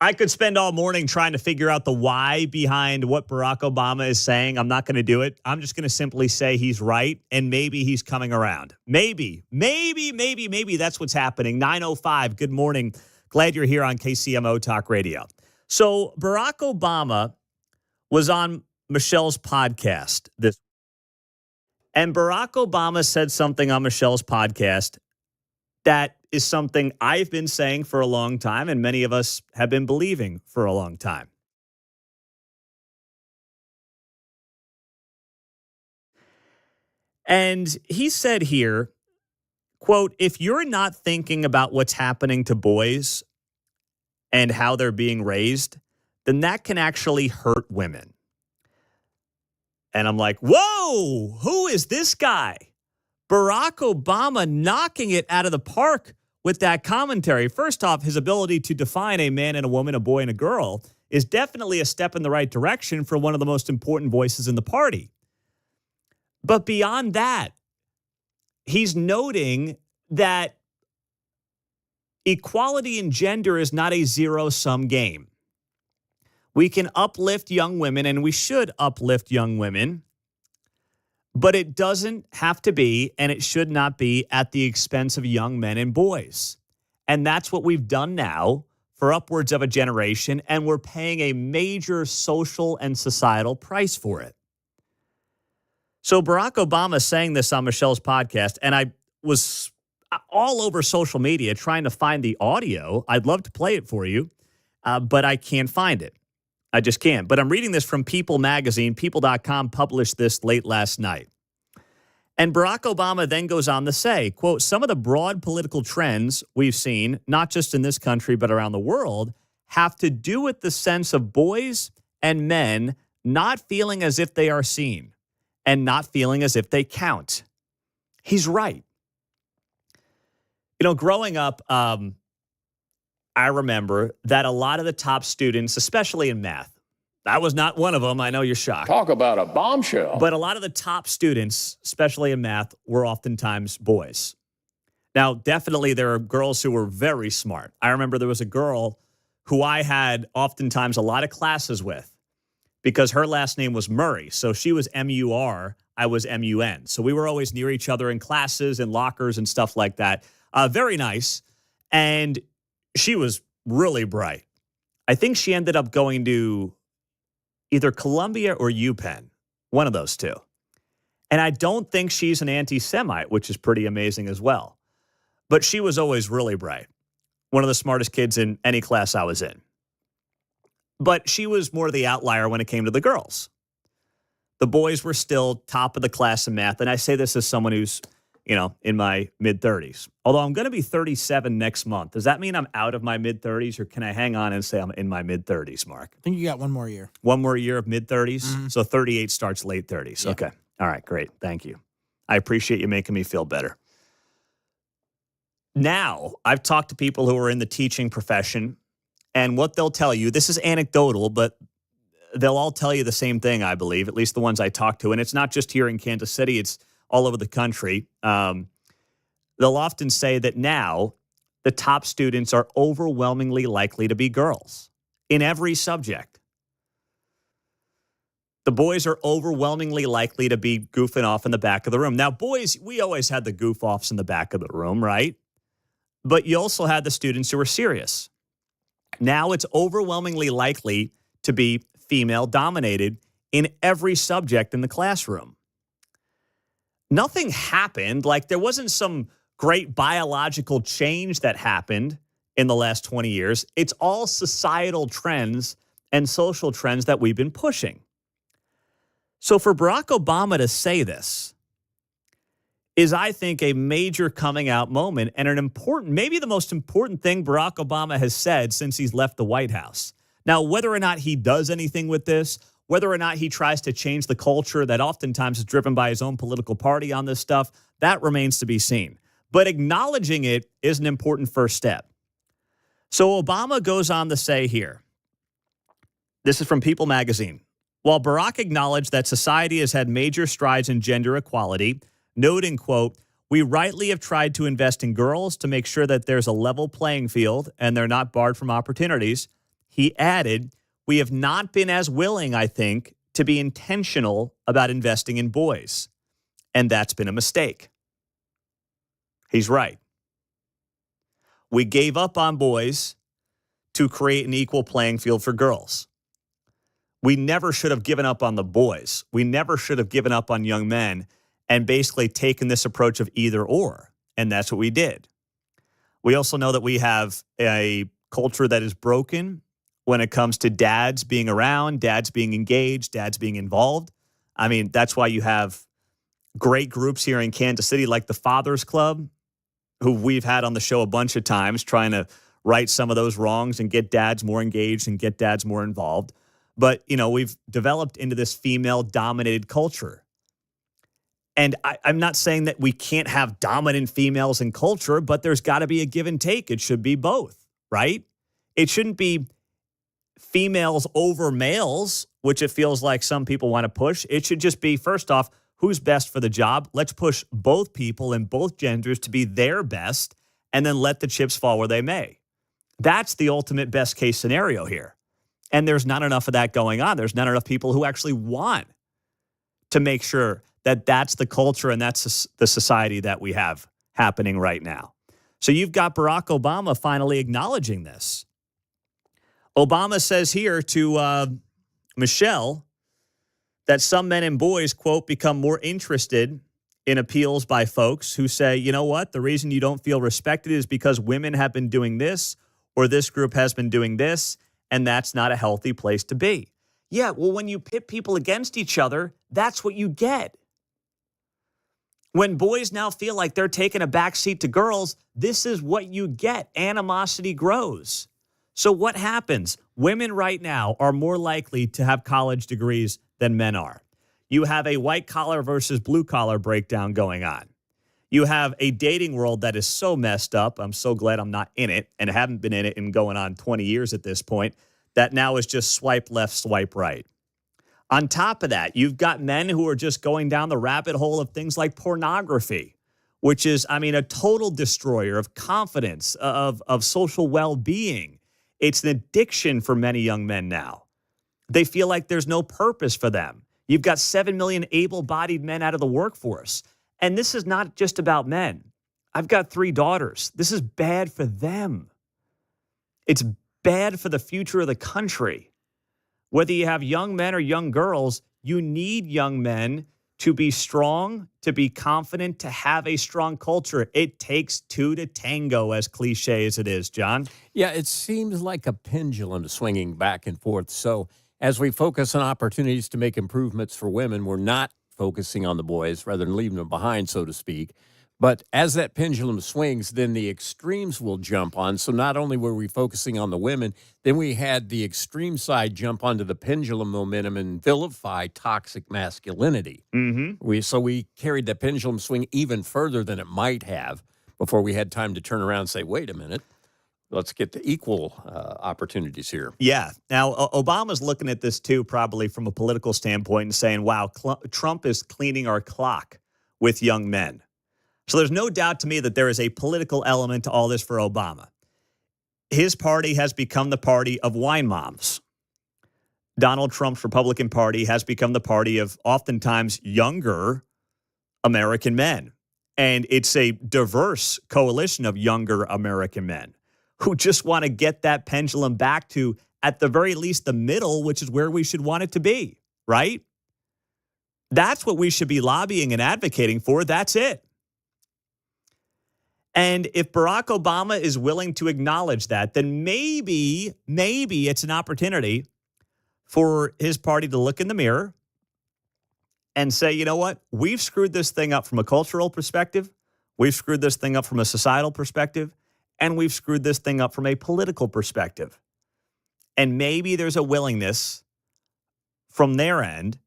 I could spend all morning trying to figure out the why behind what Barack Obama is saying. I'm not going to do it. I'm just going to simply say he's right, and maybe he's coming around. Maybe that's what's happening. 9:05, good morning. Glad you're here on KCMO Talk Radio. So Barack Obama was on Michelle's podcast this, and Barack Obama said something on Michelle's podcast that is something I've been saying for a long time, and many of us have been believing for a long time. And he said here, quote, if you're not thinking about what's happening to boys and how they're being raised, then that can actually hurt women. And I'm like, whoa, who is this guy? Barack Obama knocking it out of the park with that commentary. First off, his ability to define a man and a woman, a boy and a girl, is definitely a step in the right direction for one of the most important voices in the party. But beyond that, he's noting that equality in gender is not a zero-sum game. We can uplift young women, and we should uplift young women, but it doesn't have to be, and it should not be, at the expense of young men and boys. And that's what we've done now for upwards of a generation, and we're paying a major social and societal price for it. So Barack Obama saying this on Michelle's podcast, and I was all over social media trying to find the audio. I'd love to play it for you, but I can't find it. I just can't. But I'm reading this from People magazine. People.com published this late last night. And Barack Obama then goes on to say, quote, some of the broad political trends we've seen, not just in this country, but around the world, have to do with the sense of boys and men not feeling as if they are seen and not feeling as if they count. He's right. You know, growing up, I remember that a lot of the top students, especially in math, I was not one of them. I know you're shocked. Talk about a bombshell. But a lot of the top students, especially in math, were oftentimes boys. Now, definitely there are girls who were very smart. I remember there was a girl who I had oftentimes a lot of classes with because her last name was Murray. So she was M-U-R, I was M-U-N. So we were always near each other in classes and lockers and stuff like that. Very nice. And she was really bright. I think she ended up going to either Columbia or UPenn, one of those two. And I don't think she's an anti-Semite, which is pretty amazing as well. But she was always really bright. One of the smartest kids in any class I was in. But she was more the outlier when it came to the girls. The boys were still top of the class in math. And I say this as someone who's, you know, in my mid-30s. Although I'm going to be 37 next month. Does that mean I'm out of my mid-30s, or can I hang on and say I'm in my mid-30s, Mark? I think you got one more year. One more year of mid-30s? Mm-hmm. So 38 starts late 30s. Yeah. Okay. All right, great. Thank you. I appreciate you making me feel better. Now, I've talked to people who are in the teaching profession, and what they'll tell you, this is anecdotal, but they'll all tell you the same thing, I believe, at least the ones I talk to. And it's not just here in Kansas City. It's all over the country. They'll often say that now the top students are overwhelmingly likely to be girls in every subject. The boys are overwhelmingly likely to be goofing off in the back of the room. Now, boys, we always had the goof offs in the back of the room, right? But you also had the students who were serious. Now it's overwhelmingly likely to be female dominated in every subject in the classroom. Nothing happened. Like, there wasn't some great biological change that happened in the last 20 years. It's all societal trends and social trends that we've been pushing. So for Barack Obama to say this is, I think, a major coming out moment and an important, maybe the most important thing Barack Obama has said since he's left the White House. Now, whether or not he does anything with this, whether or not he tries to change the culture that oftentimes is driven by his own political party on this stuff, that remains to be seen. But acknowledging it is an important first step. So Obama goes on to say here, this is from People magazine, while Barack acknowledged that society has had major strides in gender equality, noting, quote, we rightly have tried to invest in girls to make sure that there's a level playing field and they're not barred from opportunities. he added, we have not been as willing, I think, to be intentional about investing in boys. And that's been a mistake. He's right. We gave up on boys to create an equal playing field for girls. We never should have given up on the boys. We never should have given up on young men and basically taken this approach of either or. And that's what we did. We also know that we have a culture that is broken when it comes to dads being around, dads being engaged, dads being involved. I mean, that's why you have great groups here in Kansas City like the Fathers Club, who we've had on the show a bunch of times, trying to right some of those wrongs and get dads more engaged and get dads more involved. But, you know, we've developed into this female-dominated culture. And I'm not saying that we can't have dominant females in culture, but there's got to be a give and take. It should be both, right? It shouldn't be females over males, which it feels like some people want to push. It should just be, first off, who's best for the job? Let's push both people and both genders to be their best, and then let the chips fall where they may. That's the ultimate best case scenario here. And there's not enough of that going on. There's not enough people who actually want to make sure that that's the culture and that's the society that we have happening right now. So you've got Barack Obama finally acknowledging this. Obama says here to Michelle that some men and boys, quote, become more interested in appeals by folks who say, you know what, the reason you don't feel respected is because women have been doing this or this group has been doing this, and that's not a healthy place to be. Yeah, well, when you pit people against each other, that's what you get. When boys now feel like they're taking a backseat to girls, this is what you get. Animosity grows. So what happens? Women right now are more likely to have college degrees than men are. You have a white-collar versus blue-collar breakdown going on. You have a dating world that is so messed up. I'm so glad I'm not in it and haven't been in it in going on 20 years at this point, that now is just swipe left, swipe right. On top of that, you've got men who are just going down the rabbit hole of things like pornography, which is, I mean, a total destroyer of confidence, of social well-being. It's an addiction for many young men now. They feel like there's no purpose for them. You've got 7 million able-bodied men out of the workforce. And this is not just about men. I've got 3 daughters. This is bad for them. It's bad for the future of the country. Whether you have young men or young girls, you need young men to be strong, to be confident, to have a strong culture. It takes 2 to tango, as cliche as it is, John. Yeah, it seems like a pendulum swinging back and forth. So as we focus on opportunities to make improvements for women, we're not focusing on the boys rather than leaving them behind, so to speak. But as that pendulum swings, then the extremes will jump on. So not only were we focusing on the women, then we had the extreme side jump onto the pendulum momentum and vilify toxic masculinity. So we carried the pendulum swing even further than it might have before we had time to turn around and say, wait a minute, let's get to equal opportunities here. Yeah. Now, Obama's looking at this, too, probably from a political standpoint and saying, wow, Trump is cleaning our clock with young men. So there's no doubt to me that there is a political element to all this for Obama. His party has become the party of wine moms. Donald Trump's Republican Party has become the party of oftentimes younger American men. And it's a diverse coalition of younger American men who just want to get that pendulum back to, at the very least, the middle, which is where we should want it to be, right? That's what we should be lobbying and advocating for. That's it. And if Barack Obama is willing to acknowledge that, then maybe it's an opportunity for his party to look in the mirror and say, you know what? We've screwed this thing up from a cultural perspective. We've screwed this thing up from a societal perspective. And we've screwed this thing up from a political perspective. And maybe there's a willingness from their end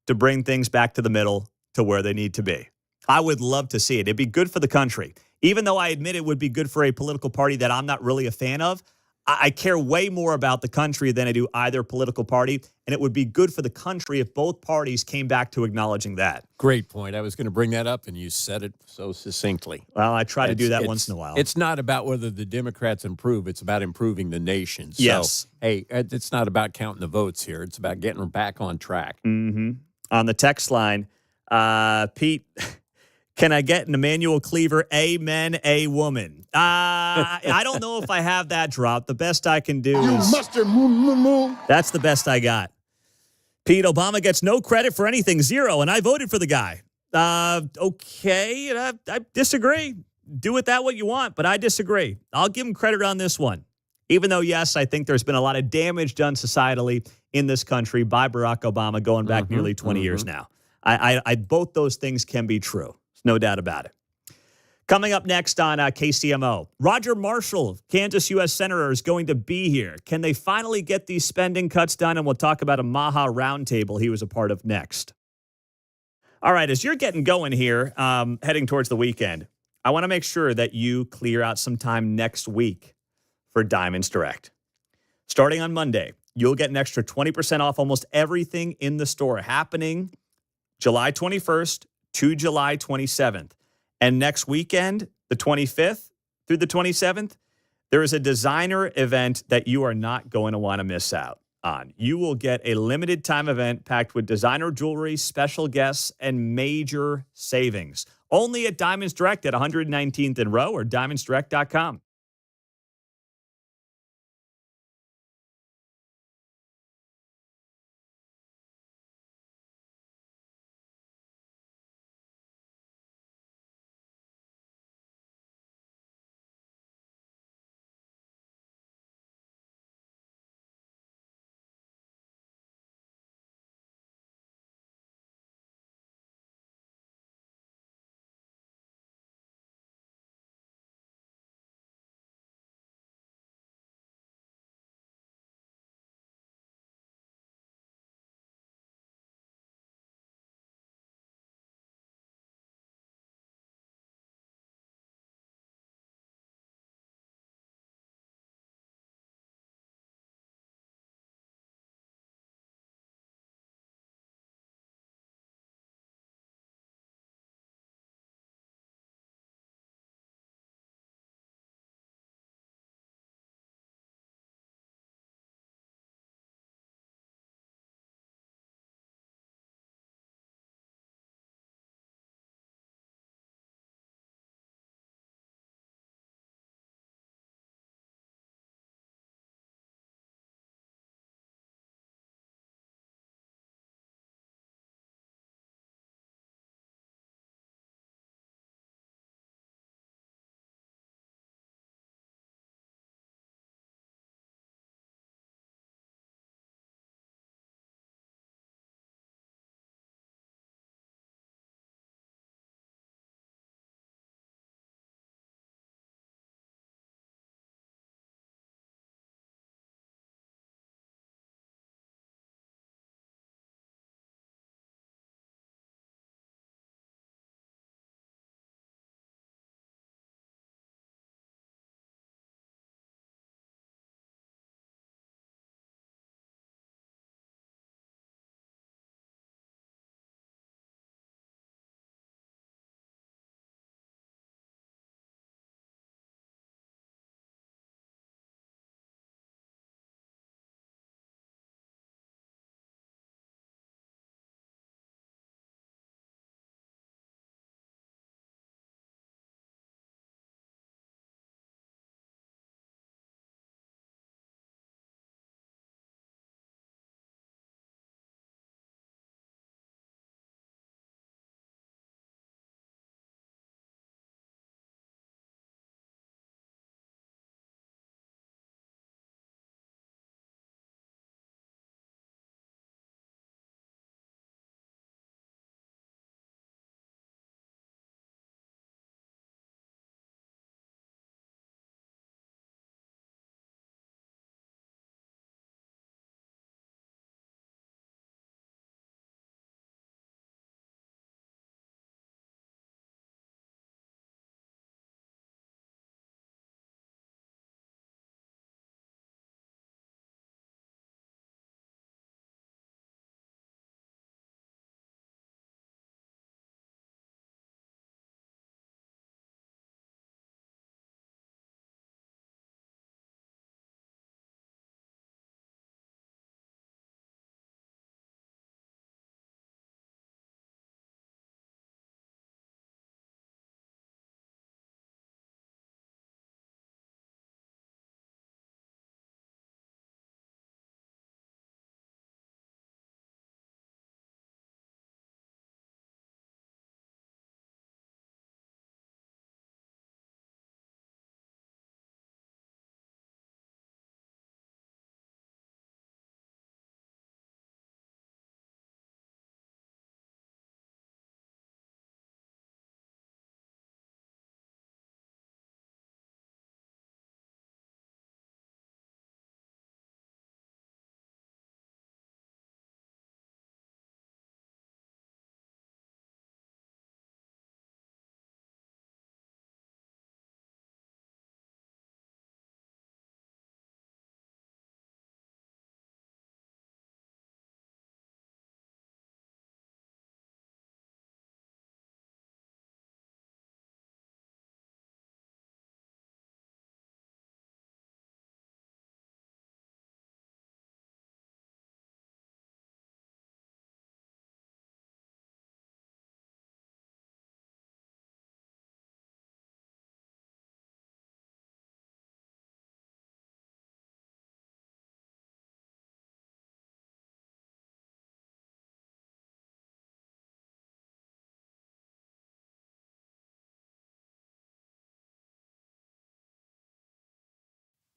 to bring things back to the middle to where they need to be. I would love to see it. It'd be good for the country. Even though I admit it would be good for a political party that I'm not really a fan of, I care way more about the country than I do either political party, and it would be good for the country if both parties came back to acknowledging that. Great point. I was going to bring that up, and you said it so succinctly. Well, I try to do that once in a while. It's not about whether the Democrats improve. It's about improving the nation. So, yes. Hey, it's not about counting the votes here. It's about getting her back on track. Mm-hmm. On the text line, Pete, can I get an Emmanuel Cleaver, amen, a woman? I don't know if I have that drop. The best I can do is... mustard, moo. That's the best I got. Pete, Obama gets no credit for anything, 0, and I voted for the guy. Okay, I disagree. Do with that what you want, but I disagree. I'll give him credit on this one. Even though, yes, I think there's been a lot of damage done societally in this country by Barack Obama going back nearly 20 years now. I both those things can be true. There's no doubt about it. Coming up next on KCMO, Roger Marshall, Kansas U.S. Senator, is going to be here. Can they finally get these spending cuts done? And we'll talk about a Maha roundtable he was a part of next. All right, as you're getting going here, heading towards the weekend, I want to make sure that you clear out some time next week for Diamonds Direct. Starting on Monday, you'll get an extra 20% off almost everything in the store, happening July 21st to July 27th. And next weekend, the 25th through the 27th, there is a designer event that you are not going to want to miss out on. You will get a limited time event packed with designer jewelry, special guests, and major savings. Only at Diamonds Direct at 119th and Row or diamondsdirect.com.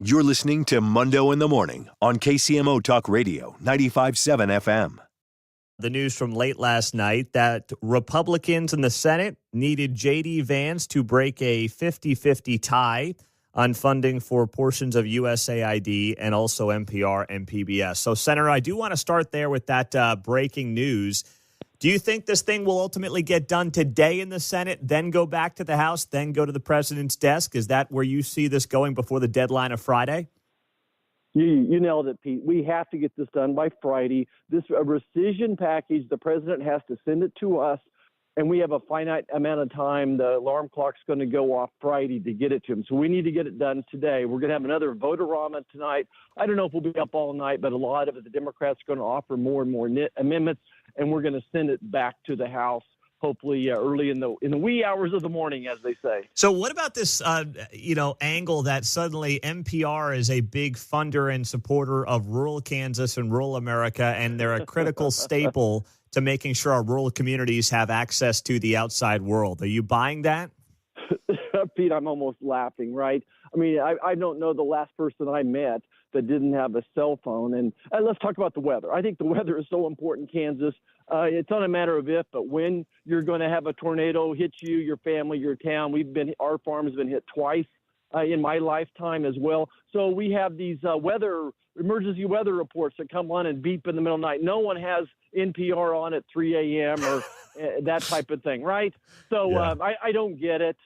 You're listening to Mundo in the Morning on KCMO Talk Radio 95.7 FM. The news from late last night that Republicans in the Senate needed J.D. Vance to break a 50-50 tie on funding for portions of USAID and also NPR and PBS. So, Senator, I do want to start there with that breaking news. Do you think this thing will ultimately get done today in the Senate, then go back to the House, then go to the president's desk? Is that where you see this going before the deadline of Friday? You nailed it, Pete. We have to get this done by Friday. This a rescission package, the president has to send it to us, and we have a finite amount of time. The alarm clock's going to go off Friday to get it to him. So we need to get it done today. We're going to have another vote-a-rama tonight. I don't know if we'll be up all night, but a lot of it, the Democrats are going to offer more and more amendments, and we're going to send it back to the House. Hopefully early in the wee hours of the morning, as they say. So what about this, angle that suddenly NPR is a big funder and supporter of rural Kansas and rural America, and they're a critical staple to making sure our rural communities have access to the outside world? Are you buying that? Pete, I'm almost laughing, right? I mean, I don't know the last person I met that didn't have a cell phone. And let's talk about the weather. I think the weather is so important in Kansas. It's not a matter of if, but when you're going to have a tornado hit you, your family, your town. Our farm has been hit twice in my lifetime as well. So we have these emergency weather reports that come on and beep in the middle of the night. No one has NPR on at 3 a.m. or that type of thing, right? So yeah. I don't get it.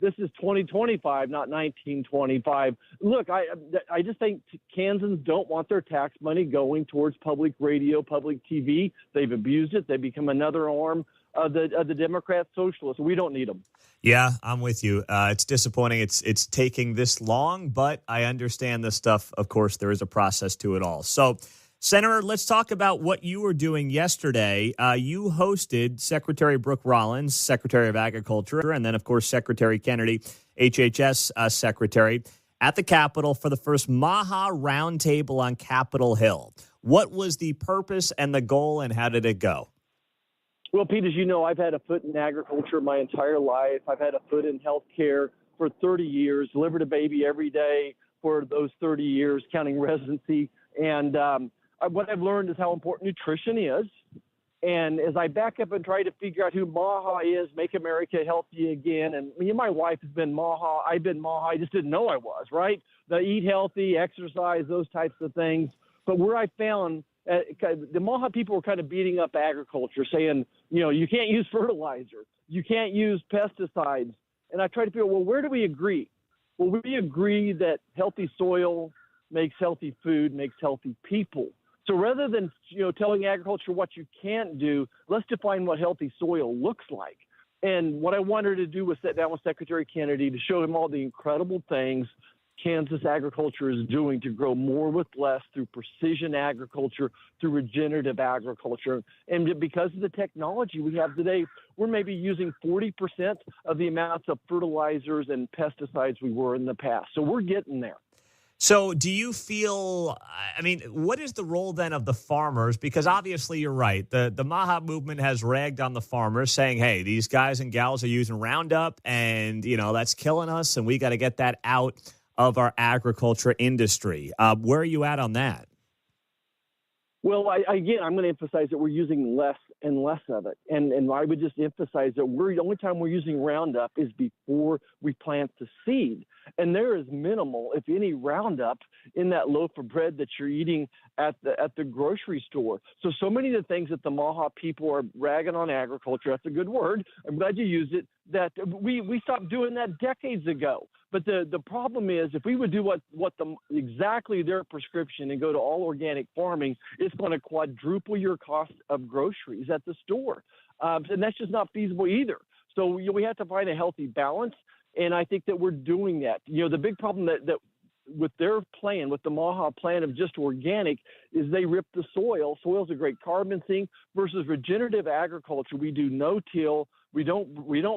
This is 2025, not 1925. Look, I just think Kansans don't want their tax money going towards public radio, public TV. They've abused it. They've become another arm of the Democrat socialists. We don't need them. Yeah, I'm with you. It's disappointing it's taking this long, but I understand this stuff. Of course, there is a process to it all. So, Senator, let's talk about what you were doing yesterday. You hosted Secretary Brooke Rollins, Secretary of Agriculture, and then, of course, Secretary Kennedy, HHS Secretary, at the Capitol for the first MAHA roundtable on Capitol Hill. What was the purpose and the goal, and how did it go? Well, Pete, as you know, I've had a foot in agriculture my entire life. I've had a foot in healthcare for 30 years, delivered a baby every day for those 30 years, counting residency. And what I've learned is how important nutrition is. And as I back up and try to figure out who MAHA is, Make America Healthy Again, and me and my wife has been MAHA, I've been MAHA, I just didn't know I was, right? The eat healthy, exercise, those types of things. But where I found the MAHA people were kind of beating up agriculture, saying, you can't use fertilizer, you can't use pesticides. And I tried to figure, well, where do we agree? Well, we agree that healthy soil makes healthy food, makes healthy people. So rather than telling agriculture what you can't do, let's define what healthy soil looks like. And what I wanted to do was sit down with Secretary Kennedy to show him all the incredible things Kansas agriculture is doing to grow more with less through precision agriculture, through regenerative agriculture. And because of the technology we have today, we're maybe using 40% of the amounts of fertilizers and pesticides we were in the past. So we're getting there. So do you feel, what is the role then of the farmers? Because obviously you're right. The MAHA movement has ragged on the farmers saying, hey, these guys and gals are using Roundup and, that's killing us and we got to get that out of our agriculture industry. Where are you at on that? Well, I'm going to emphasize that we're using less and less of it. And I would just emphasize that the only time we're using Roundup is before we plant the seed. And there is minimal, if any, Roundup in that loaf of bread that you're eating at the grocery store. So many of the things that the MAHA people are ragging on agriculture, that's a good word, I'm glad you used it, that we stopped doing that decades ago. But the problem is if we would do exactly their prescription and go to all organic farming, it's going to quadruple your cost of groceries at the store. And that's just not feasible either. So we have to find a healthy balance. And I think that we're doing that. The big problem that with their plan, with the MAHA plan of just organic, is they rip the soil. Soil's a great carbon sink versus regenerative agriculture. We do no-till. We don't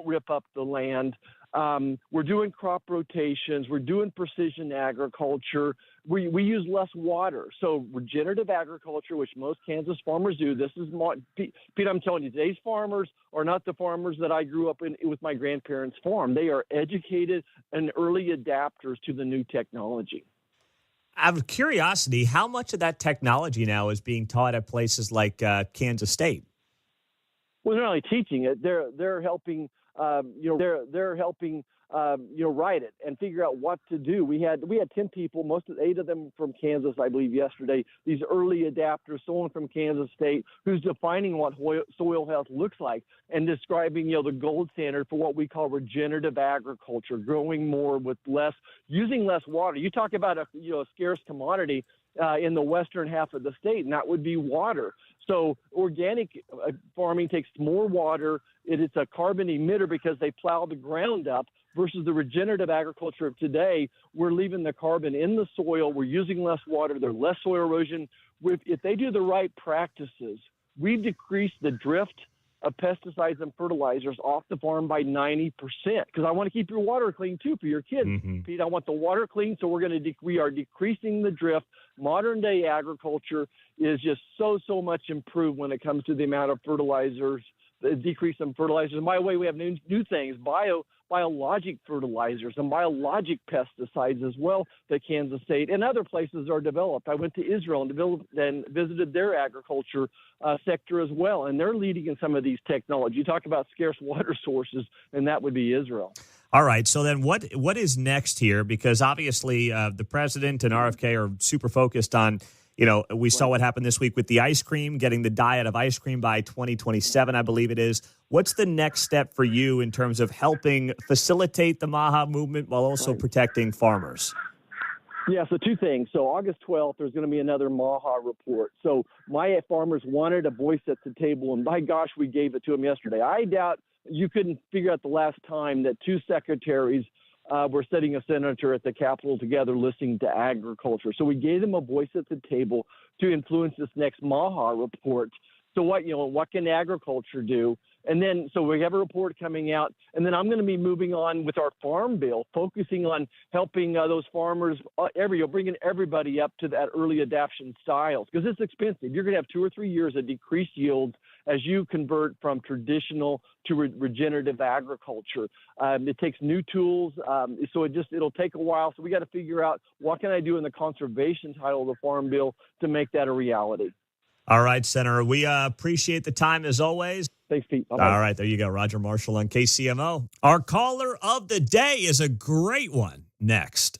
rip up the land. We're doing crop rotations. We're doing precision agriculture. We use less water. So regenerative agriculture, which most Kansas farmers do, this is Pete, I'm telling you, today's farmers are not the farmers that I grew up in with my grandparents' farm. They are educated and early adapters to the new technology. Out of curiosity, how much of that technology now is being taught at places like Kansas State? Well, they're not only teaching it; they're helping. They're helping. Write it and figure out what to do. We had 10 people, 8 of them from Kansas, I believe, yesterday. These early adapters, someone from Kansas State, who's defining what soil health looks like and describing, the gold standard for what we call regenerative agriculture, growing more with less, using less water. You talk about a scarce commodity in the western half of the state, and that would be water. So organic farming takes more water. It's a carbon emitter because they plow the ground up, versus the regenerative agriculture of today. We're leaving the carbon in the soil. We're using less water. There's less soil erosion. If they do the right practices, we've decreased the drift of pesticides and fertilizers off the farm by 90%, because I want to keep your water clean too for your kids. Mm-hmm. Pete, I want the water clean, so we are decreasing the drift. Modern day agriculture is just so much improved when it comes to the amount of fertilizers, the decrease in fertilizers. And by the way, we have new things, biologic fertilizers and biologic pesticides as well that Kansas State and other places are developed. I went to Israel and visited their agriculture sector as well, and they're leading in some of these technologies. You talk about scarce water sources, and that would be Israel. All right, so then what is next here? Because obviously the president and RFK are super focused on, we saw what happened this week with the ice cream, getting the diet of ice cream by 2027, I believe it is. What's the next step for you in terms of helping facilitate the MAHA movement while also protecting farmers? Yeah, so 2 things. So August 12th, there's going to be another MAHA report. So my farmers wanted a voice at the table, and by gosh, we gave it to them yesterday. I doubt you couldn't figure out the last time that 2 secretaries were sitting a senator at the Capitol together listening to agriculture. So we gave them a voice at the table to influence this next MAHA report. So what can agriculture do? And then, so we have a report coming out, and then I'm going to be moving on with our farm bill, focusing on helping those farmers, bringing everybody up to that early adaptation styles, because it's expensive. You're going to have 2 or 3 years of decreased yields as you convert from traditional to regenerative agriculture. It takes new tools, so it'll take a while. So we got to figure out what can I do in the conservation title of the farm bill to make that a reality. All right, Senator, we appreciate the time as always. Thanks, Pete. Bye-bye. All right, there you go. Roger Marshall on KCMO. Our caller of the day is a great one next.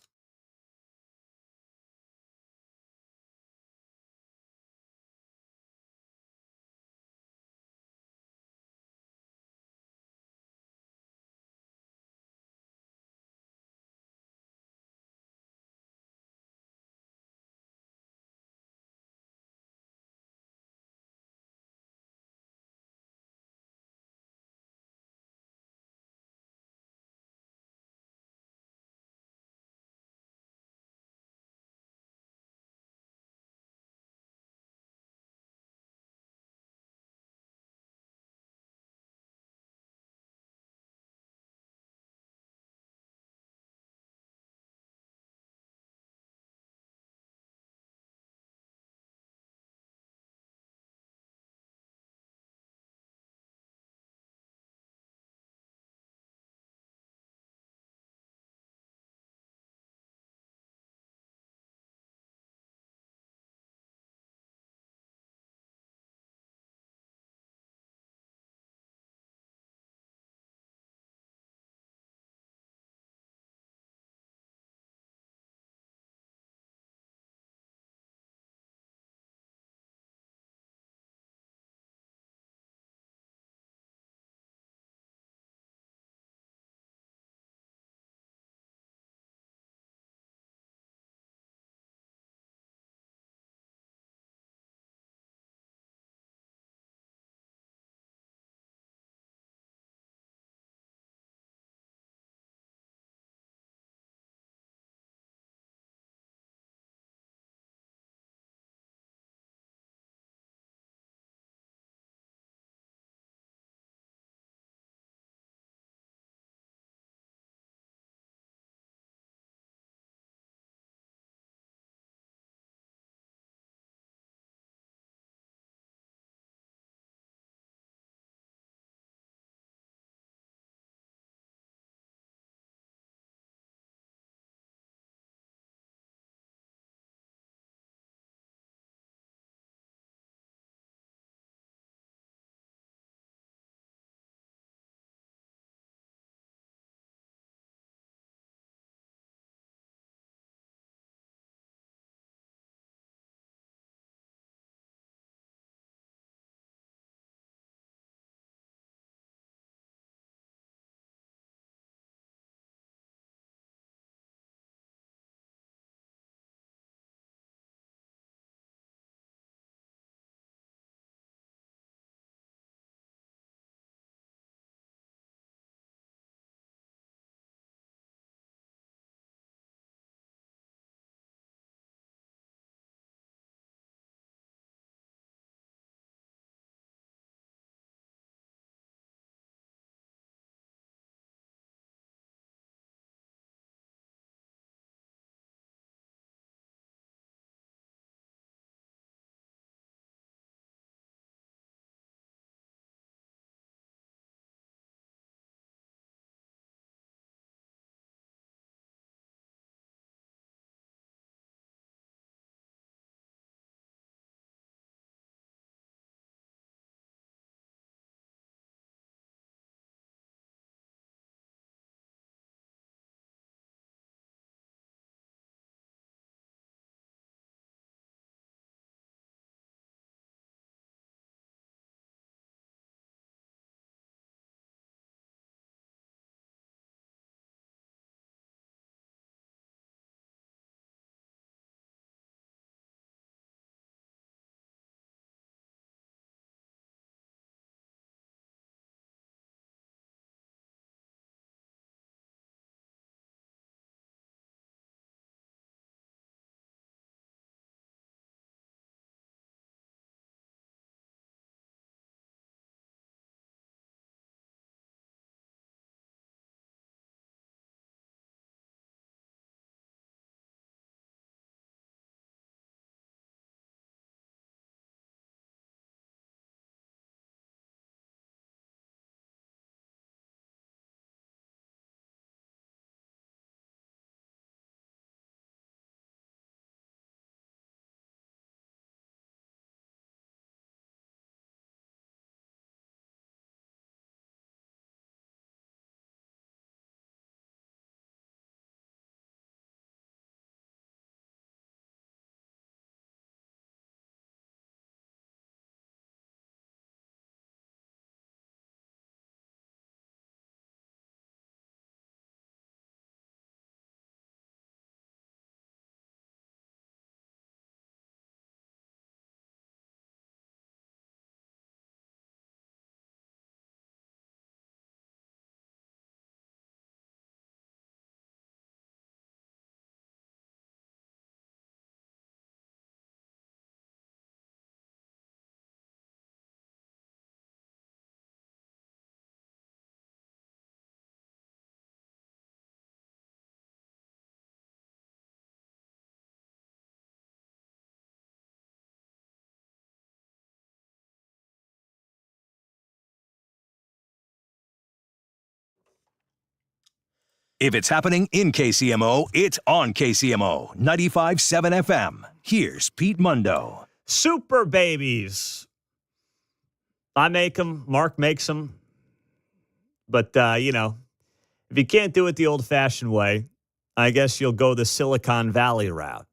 If it's happening in KCMO, it's on KCMO 95.7 FM. Here's Pete Mundo. Super babies. I make them. Mark makes them. But, if you can't do it the old-fashioned way, I guess you'll go the Silicon Valley route.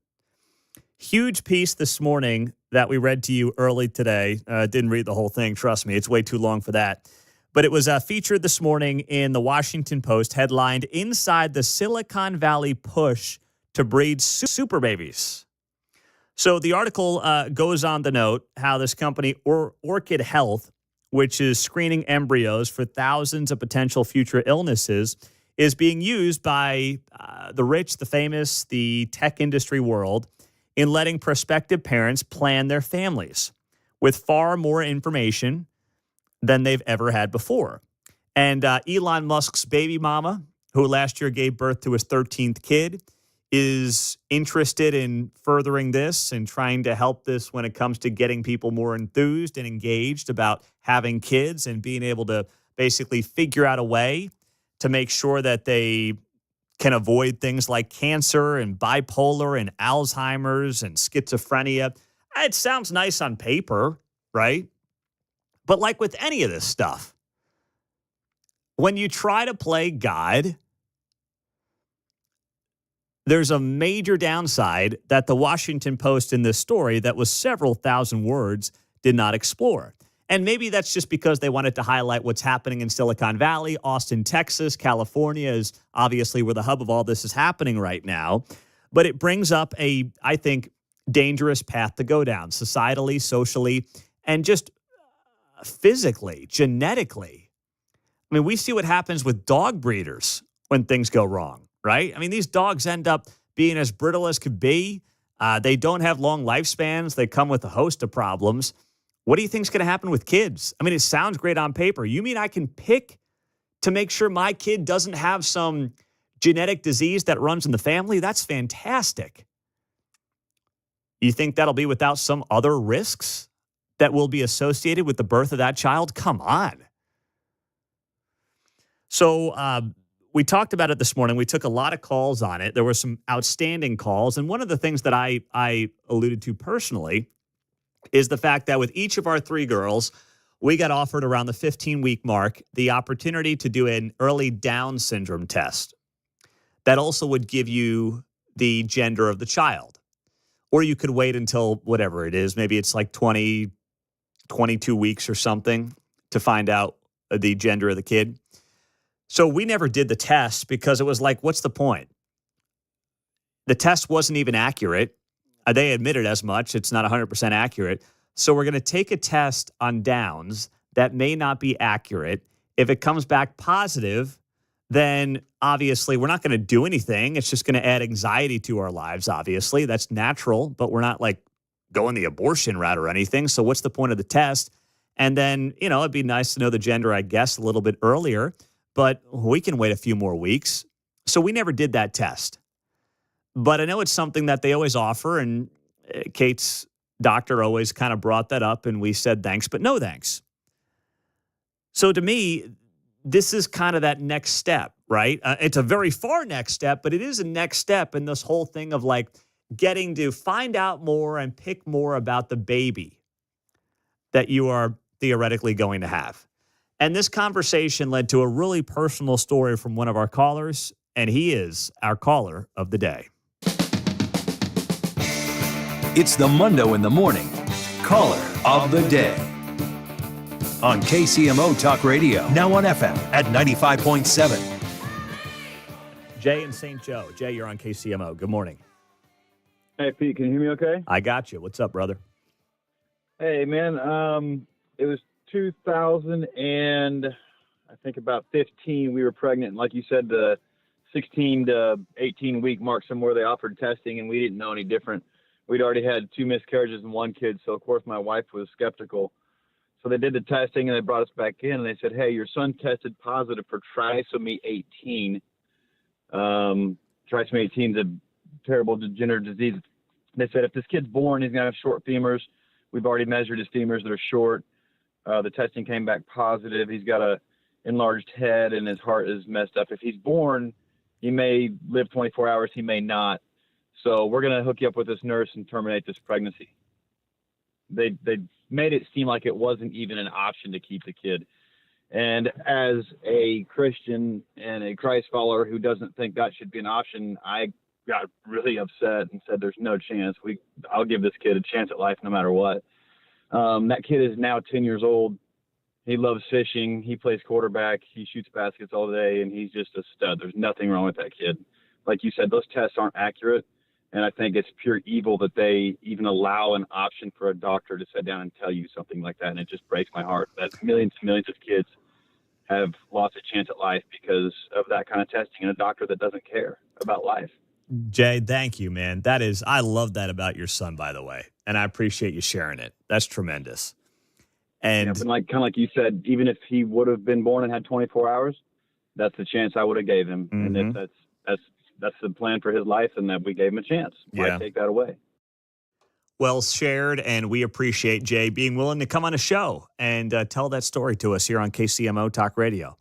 Huge piece this morning that we read to you early today. Didn't read the whole thing. Trust me, it's way too long for that. But it was featured this morning in the Washington Post, headlined, "Inside the Silicon Valley Push to Breed Super Babies." So the article goes on to note how this company, Orchid Health, which is screening embryos for thousands of potential future illnesses, is being used by the rich, the famous, the tech industry world in letting prospective parents plan their families with far more information than they've ever had before. And Elon Musk's baby mama, who last year gave birth to his 13th kid, is interested in furthering this and trying to help this when it comes to getting people more enthused and engaged about having kids and being able to basically figure out a way to make sure that they can avoid things like cancer and bipolar and Alzheimer's and schizophrenia. It sounds nice on paper, right? But like with any of this stuff, when you try to play God, there's a major downside that the Washington Post in this story that was several thousand words did not explore. And maybe that's just because they wanted to highlight what's happening in Silicon Valley. Austin, Texas, California is obviously where the hub of all this is happening right now. But it brings up a, I think, dangerous path to go down societally, socially, and just physically, genetically. I mean, we see what happens with dog breeders when things go wrong, right? I mean, these dogs end up being as brittle as could be. They don't have long lifespans. They come with a host of problems. What do you think is going to happen with kids? I mean, it sounds great on paper. You mean I can pick to make sure my kid doesn't have some genetic disease that runs in the family? That's fantastic. You think that'll be without some other risks that will be associated with the birth of that child? Come on. So we talked about it this morning. We took a lot of calls on it. There were some outstanding calls. And one of the things that I alluded to personally is the fact that with each of our three girls, we got offered around the 15-week mark the opportunity to do an early Down syndrome test that also would give you the gender of the child. Or you could wait until whatever it is. Maybe it's like 22 weeks or something to find out the gender of the kid. So we never did the test because it was like, what's the point? The test wasn't even accurate. They admitted as much. It's not 100% accurate. So we're going to take a test on Downs that may not be accurate. If it comes back positive, then obviously we're not going to do anything. It's just going to add anxiety to our lives, obviously. That's natural, but we're not like going the abortion route or anything. So what's the point of the test? And then, it'd be nice to know the gender, I guess, a little bit earlier, but we can wait a few more weeks. So we never did that test. But I know it's something that they always offer, and Kate's doctor always kind of brought that up, and we said thanks, but no thanks. So to me, this is kind of that next step, right? It's a very far next step, but it is a next step in this whole thing of like getting to find out more and pick more about the baby that you are theoretically going to have. And this conversation led to a really personal story from one of our callers, and he is our caller of the day. It's the Mundo in the Morning Caller of the Day on KCMO Talk Radio, now on FM at 95.7. Jay in St. Joe. Jay, you're on KCMO. Good morning. Hey, Pete, can you hear me okay? I got you. What's up, brother? Hey, man, it was 2000 and I think about 15, we were pregnant. Like you said, the 16 to 18 week mark somewhere they offered testing, and we didn't know any different. We'd already had 2 miscarriages and 1 kid, so of course my wife was skeptical. So they did the testing and they brought us back in and they said, hey, your son tested positive for trisomy 18. Trisomy 18 is a terrible degenerative disease. They said if this kid's born, he's going to have short femurs. We've already measured his femurs that are short. The testing came back positive. He's got a enlarged head and his heart is messed up. If he's born, He may live 24 hours. He may not. So we're going to hook you up with this nurse and terminate this pregnancy. They made it seem like it wasn't even an option to keep the kid. And as a Christian and a Christ follower who doesn't think that should be an option, I got really upset and said, there's no chance. I'll give this kid a chance at life no matter what. That kid is now 10 years old. He loves fishing. He plays quarterback. He shoots baskets all day, and he's just a stud. There's nothing wrong with that kid. Like you said, those tests aren't accurate, and I think it's pure evil that they even allow an option for a doctor to sit down and tell you something like that, and it just breaks my heart that millions and millions of kids have lost a chance at life because of that kind of testing and a doctor that doesn't care about life. Jay, thank you, man. I love that about your son, by the way, and I appreciate you sharing it. That's tremendous. And yeah, but kind of like you said, even if he would have been born and had 24 hours, that's the chance I would have gave him. Mm-hmm. And if that's the plan for his life, and that we gave him a chance. Why take that away? Well shared, and we appreciate Jay being willing to come on a show and tell that story to us here on KCMO Talk Radio.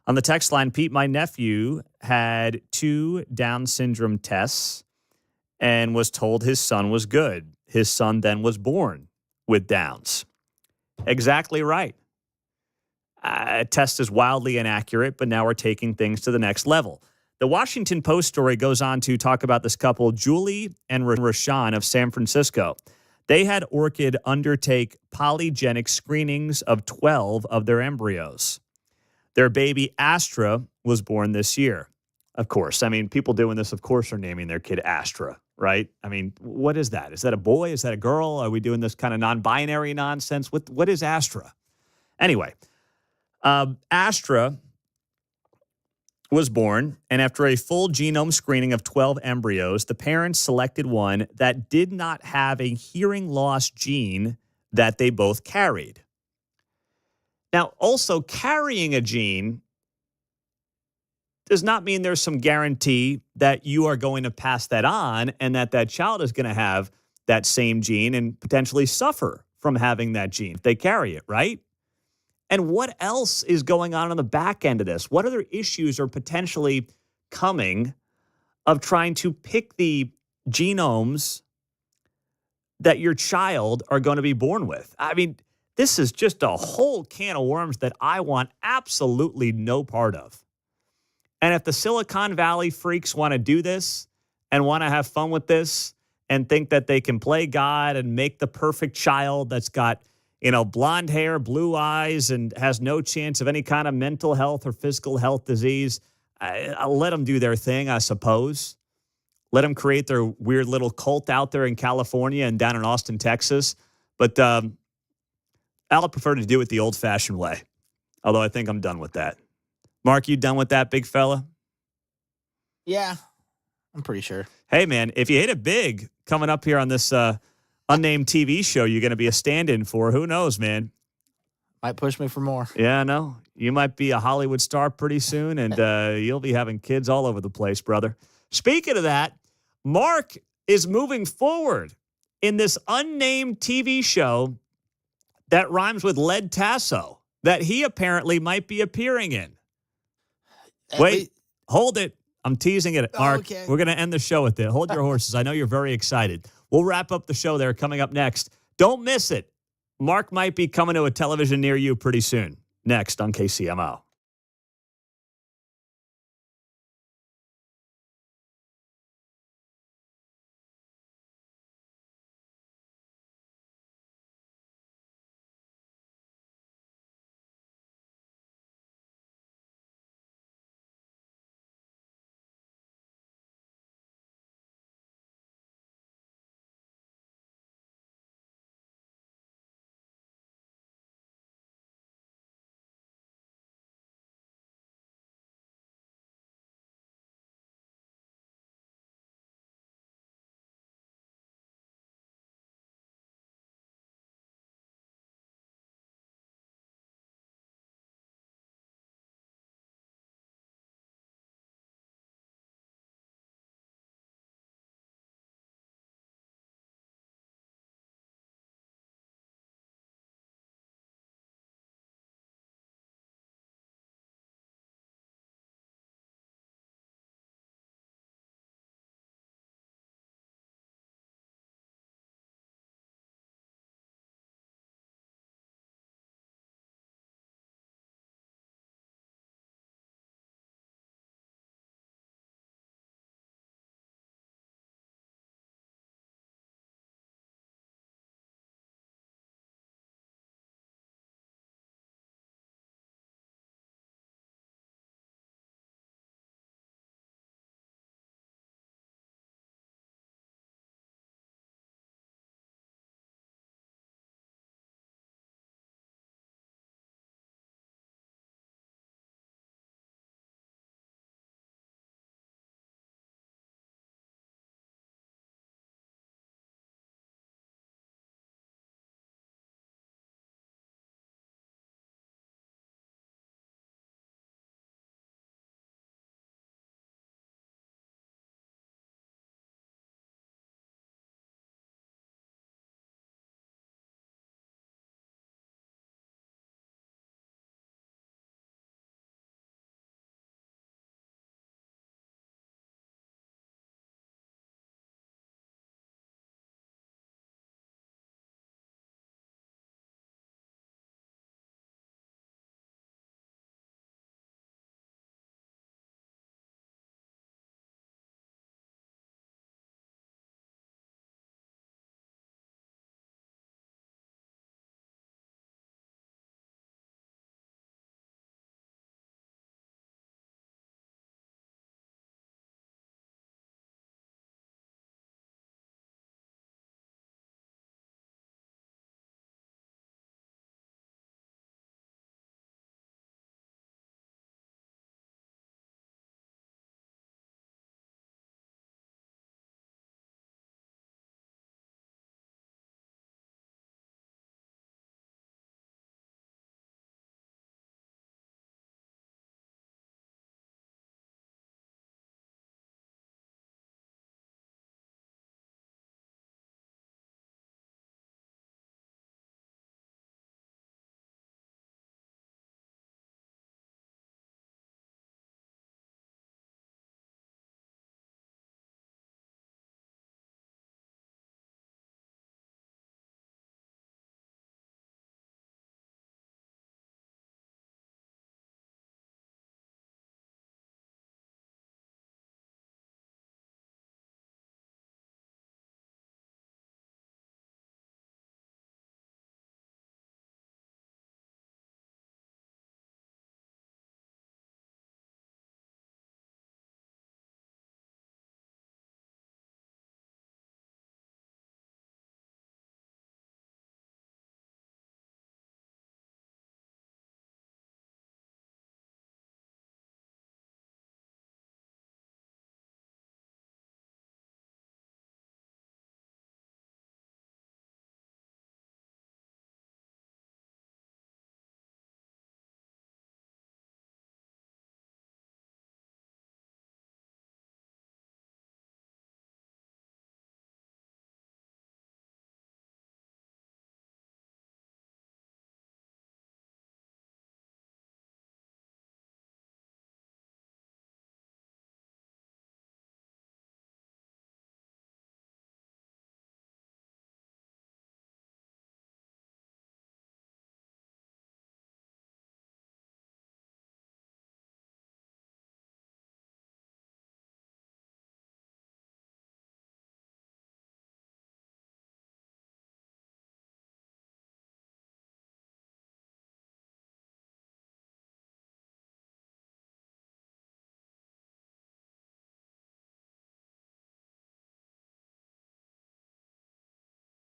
On the text line, Pete, my nephew had 2 Down syndrome tests and was told his son was good. His son then was born with Downs. Exactly right. Test is wildly inaccurate, but now we're taking things to the next level. The Washington Post story goes on to talk about this couple, Julie and Rashawn of San Francisco. They had Orchid undertake polygenic screenings of 12 of their embryos. Their baby Astra was born this year. Of course. I mean, people doing this, of course, are naming their kid Astra, right? I mean, what is that? Is that a boy? Is that a girl? Are we doing this kind of non-binary nonsense? What is Astra? Anyway, Astra was born, and after a full genome screening of 12 embryos, the parents selected one that did not have a hearing loss gene that they both carried. Now, also carrying a gene does not mean there's some guarantee that you are going to pass that on and that child is going to have that same gene and potentially suffer from having that gene if they carry it, right? And what else is going on the back end of this? What other issues are potentially coming of trying to pick the genomes that your child are going to be born with? I mean, this is just a whole can of worms that I want absolutely no part of. And if the Silicon Valley freaks want to do this and want to have fun with this and think that they can play God and make the perfect child that's got, blonde hair, blue eyes, and has no chance of any kind of mental health or physical health disease, I'll let them do their thing, I suppose. Let them create their weird little cult out there in California and down in Austin, Texas. But I'll prefer to do it the old-fashioned way, although I think I'm done with that. Mark, you done with that, big fella? Yeah, I'm pretty sure. Hey, man, if you hit it big coming up here on this unnamed TV show you're going to be a stand-in for, who knows, man? Might push me for more. Yeah, I know. You might be a Hollywood star pretty soon, and you'll be having kids all over the place, brother. Speaking of that, Mark is moving forward in this unnamed TV show that rhymes with lead tasso that he apparently might be appearing in. Wait, hold it. I'm teasing it, Mark. Okay. We're going to end the show with it. Hold your horses. I know you're very excited. We'll wrap up the show there coming up next. Don't miss it. Mark might be coming to a television near you pretty soon. Next on KCMO.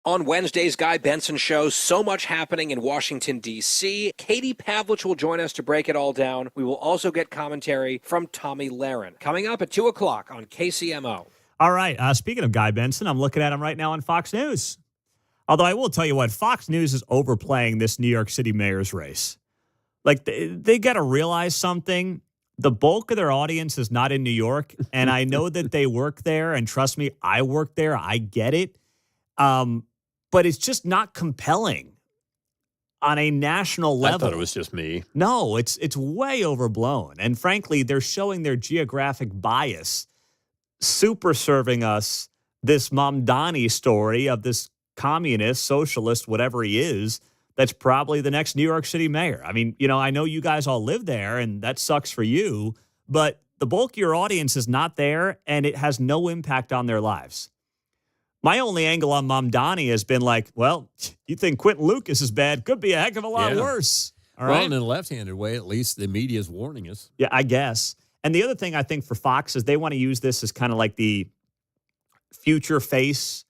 On Wednesday's Guy Benson Show, so much happening in Washington, D.C. Katie Pavlich will join us to break it all down. We will also get commentary from Tommy Lahren. Coming up at 2 o'clock on KCMO. All right. Speaking of Guy Benson, I'm looking at him right now on Fox News. Although I will tell you what, Fox News is overplaying this New York City mayor's race. Like, they got to realize something. The bulk of their audience is not in New York, and I know that they work there, and trust me, I work there. I get it. But it's just not compelling on a national level. I thought it was just me. No, it's way overblown. And frankly, they're showing their geographic bias, super serving us this Mamdani story of this communist, socialist, whatever he is, that's probably the next New York City mayor. I mean, I know you guys all live there, and that sucks for you, but the bulk of your audience is not there, and it has no impact on their lives. My only angle on Mamdani has been like, well, you think Quentin Lucas is bad? Could be a heck of a lot worse. All right. Well, in a left-handed way, at least the media is warning us. Yeah, I guess. And the other thing I think for Fox is they want to use this as kind of like the future face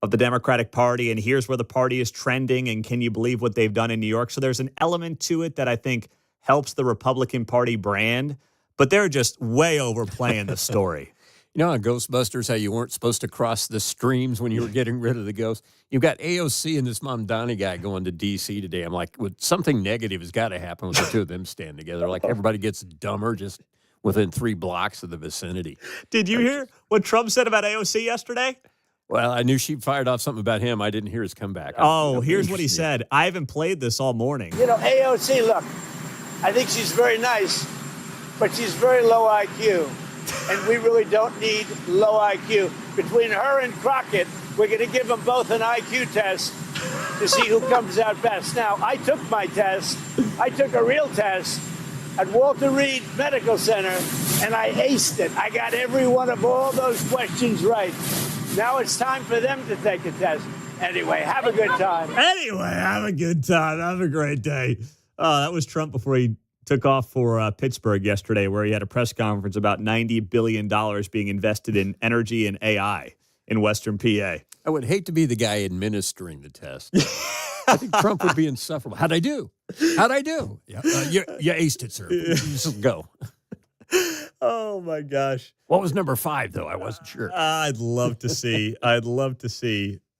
of the Democratic Party, and here's where the party is trending, and can you believe what they've done in New York? So there's an element to it that I think helps the Republican Party brand, but they're just way overplaying the story. You know, on Ghostbusters, how you weren't supposed to cross the streams when you were getting rid of the ghost? You've got AOC and this Mamdani guy going to D.C. today. I'm like, something negative has got to happen with the two of them stand together. Like, everybody gets dumber just within 3 blocks of the vicinity. Did you hear what Trump said about AOC yesterday? Well, I knew she fired off something about him. I didn't hear his comeback. Here's what he said. I haven't played this all morning. AOC, look, I think she's very nice, but she's very low IQ. And we really don't need low IQ. Between her and Crockett, we're going to give them both an IQ test to see who comes out best. Now, I took my test. I took a real test at Walter Reed Medical Center, and I aced it. I got every one of all those questions right. Now it's time for them to take a test. Anyway, have a good time. Have a great day. That was Trump before he took off for Pittsburgh yesterday, where he had a press conference about $90 billion being invested in energy and AI in Western PA. I would hate to be the guy administering the test. I think Trump would be insufferable. How'd I do? Yeah, you aced it, sir. Just go. Oh, my gosh. What was number 5, though? I wasn't sure. I'd love to see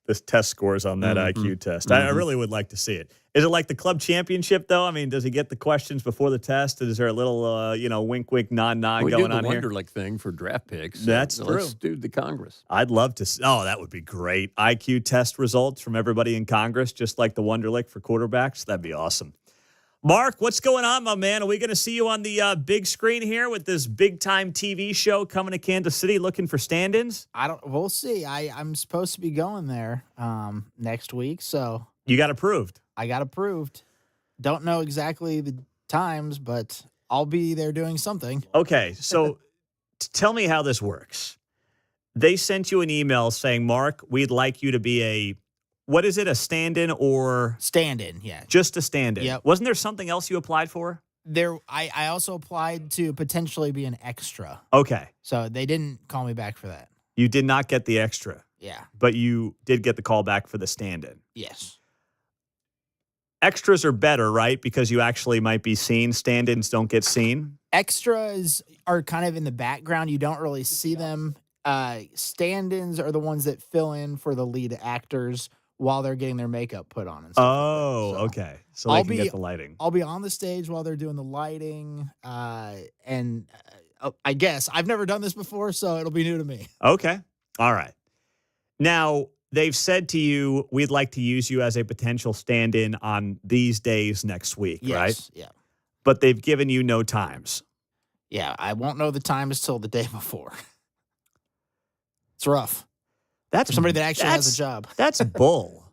this test scores on that IQ test. I really would like to see it. Is it like the club championship, though? I mean, does he get the questions before the test? Is there a little, wink, wink, nod going on here? We did the Wonderlic thing for draft picks. That's true. Let's do the Congress. I'd love to see. Oh, that would be great. IQ test results from everybody in Congress, just like the Wonderlic for quarterbacks. That'd be awesome. Mark, what's going on, my man? Are we going to see you on the big screen here with this big-time TV show coming to Kansas City looking for stand-ins? We'll see. I'm supposed to be going there next week, so. You got approved? I got approved. Don't know exactly the times, but I'll be there doing something. Okay, so tell me how this works. They sent you an email saying, Mark, we'd like you to be what is it, a stand-in or? Stand-in, yeah. Just a stand-in. Yep. Wasn't there something else you applied for? I also applied to potentially be an extra. Okay. So they didn't call me back for that. You did not get the extra. Yeah. But you did get the call back for the stand-in. Yes. Extras are better, right? Because you actually might be seen. Stand-ins don't get seen. Extras are kind of in the background. You don't really see them. Stand-ins are the ones that fill in for the lead actors while they're getting their makeup put on and stuff. Okay. So they can get the lighting. I'll be on the stage while they're doing the lighting. And I guess I've never done this before, so it'll be new to me. Okay. All right. Now, they've said to you, we'd like to use you as a potential stand-in on these days next week, right? Yeah. But they've given you no times. Yeah, I won't know the times till the day before. It's rough. That's for somebody that actually has a job. That's bull.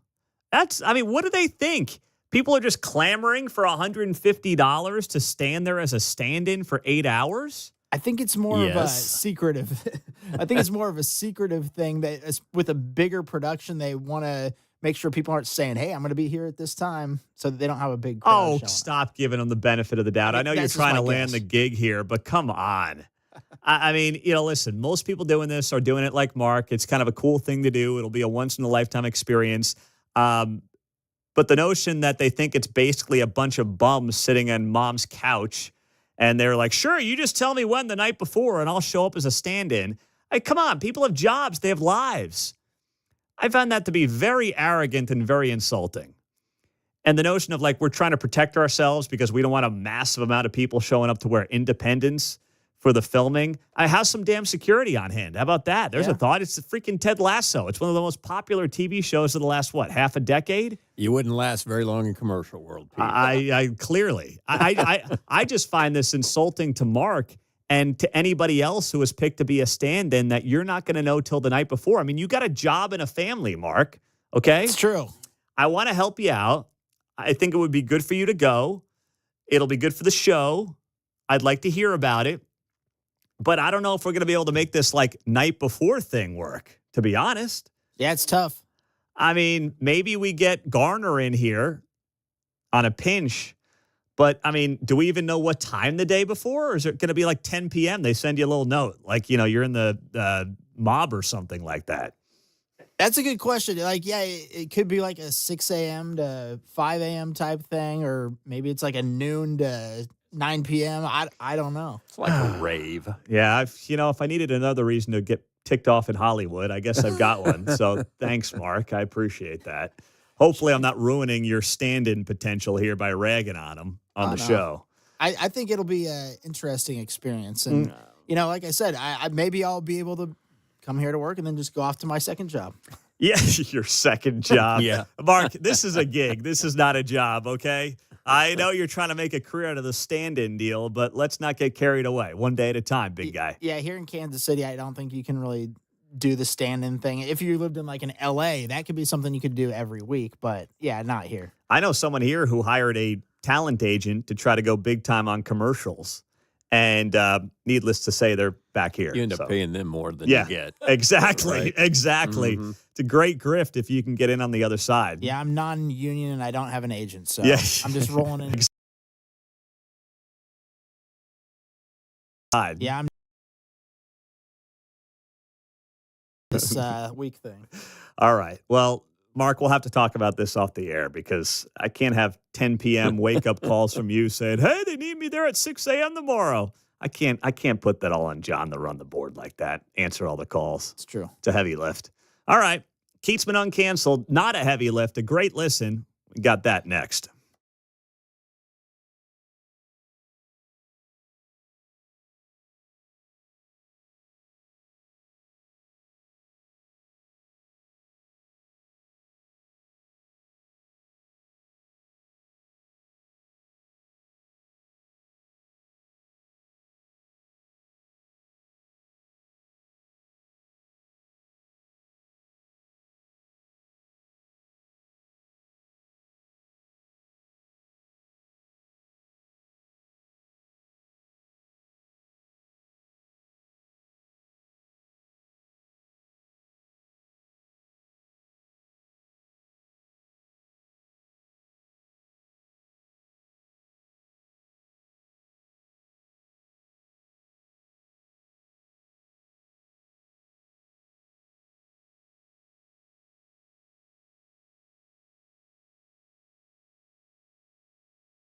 What do they think? People are just clamoring for $150 to stand there as a stand-in for 8 hours? I think it's more of a secretive. I think it's more of a secretive thing that is, with a bigger production, they want to make sure people aren't saying, "Hey, I'm going to be here at this time," so that they don't have a big crowd. Stop giving them the benefit of the doubt. I know you're trying to land the gig here, but come on. I mean, listen, most people doing this are doing it like Mark. It's kind of a cool thing to do. It'll be a once-in-a-lifetime experience. But the notion that they think it's basically a bunch of bums sitting on mom's couch and they're like, sure, you just tell me when the night before and I'll show up as a stand-in. Hey, come on, people have jobs. They have lives. I found that to be very arrogant and very insulting. And the notion of like we're trying to protect ourselves because we don't want a massive amount of people showing up to wear Independence for the filming. I have some damn security on hand. How about that? There's a thought. It's the freaking Ted Lasso. It's one of the most popular TV shows of the last, half a decade? You wouldn't last very long in commercial world, Pete. I clearly. I just find this insulting to Mark and to anybody else who was picked to be a stand-in that you're not going to know till the night before. I mean, you got a job and a family, Mark. Okay? It's true. I want to help you out. I think it would be good for you to go. It'll be good for the show. I'd like to hear about it. But I don't know if we're going to be able to make this like night before thing work, to be honest. Yeah, it's tough. I mean, maybe we get Garner in here on a pinch. But, I mean, do we even know what time the day before? Or is it going to be like 10 p.m.? They send you a little note, like, you're in the mob or something like that. That's a good question. Like, yeah, it could be like a 6 a.m. to 5 a.m. type thing, or maybe it's like a noon to 9 p.m. I don't know. It's like a rave. Yeah, if I needed another reason to get ticked off in Hollywood, I guess I've got one. So thanks, Mark. I appreciate that. Hopefully I'm not ruining your stand-in potential here by ragging on him on the show. I think it'll be an interesting experience. And, like I said, maybe I'll be able to come here to work and then just go off to my second job. Yeah, your second job. Yeah. Mark, this is a gig. This is not a job, okay? I know you're trying to make a career out of the stand-in deal, but let's not get carried away. One day at a time, big guy. Yeah, here in Kansas City, I don't think you can really do the stand-in thing. If you lived in like an LA, that could be something you could do every week, but yeah, not here. I know someone here who hired a talent agent to try to go big time on commercials. And needless to say, they're back here. You end up paying them more than you get. Exactly. Right? Exactly. Mm-hmm. It's a great grift if you can get in on the other side. Yeah, I'm non-union and I don't have an agent, so Yeah. I'm just rolling in. Yeah, I'm this week thing. All right. Well, Mark, we'll have to talk about this off the air because I can't have 10 p.m. wake-up calls from you saying, hey, they need me there at 6 a.m. tomorrow. I can't put that all on John to run the board like that, answer all the calls. It's true. It's a heavy lift. All right. Keatsman Uncanceled, not a heavy lift, a great listen. We got that next.